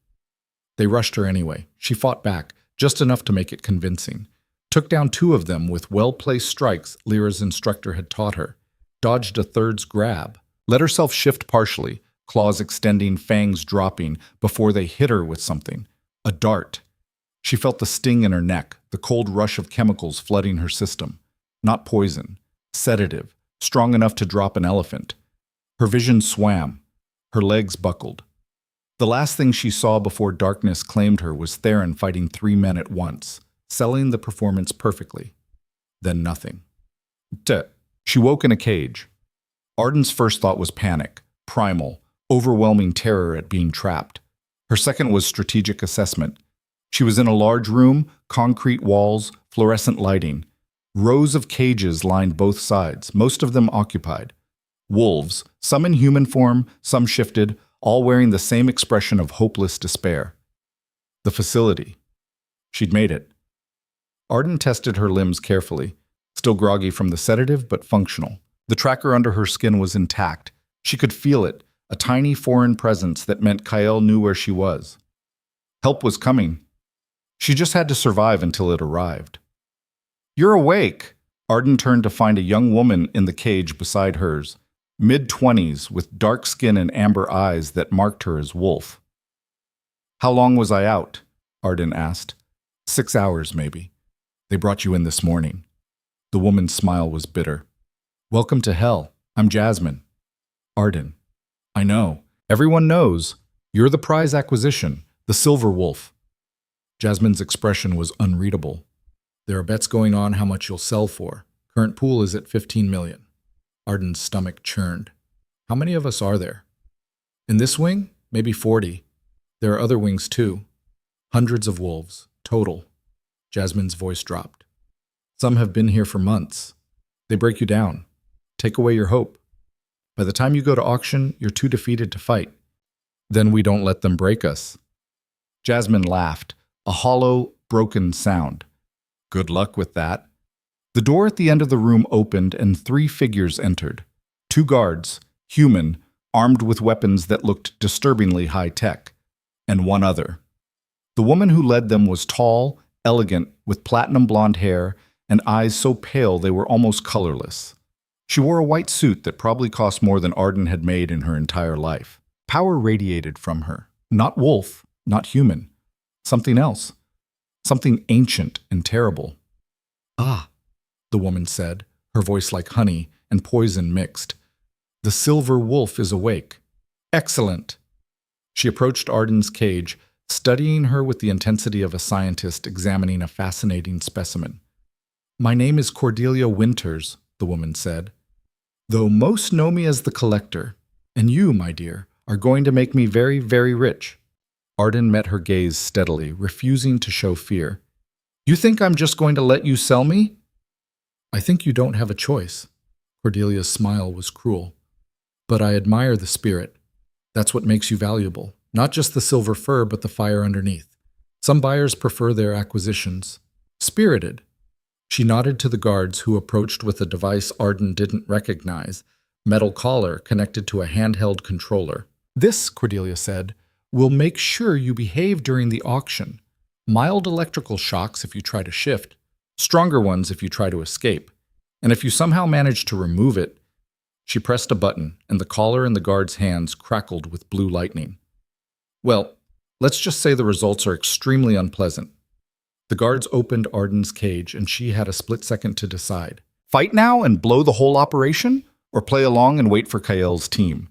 They rushed her anyway. She fought back, just enough to make it convincing. Took down 2 of them with well-placed strikes Lyra's instructor had taught her. Dodged a third's grab. Let herself shift partially, claws extending, fangs dropping, before they hit her with something. A dart. She felt the sting in her neck, the cold rush of chemicals flooding her system. Not poison. Sedative. Strong enough to drop an elephant. Her vision swam. Her legs buckled. The last thing she saw before darkness claimed her was Theron fighting 3 men at once, selling the performance perfectly. Then nothing. She woke in a cage. Arden's first thought was panic, primal, overwhelming terror at being trapped. Her second was strategic assessment. She was in a large room, concrete walls, fluorescent lighting. Rows of cages lined both sides, most of them occupied. Wolves, some in human form, some shifted, all wearing the same expression of hopeless despair. The facility. She'd made it. Arden tested her limbs carefully, still groggy from the sedative, but functional. The tracker under her skin was intact. She could feel it, a tiny foreign presence that meant Kyle knew where she was. Help was coming. She just had to survive until it arrived. "You're awake!" Arden turned to find a young woman in the cage beside hers, mid-20s with dark skin and amber eyes that marked her as Wolf. "How long was I out?" Arden asked. 6 hours, maybe. They brought you in this morning." The woman's smile was bitter. "Welcome to hell. I'm Jasmine." "Arden." "I know. Everyone knows. You're the prize acquisition, the Silver Wolf." Jasmine's expression was unreadable. "There are bets going on how much you'll sell for. Current pool is at 15 million. Arden's stomach churned. "How many of us are there?" "In this wing, maybe 40. There are other wings too. Hundreds of wolves, total." Jasmine's voice dropped. "Some have been here for months. They break you down. Take away your hope. By the time you go to auction, you're too defeated to fight. Then we don't let them break us." Jasmine laughed, a hollow, broken sound. "Good luck with that." The door at the end of the room opened and 3 figures entered. 2 guards, human, armed with weapons that looked disturbingly high-tech, and 1 other. The woman who led them was tall, elegant, with platinum blonde hair and eyes so pale they were almost colorless. She wore a white suit that probably cost more than Arden had made in her entire life. Power radiated from her. Not wolf, not human. Something else. Something ancient and terrible. "Ah," the woman said, her voice like honey and poison mixed. "The Silver Wolf is awake." "Excellent." She approached Arden's cage, studying her with the intensity of a scientist examining a fascinating specimen. "My name is Cordelia Winters," the woman said, "though most know me as the Collector, and you, my dear, are going to make me very, very rich." Arden met her gaze steadily, refusing to show fear. "You think I'm just going to let you sell me?" "I think you don't have a choice." Cordelia's smile was cruel. "But I admire the spirit. That's what makes you valuable. Not just the silver fur, but the fire underneath. Some buyers prefer their acquisitions spirited." She nodded to the guards who approached with a device Arden didn't recognize, metal collar connected to a handheld controller. "This," Cordelia said, "will make sure you behave during the auction. Mild electrical shocks if you try to shift, stronger ones if you try to escape. And if you somehow manage to remove it..." She pressed a button, and the collar in the guard's hands crackled with blue lightning. "Well, let's just say the results are extremely unpleasant." The guards opened Arden's cage, and she had a split second to decide. Fight now and blow the whole operation, or play along and wait for Kael's team?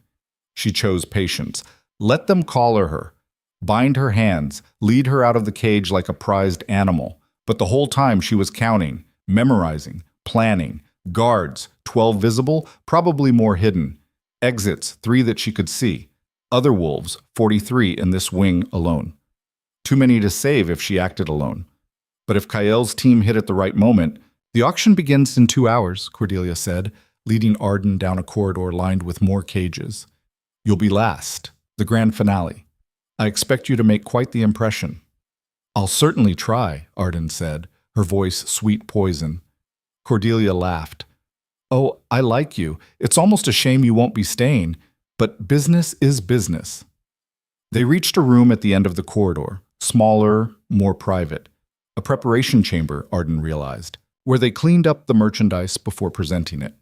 She chose patience. Let them collar her, bind her hands, lead her out of the cage like a prized animal. But the whole time she was counting, memorizing, planning. Guards, 12 visible, probably more hidden. Exits, 3 that she could see. Other wolves, 43 in this wing alone. Too many to save if she acted alone. But if Kael's team hit at the right moment, "The auction begins in 2 hours, Cordelia said, leading Arden down a corridor lined with more cages. "You'll be last, the grand finale. I expect you to make quite the impression." "I'll certainly try," Arden said, her voice sweet poison. Cordelia laughed. "Oh, I like you. It's almost a shame you won't be staying, but business is business." They reached a room at the end of the corridor, smaller, more private. A preparation chamber, Arden realized, where they cleaned up the merchandise before presenting it.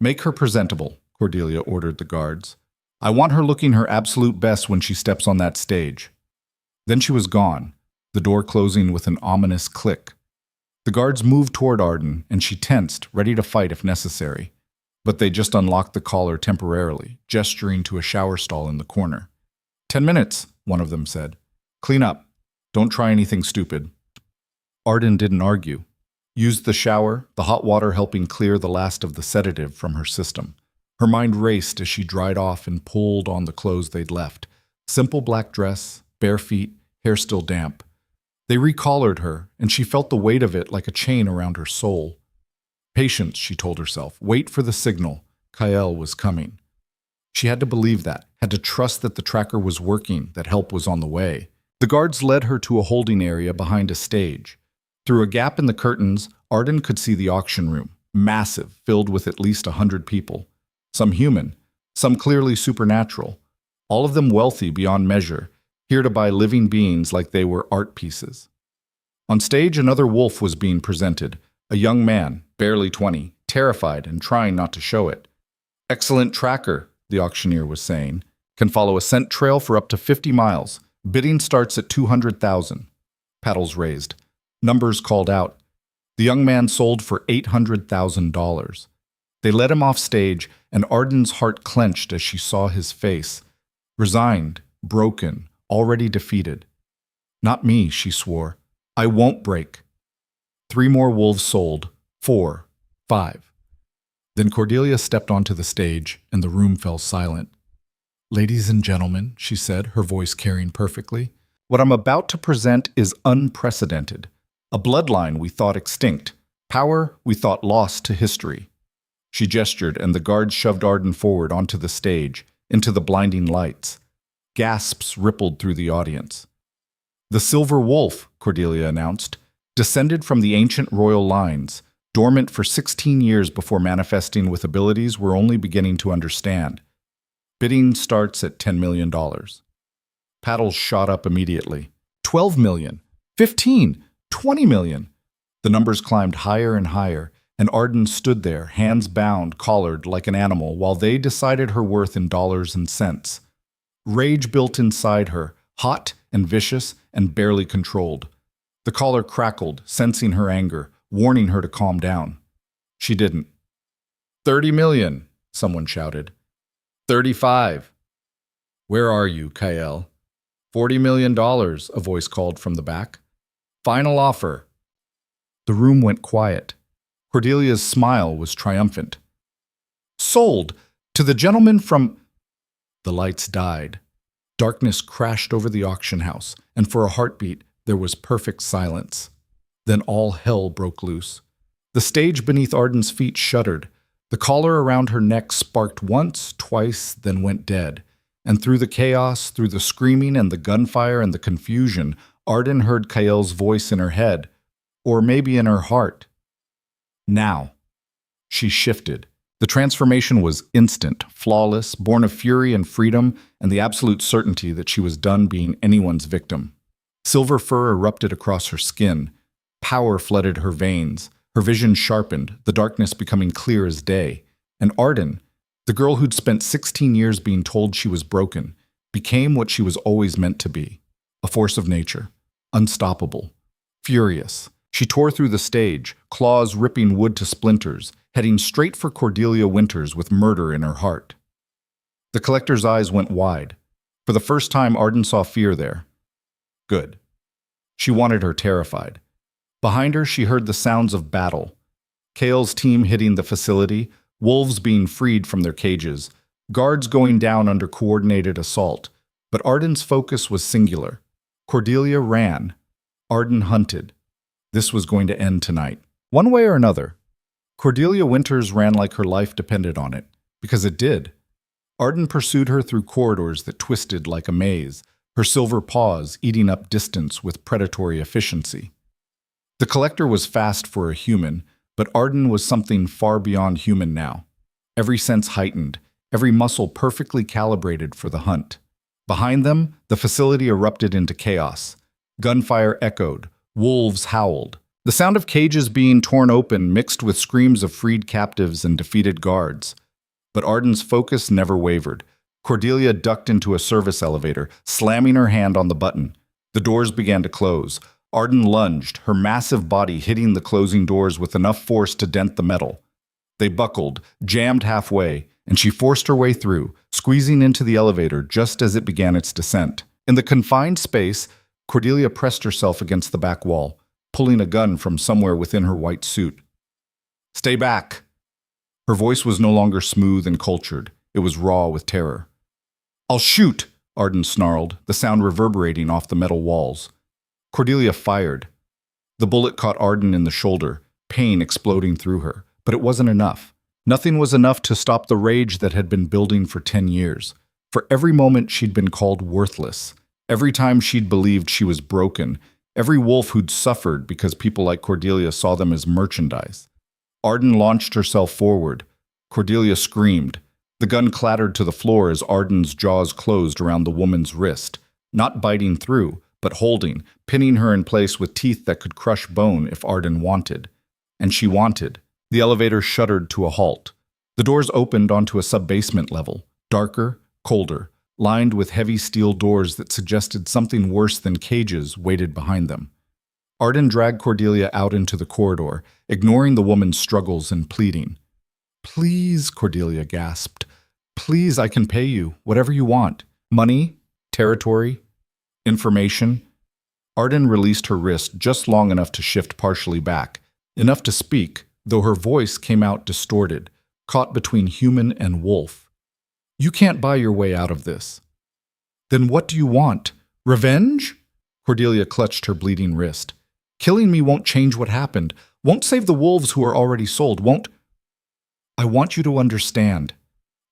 "Make her presentable," Cordelia ordered the guards. "I want her looking her absolute best when she steps on that stage." Then she was gone, the door closing with an ominous click. The guards moved toward Arden, and she tensed, ready to fight if necessary. But they just unlocked the collar temporarily, gesturing to a shower stall in the corner. 10 minutes, one of them said. "Clean up. Don't try anything stupid." Arden didn't argue. Used the shower, the hot water helping clear the last of the sedative from her system. Her mind raced as she dried off and pulled on the clothes they'd left. Simple black dress, bare feet, hair still damp. They recollared her, and she felt the weight of it like a chain around her soul. Patience, she told herself. Wait for the signal. Kael was coming. She had to believe that, had to trust that the tracker was working, that help was on the way. The guards led her to a holding area behind a stage. Through a gap in the curtains, Arden could see the auction room, massive, filled with at least 100 people. Some human, some clearly supernatural, all of them wealthy beyond measure, here to buy living beings like they were art pieces. On stage, another wolf was being presented, a young man, barely 20, terrified and trying not to show it. Excellent tracker, the auctioneer was saying, can follow a scent trail for up to 50 miles. Bidding starts at 200,000. Paddles raised. Numbers called out. The young man sold for $800,000. They led him off stage, and Arden's heart clenched as she saw his face. Resigned, broken, already defeated. Not me, she swore. I won't break. 3 more wolves sold. 4, 5. Then Cordelia stepped onto the stage, and the room fell silent. Ladies and gentlemen, she said, her voice carrying perfectly, what I'm about to present is unprecedented. A bloodline we thought extinct. Power we thought lost to history. She gestured, and the guards shoved Arden forward onto the stage, into the blinding lights. Gasps rippled through the audience. The Silver Wolf, Cordelia announced, descended from the ancient royal lines, dormant for 16 years before manifesting with abilities we're only beginning to understand. Bidding starts at $10 million. Paddles shot up immediately. 12 million, 15, 20 million. The numbers climbed higher and higher, and Arden stood there, hands bound, collared like an animal, while they decided her worth in dollars and cents. Rage built inside her, hot and vicious and barely controlled. The collar crackled, sensing her anger, warning her to calm down. She didn't. 30 million, someone shouted. 35. Where are you, Kael? $40 million, a voice called from the back. Final offer. The room went quiet. Cordelia's smile was triumphant. Sold to the gentleman from... The lights died. Darkness crashed over the auction house, and for a heartbeat, there was perfect silence. Then all hell broke loose. The stage beneath Arden's feet shuddered. The collar around her neck sparked once, twice, then went dead. And through the chaos, through the screaming and the gunfire and the confusion, Arden heard Kael's voice in her head, or maybe in her heart. Now. She shifted. The transformation was instant, flawless, born of fury and freedom and the absolute certainty that she was done being anyone's victim. Silver fur erupted across her skin. Power flooded her veins. Her vision sharpened, the darkness becoming clear as day. And Arden, the girl who'd spent 16 years being told she was broken, became what she was always meant to be. A force of nature. Unstoppable. Furious. She tore through the stage, claws ripping wood to splinters, heading straight for Cordelia Winters with murder in her heart. The collector's eyes went wide. For the first time, Arden saw fear there. Good. She wanted her terrified. Behind her, she heard the sounds of battle. Kael's team hitting the facility, wolves being freed from their cages, guards going down under coordinated assault. But Arden's focus was singular. Cordelia ran. Arden hunted. This was going to end tonight, one way or another. Cordelia Winters ran like her life depended on it, because it did. Arden pursued her through corridors that twisted like a maze, her silver paws eating up distance with predatory efficiency. The collector was fast for a human, but Arden was something far beyond human now. Every sense heightened, every muscle perfectly calibrated for the hunt. Behind them, the facility erupted into chaos. Gunfire echoed. Wolves howled. The sound of cages being torn open mixed with screams of freed captives and defeated guards. But Arden's focus never wavered. Cordelia ducked into a service elevator, slamming her hand on the button. The doors began to close. Arden lunged, her massive body hitting the closing doors with enough force to dent the metal. They buckled, jammed halfway, and she forced her way through, squeezing into the elevator just as it began its descent. In the confined space, Cordelia pressed herself against the back wall. pulling a gun from somewhere within her white suit. "Stay back!" Her voice was no longer smooth and cultured. It was raw with terror. "I'll shoot!" Arden snarled, the sound reverberating off the metal walls. Cordelia fired. The bullet caught Arden in the shoulder, pain exploding through her. But it wasn't enough. Nothing was enough to stop the rage that had been building for 10 years. For every moment she'd been called worthless, every time she'd believed she was broken, every wolf who'd suffered because people like Cordelia saw them as merchandise. Arden launched herself forward. Cordelia screamed. The gun clattered to the floor as Arden's jaws closed around the woman's wrist, not biting through, but holding, pinning her in place with teeth that could crush bone if Arden wanted. And she wanted. The elevator shuddered to a halt. The doors opened onto a sub-basement level, darker, colder, lined with heavy steel doors that suggested something worse than cages waited behind them. Arden dragged Cordelia out into the corridor, ignoring the woman's struggles and pleading. "Please," Cordelia gasped. "Please, I can pay you, whatever you want. Money, territory, information." Arden released her wrist just long enough to shift partially back, enough to speak, though her voice came out distorted, caught between human and wolf. "You can't buy your way out of this." "Then what do you want? Revenge?" Cordelia clutched her bleeding wrist. "Killing me won't change what happened, won't save the wolves who are already sold, won't—" "I want you to understand."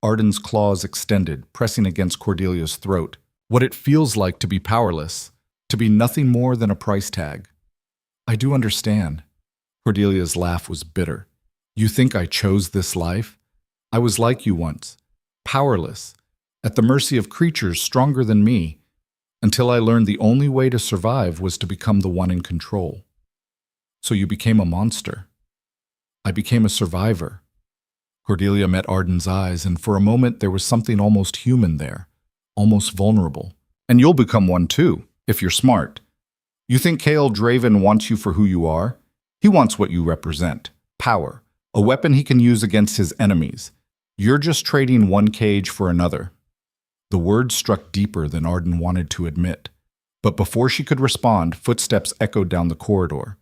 Arden's claws extended, pressing against Cordelia's throat. "What it feels like to be powerless, to be nothing more than a price tag." "I do understand." Cordelia's laugh was bitter. "You think I chose this life? I was like you once, powerless, at the mercy of creatures stronger than me, until I learned the only way to survive was to become the one in control. So you became a monster. I became a survivor." Cordelia met Arden's eyes, and for a moment there was something almost human there, almost vulnerable. "And you'll become one too, if you're smart. You think Cale Draven wants you for who you are? He wants what you represent, power, a weapon he can use against his enemies. You're just trading one cage for another." The words struck deeper than Arden wanted to admit. But before she could respond, footsteps echoed down the corridor.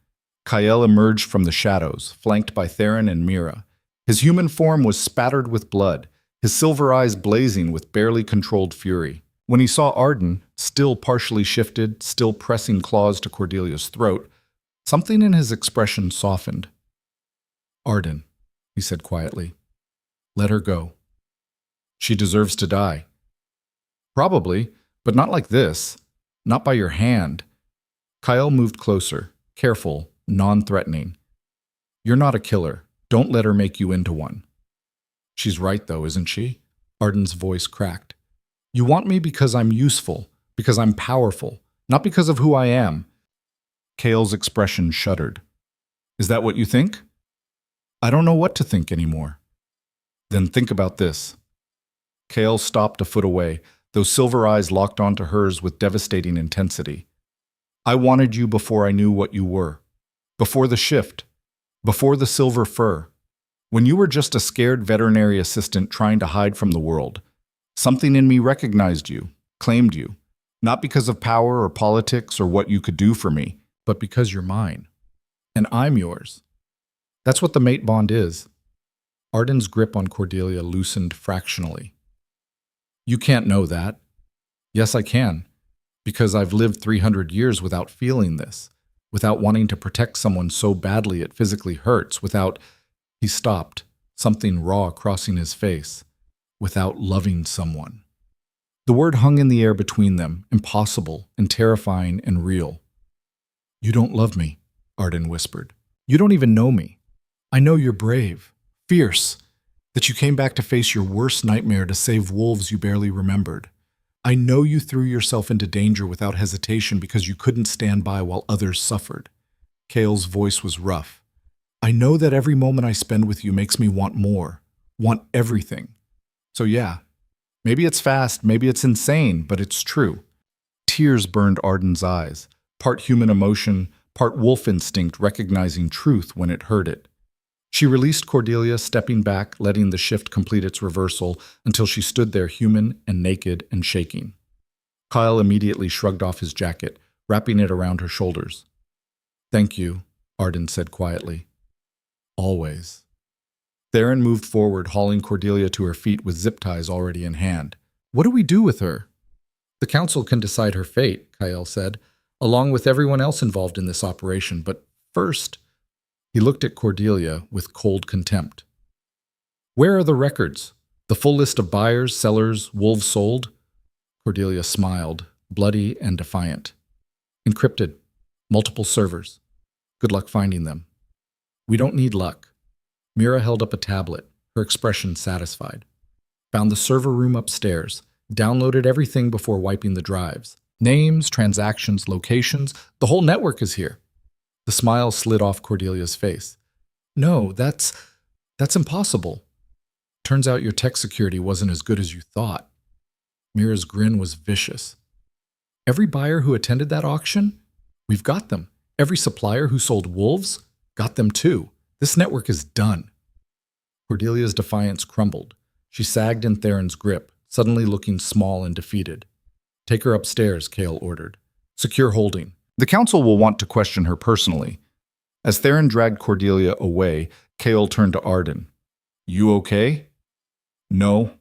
Kyle emerged from the shadows, flanked by Theron and Mira. His human form was spattered with blood, his silver eyes blazing with barely controlled fury. When he saw Arden, still partially shifted, still pressing claws to Cordelia's throat, something in his expression softened. "Arden," he said quietly, "let her go. She deserves to die." "Probably, but not like this. Not by your hand." Kyle moved closer, careful, non-threatening. "You're not a killer. Don't let her make you into one." "She's right, though, isn't she?" Arden's voice cracked. "You want me because I'm useful, because I'm powerful, not because of who I am." Kale's expression shuddered. "Is that what you think?" "I don't know what to think anymore." "Then think about this." Kale stopped a foot away, those silver eyes locked onto hers with devastating intensity. "I wanted you before I knew what you were. Before the shift. Before the silver fur. When you were just a scared veterinary assistant trying to hide from the world. Something in me recognized you, claimed you. Not because of power or politics or what you could do for me, but because you're mine. And I'm yours. That's what the mate bond is." Arden's grip on Cordelia loosened fractionally. "You can't know that." "Yes, I can. Because I've lived 300 years without feeling this. Without wanting to protect someone so badly it physically hurts. Without—" He stopped, something raw crossing his face. "Without loving someone." The word hung in the air between them, impossible and terrifying and real. "You don't love me," Arden whispered. "You don't even know me. I know you're brave, fierce, that you came back to face your worst nightmare to save wolves you barely remembered. I know you threw yourself into danger without hesitation because you couldn't stand by while others suffered." Kale's voice was rough. "I know that every moment I spend with you makes me want more, want everything. So yeah, maybe it's fast, maybe it's insane, but it's true." Tears burned Arden's eyes, part human emotion, part wolf instinct recognizing truth when it heard it. She released Cordelia, stepping back, letting the shift complete its reversal until she stood there human and naked and shaking. Kyle immediately shrugged off his jacket, wrapping it around her shoulders. Thank you, Arden said quietly. Always. Theron moved forward, hauling Cordelia to her feet with zip ties already in hand. What do we do with her? The council can decide her fate, Kyle said, along with everyone else involved in this operation, but first, he looked at Cordelia with cold contempt. Where are the records? The full list of buyers, sellers, wolves sold? Cordelia smiled, bloody and defiant. Encrypted. Multiple servers. Good luck finding them. We don't need luck. Mira held up a tablet, her expression satisfied. Found the server room upstairs. Downloaded everything before wiping the drives. Names, transactions, locations, the whole network is here. The smile slid off Cordelia's face. No, that's impossible. Turns out your tech security wasn't as good as you thought. Mira's grin was vicious. Every buyer who attended that auction? We've got them. Every supplier who sold wolves? Got them too. This network is done. Cordelia's defiance crumbled. She sagged in Theron's grip, suddenly looking small and defeated. Take her upstairs, Cale ordered. Secure holding. The council will want to question her personally. As Theron dragged Cordelia away, Cale turned to Arden. You okay? No.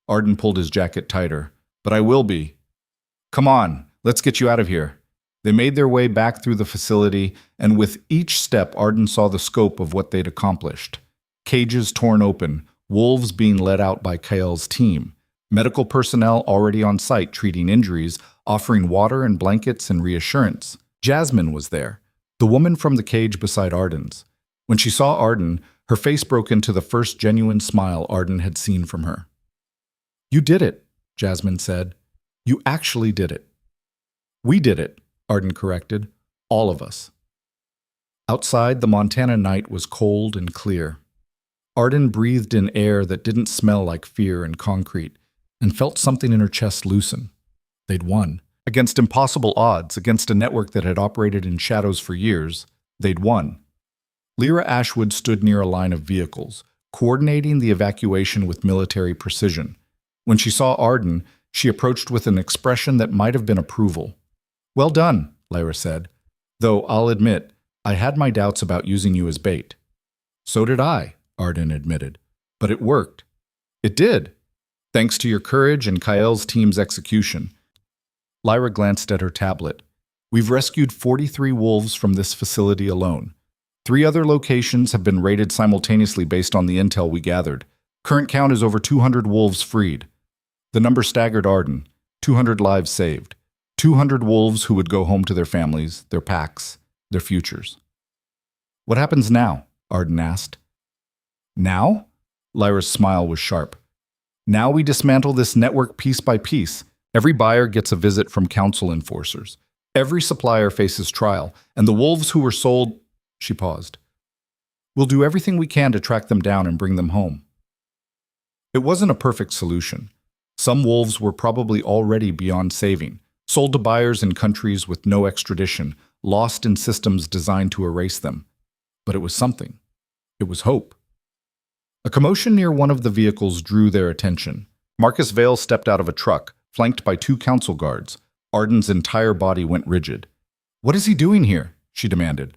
Arden pulled his jacket tighter. But I will be. Come on, let's get you out of here. They made their way back through the facility, and with each step, Arden saw the scope of what they'd accomplished. Cages torn open, wolves being let out by Cale's team, medical personnel already on site treating injuries, offering water and blankets and reassurance. Jasmine was there, the woman from the cage beside Arden's. When she saw Arden, her face broke into the first genuine smile Arden had seen from her. You did it, Jasmine said. You actually did it. We did it, Arden corrected. All of us. Outside, the Montana night was cold and clear. Arden breathed in air that didn't smell like fear and concrete, and felt something in her chest loosen. They'd won. Against impossible odds, against a network that had operated in shadows for years, they'd won. Lyra Ashwood stood near a line of vehicles, coordinating the evacuation with military precision. When she saw Arden, she approached with an expression that might have been approval. Well done, Lyra said, though I'll admit, I had my doubts about using you as bait. So did I, Arden admitted, but it worked. It did, thanks to your courage and Kael's team's execution. Lyra glanced at her tablet. We've rescued 43 wolves from this facility alone. 3 other locations have been raided simultaneously based on the intel we gathered. Current count is over 200 wolves freed. The number staggered Arden. 200 lives saved. 200 wolves who would go home to their families, their packs, their futures. What happens now? Arden asked. Now? Lyra's smile was sharp. Now we dismantle this network piece by piece. Every buyer gets a visit from council enforcers. Every supplier faces trial, and the wolves who were sold... She paused. We'll do everything we can to track them down and bring them home. It wasn't a perfect solution. Some wolves were probably already beyond saving, sold to buyers in countries with no extradition, lost in systems designed to erase them. But it was something. It was hope. A commotion near one of the vehicles drew their attention. Marcus Vale stepped out of a truck, flanked by 2 council guards. Arden's entire body went rigid. What is he doing here? She demanded.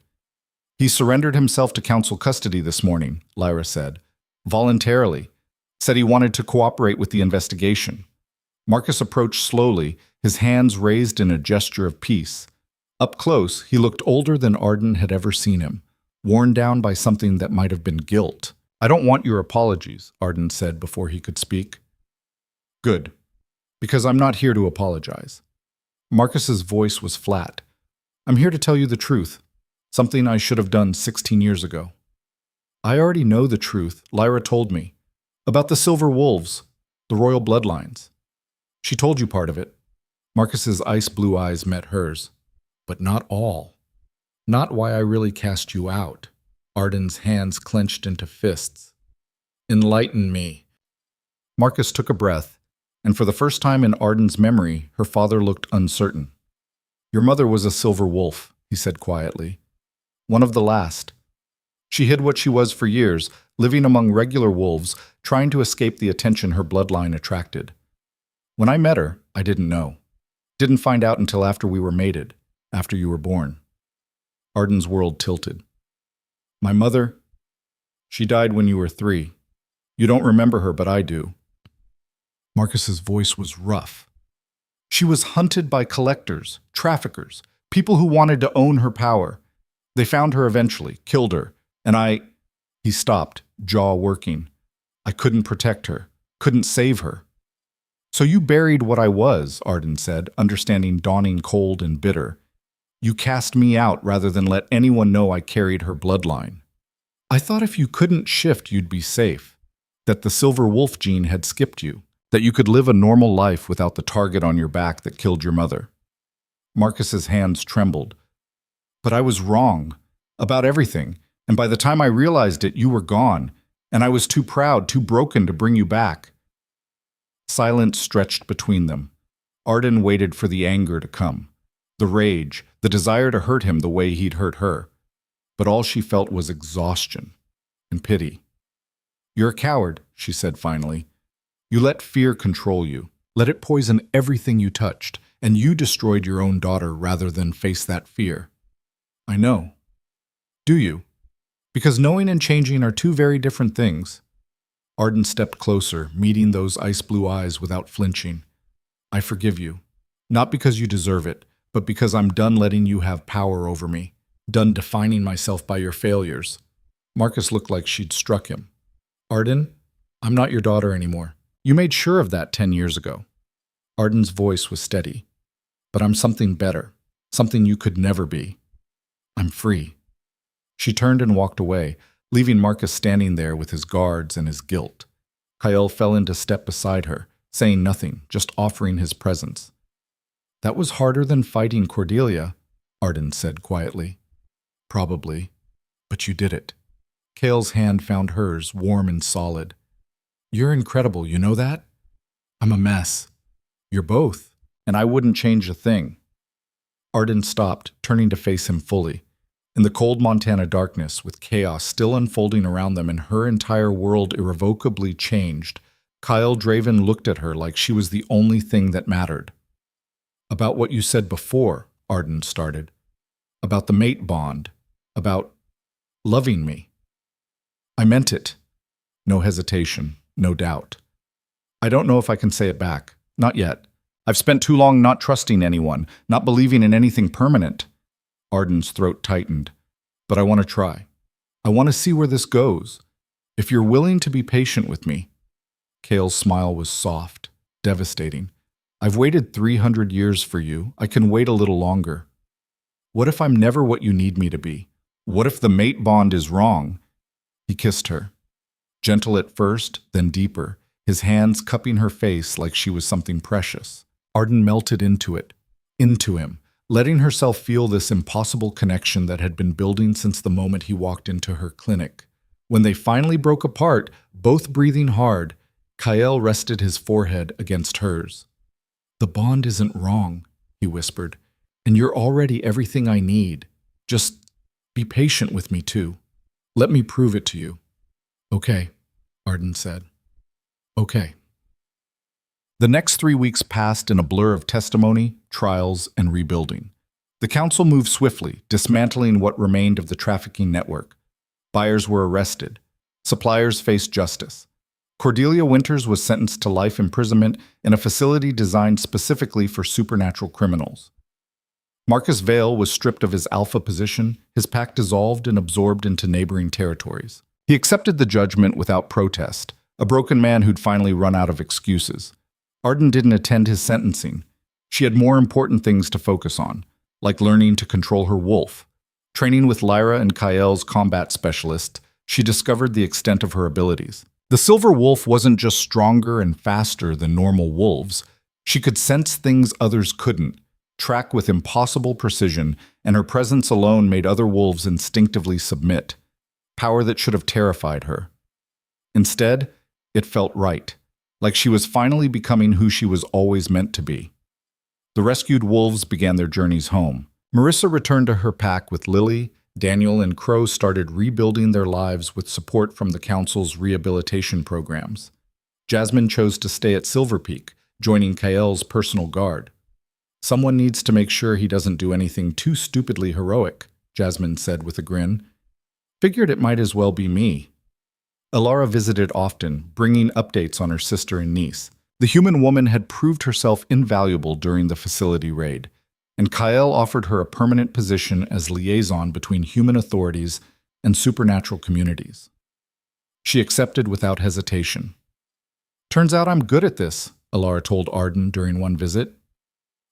He surrendered himself to council custody this morning, Lyra said. Voluntarily. Said he wanted to cooperate with the investigation. Marcus approached slowly, his hands raised in a gesture of peace. Up close, he looked older than Arden had ever seen him, worn down by something that might have been guilt. I don't want your apologies, Arden said before he could speak. Good. Because I'm not here to apologize. Marcus's voice was flat. I'm here to tell you the truth, something I should have done 16 years ago. I already know the truth, Lyra told me, about the Silver Wolves, the royal bloodlines. She told you part of it. Marcus's ice-blue eyes met hers. But not all. Not why I really cast you out. Arden's hands clenched into fists. Enlighten me. Marcus took a breath, and for the first time in Arden's memory, her father looked uncertain. Your mother was a silver wolf, he said quietly. One of the last. She hid what she was for years, living among regular wolves, trying to escape the attention her bloodline attracted. When I met her, I didn't know. Didn't find out until after we were mated, after you were born. Arden's world tilted. My mother, she died when you were 3. You don't remember her, but I do. Marcus's voice was rough. She was hunted by collectors, traffickers, people who wanted to own her power. They found her eventually, killed her, and He stopped, jaw working. I couldn't protect her, couldn't save her. So you buried what I was, Arden said, understanding dawning cold and bitter. You cast me out rather than let anyone know I carried her bloodline. I thought if you couldn't shift, you'd be safe, that the silver wolf gene had skipped you, that you could live a normal life without the target on your back that killed your mother. Marcus's hands trembled. But I was wrong about everything, and by the time I realized it, you were gone, and I was too proud, too broken to bring you back. Silence stretched between them. Arden waited for the anger to come, the rage, the desire to hurt him the way he'd hurt her. But all she felt was exhaustion and pity. You're a coward, she said finally. You let fear control you, let it poison everything you touched, and you destroyed your own daughter rather than face that fear. I know. Do you? Because knowing and changing are two very different things. Arden stepped closer, meeting those ice-blue eyes without flinching. I forgive you, not because you deserve it, but because I'm done letting you have power over me, done defining myself by your failures. Marcus looked like she'd struck him. Arden, I'm not your daughter anymore. You made sure of that 10 years ago. Arden's voice was steady. But I'm something better, something you could never be. I'm free. She turned and walked away, leaving Marcus standing there with his guards and his guilt. Kyle fell into step beside her, saying nothing, just offering his presence. That was harder than fighting Cordelia, Arden said quietly. Probably, but you did it. Kale's hand found hers, warm and solid. You're incredible, you know that? I'm a mess. You're both, and I wouldn't change a thing. Arden stopped, turning to face him fully. In the cold Montana darkness, with chaos still unfolding around them and her entire world irrevocably changed, Kyle Draven looked at her like she was the only thing that mattered. About what you said before, Arden started. About the mate bond. About loving me. I meant it. No hesitation, no doubt. I don't know if I can say it back. Not yet. I've spent too long not trusting anyone, not believing in anything permanent. Arden's throat tightened. But I want to try. I want to see where this goes. If you're willing to be patient with me. Kale's smile was soft, devastating. I've waited 300 years for you. I can wait a little longer. What if I'm never what you need me to be? What if the mate bond is wrong? He kissed her. Gentle at first, then deeper, his hands cupping her face like she was something precious. Arden melted into him, letting herself feel this impossible connection that had been building since the moment he walked into her clinic. When they finally broke apart, both breathing hard, Kyle rested his forehead against hers. The bond isn't wrong, he whispered, and you're already everything I need. Just be patient with me too. Let me prove it to you. Okay, Arden said. Okay. The next 3 weeks passed in a blur of testimony, trials, and rebuilding. The council moved swiftly, dismantling what remained of the trafficking network. Buyers were arrested. Suppliers faced justice. Cordelia Winters was sentenced to life imprisonment in a facility designed specifically for supernatural criminals. Marcus Vale was stripped of his alpha position, his pack dissolved and absorbed into neighboring territories. He accepted the judgment without protest, a broken man who'd finally run out of excuses. Arden didn't attend his sentencing. She had more important things to focus on, like learning to control her wolf. Training with Lyra and Kyle's combat specialist, she discovered the extent of her abilities. The silver wolf wasn't just stronger and faster than normal wolves. She could sense things others couldn't, track with impossible precision, and her presence alone made other wolves instinctively submit. Power that should have terrified her. Instead, it felt right, like she was finally becoming who she was always meant to be. The rescued wolves began their journeys home. Marissa returned to her pack with Lily. Daniel and Crow started rebuilding their lives with support from the council's rehabilitation programs. Jasmine chose to stay at Silver Peak, joining Kyle's personal guard. Someone needs to make sure he doesn't do anything too stupidly heroic, Jasmine said with a grin. Figured it might as well be me. Alara visited often, bringing updates on her sister and niece. The human woman had proved herself invaluable during the facility raid, and Kael offered her a permanent position as liaison between human authorities and supernatural communities. She accepted without hesitation. Turns out I'm good at this, Alara told Arden during one visit.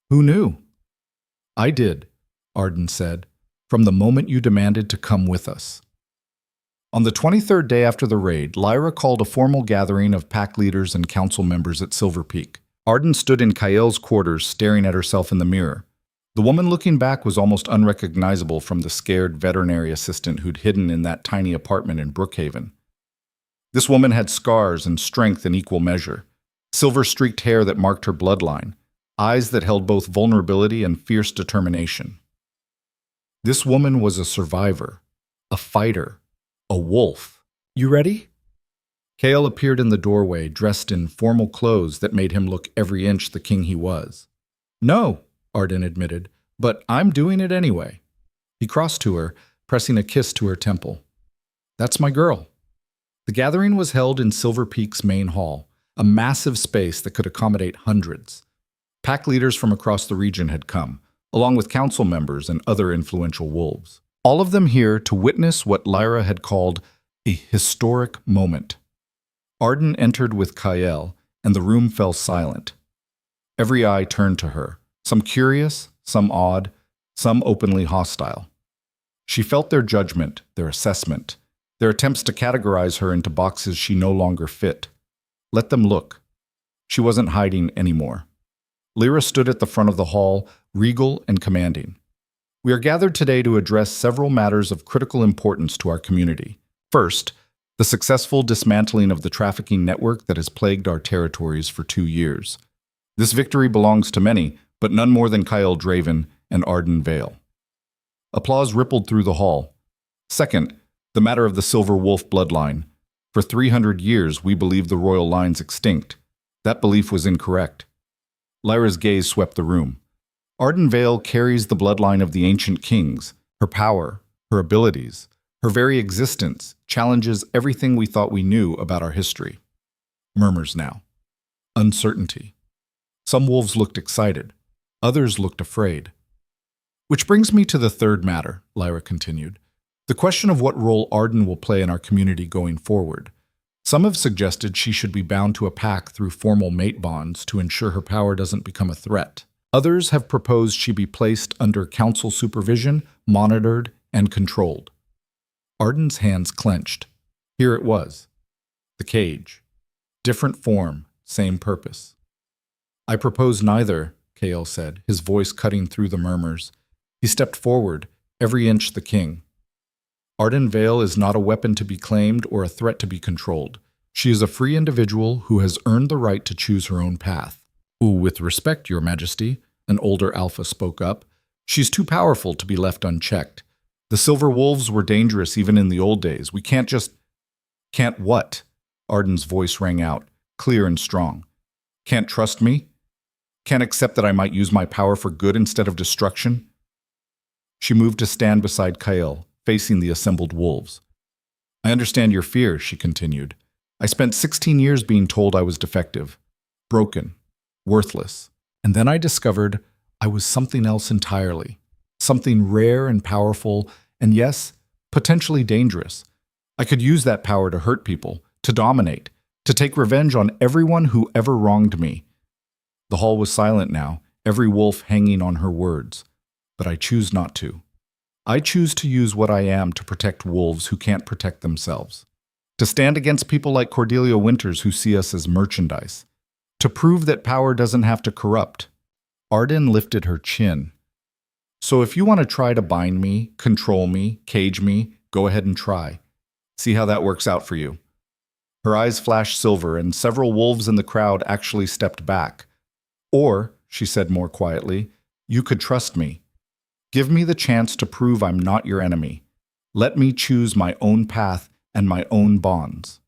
Who knew? I did, Arden said, from the moment you demanded to come with us. On the 23rd day after the raid, Lyra called a formal gathering of pack leaders and council members at Silver Peak. Arden stood in Kael's quarters staring at herself in the mirror. The woman looking back was almost unrecognizable from the scared veterinary assistant who'd hidden in that tiny apartment in Brookhaven. This woman had scars and strength in equal measure, silver-streaked hair that marked her bloodline, eyes that held both vulnerability and fierce determination. This woman was a survivor, a fighter, a wolf. You ready? Kael appeared in the doorway, dressed in formal clothes that made him look every inch the king he was. No, Arden admitted, but I'm doing it anyway. He crossed to her, pressing a kiss to her temple. That's my girl. The gathering was held in Silver Peak's main hall, a massive space that could accommodate hundreds. Pack leaders from across the region had come, along with council members and other influential wolves. All of them here to witness what Lyra had called a historic moment. Arden entered with Kael, and the room fell silent. Every eye turned to her, some curious, some awed, some openly hostile. She felt their judgment, their assessment, their attempts to categorize her into boxes she no longer fit. Let them look. She wasn't hiding anymore. Lyra stood at the front of the hall, regal and commanding. We are gathered today to address several matters of critical importance to our community. First, the successful dismantling of the trafficking network that has plagued our territories for 2 years. This victory belongs to many, but none more than Kael Draven and Arden Vale. Applause rippled through the hall. Second, the matter of the Silver Wolf bloodline. For 300 years, we believed the royal line's extinct. That belief was incorrect. Lyra's gaze swept the room. Arden Vale carries the bloodline of the ancient kings. Her power, her abilities, her very existence challenges everything we thought we knew about our history. Murmurs now. Uncertainty. Some wolves looked excited. Others looked afraid. Which brings me to the third matter, Lyra continued. The question of what role Arden will play in our community going forward. Some have suggested she should be bound to a pack through formal mate bonds to ensure her power doesn't become a threat. Others have proposed she be placed under council supervision, monitored, and controlled. Arden's hands clenched. Here it was. The cage. Different form, same purpose. I propose neither, Kael said, his voice cutting through the murmurs. He stepped forward, every inch the king. Arden Vale is not a weapon to be claimed or a threat to be controlled. She is a free individual who has earned the right to choose her own path. With respect, Your Majesty, an older alpha spoke up. She's too powerful to be left unchecked. The Silver Wolves were dangerous even in the old days. We can't just... Can't what? Arden's voice rang out, clear and strong. Can't trust me? Can't accept that I might use my power for good instead of destruction? She moved to stand beside Kael, facing the assembled wolves. I understand your fear, she continued. I spent 16 years being told I was defective, broken, worthless. And then I discovered I was something else entirely, something rare and powerful, and yes, potentially dangerous. I could use that power to hurt people, to dominate, to take revenge on everyone who ever wronged me. The hall was silent now, every wolf hanging on her words. But I choose not to. I choose to use what I am to protect wolves who can't protect themselves. To stand against people like Cordelia Winters who see us as merchandise. To prove that power doesn't have to corrupt. Arden lifted her chin. So if you want to try to bind me, control me, cage me, go ahead and try. See how that works out for you. Her eyes flashed silver, and several wolves in the crowd actually stepped back. Or, she said more quietly, you could trust me. Give me the chance to prove I'm not your enemy. Let me choose my own path and my own bonds.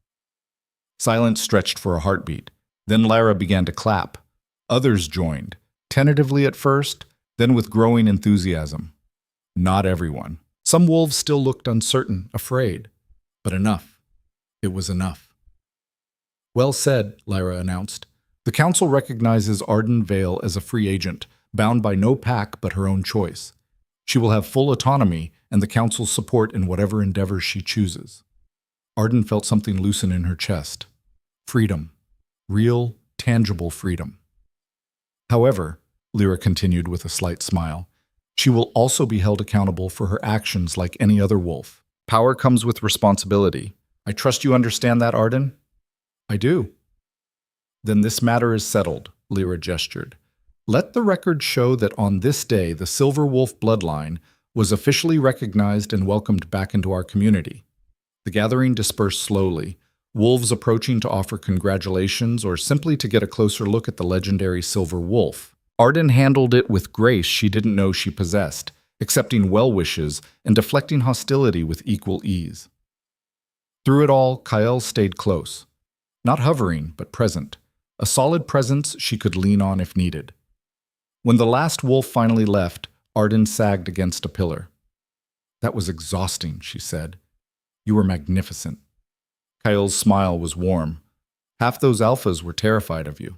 Silence stretched for a heartbeat. Then Lyra began to clap. Others joined, tentatively at first, then with growing enthusiasm. Not everyone. Some wolves still looked uncertain, afraid. But enough. It was enough. Well said, Lyra announced. The council recognizes Arden Vale as a free agent, bound by no pack but her own choice. She will have full autonomy and the council's support in whatever endeavors she chooses. Arden felt something loosen in her chest. Freedom. Real, tangible freedom. However, Lyra continued with a slight smile, she will also be held accountable for her actions like any other wolf. Power comes with responsibility. I trust you understand that, Arden? I do. Then this matter is settled, Lyra gestured. Let the record show that on this day the Silver Wolf bloodline was officially recognized and welcomed back into our community. The gathering dispersed slowly, wolves approaching to offer congratulations or simply to get a closer look at the legendary Silver Wolf. Arden handled it with grace she didn't know she possessed, accepting well wishes and deflecting hostility with equal ease. Through it all, Kyle stayed close. Not hovering, but present. A solid presence she could lean on if needed. When the last wolf finally left, Arden sagged against a pillar. That was exhausting, she said. You were magnificent. Kyle's smile was warm. Half those alphas were terrified of you.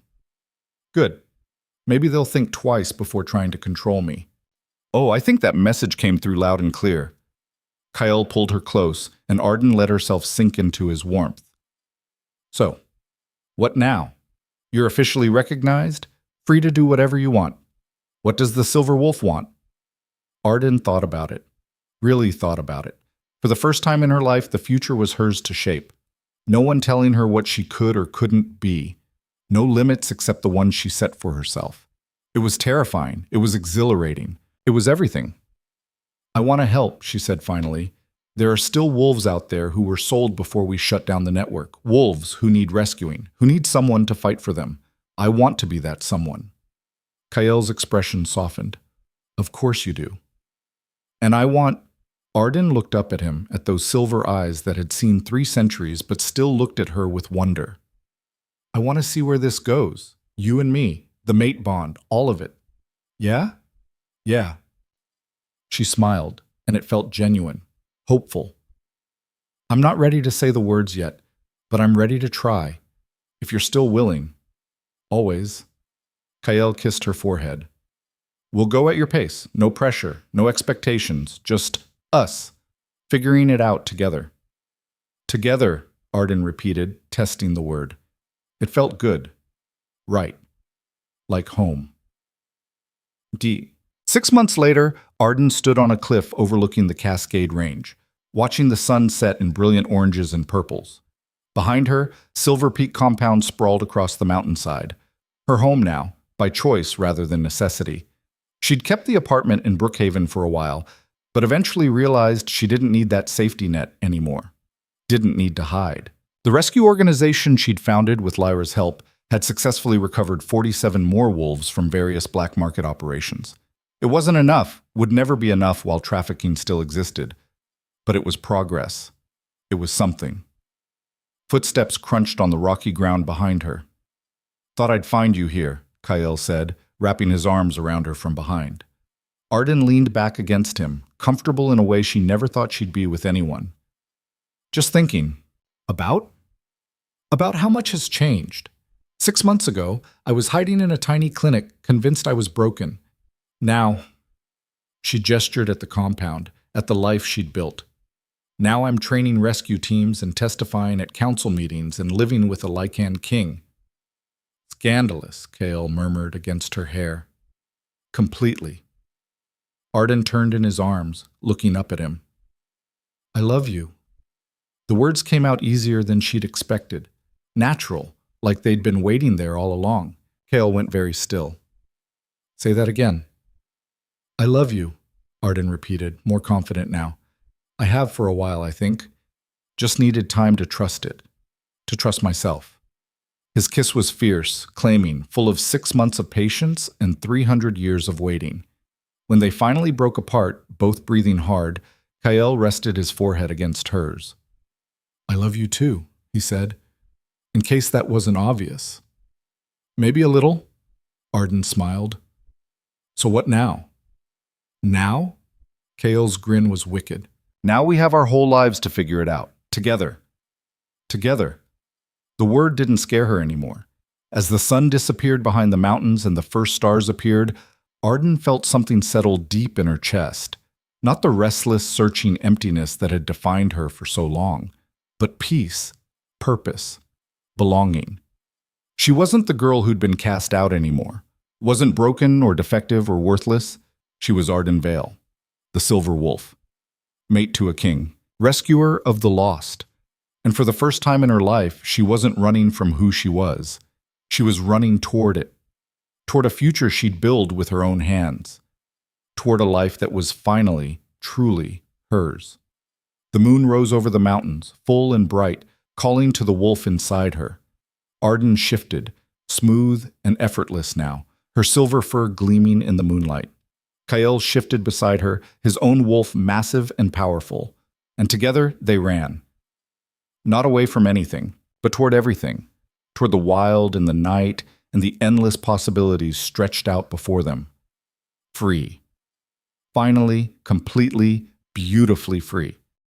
Good. Maybe they'll think twice before trying to control me. Oh, I think that message came through loud and clear. Kyle pulled her close, and Arden let herself sink into his warmth. So, what now? You're officially recognized, free to do whatever you want. What does the Silver Wolf want? Arden thought about it. Really thought about it. For the first time in her life, the future was hers to shape. No one telling her what she could or couldn't be. No limits except the ones she set for herself. It was terrifying. It was exhilarating. It was everything. I want to help, she said finally. There are still wolves out there who were sold before we shut down the network. Wolves who need rescuing, who need someone to fight for them. I want to be that someone. Kyle's expression softened. Of course you do. And I want... Arden looked up at him, at those silver eyes that had seen 3 centuries but still looked at her with wonder. I want to see where this goes. You and me, the mate bond, all of it. Yeah? Yeah. She smiled, and it felt genuine, hopeful. I'm not ready to say the words yet, but I'm ready to try. If you're still willing. Always. Kyle kissed her forehead. We'll go at your pace. No pressure, no expectations, just us, figuring it out together. Together, Arden repeated, testing the word. It felt good. Right. Like home. 6 months later, Arden stood on a cliff overlooking the Cascade Range, watching the sun set in brilliant oranges and purples. Behind her, Silver Peak Compound sprawled across the mountainside. Her home now, by choice rather than necessity. She'd kept the apartment in Brookhaven for a while, but eventually realized she didn't need that safety net anymore. Didn't need to hide. The rescue organization she'd founded with Lyra's help had successfully recovered 47 more wolves from various black market operations. It wasn't enough, would never be enough while trafficking still existed. But it was progress. It was something. Footsteps crunched on the rocky ground behind her. Thought I'd find you here, Kyle said, wrapping his arms around her from behind. Arden leaned back against him, comfortable in a way she never thought she'd be with anyone. Just thinking. About? About how much has changed. 6 months ago, I was hiding in a tiny clinic, convinced I was broken. Now, she gestured at the compound, at the life she'd built. Now I'm training rescue teams and testifying at council meetings and living with a Lycan King. Scandalous, Kale murmured against her hair. Completely. Arden turned in his arms, looking up at him. I love you. The words came out easier than she'd expected. Natural, like they'd been waiting there all along. Kale went very still. Say that again. I love you, Arden repeated, more confident now. I have for a while, I think. Just needed time to trust it. To trust myself. His kiss was fierce, claiming, full of 6 months of patience and 300 years of waiting. When they finally broke apart, both breathing hard, Kyle rested his forehead against hers. I love you too, he said, in case that wasn't obvious. Maybe a little, Arden smiled. So what now? Now? Kael's grin was wicked. Now we have our whole lives to figure it out. Together. Together. The word didn't scare her anymore. As the sun disappeared behind the mountains and the first stars appeared, Arden felt something settle deep in her chest. Not the restless, searching emptiness that had defined her for so long, but peace, purpose, belonging. She wasn't the girl who'd been cast out anymore. Wasn't broken or defective or worthless. She was Arden Vale, the Silver Wolf, mate to a king, rescuer of the lost. And for the first time in her life, she wasn't running from who she was. She was running toward it, toward a future she'd build with her own hands, toward a life that was finally, truly hers. The moon rose over the mountains, full and bright, calling to the wolf inside her. Arden shifted, smooth and effortless now, her silver fur gleaming in the moonlight. Kael shifted beside her, his own wolf massive and powerful, and together they ran. Not away from anything, but toward everything, toward the wild and the night and the endless possibilities stretched out before them. Free. Finally, completely, beautifully free.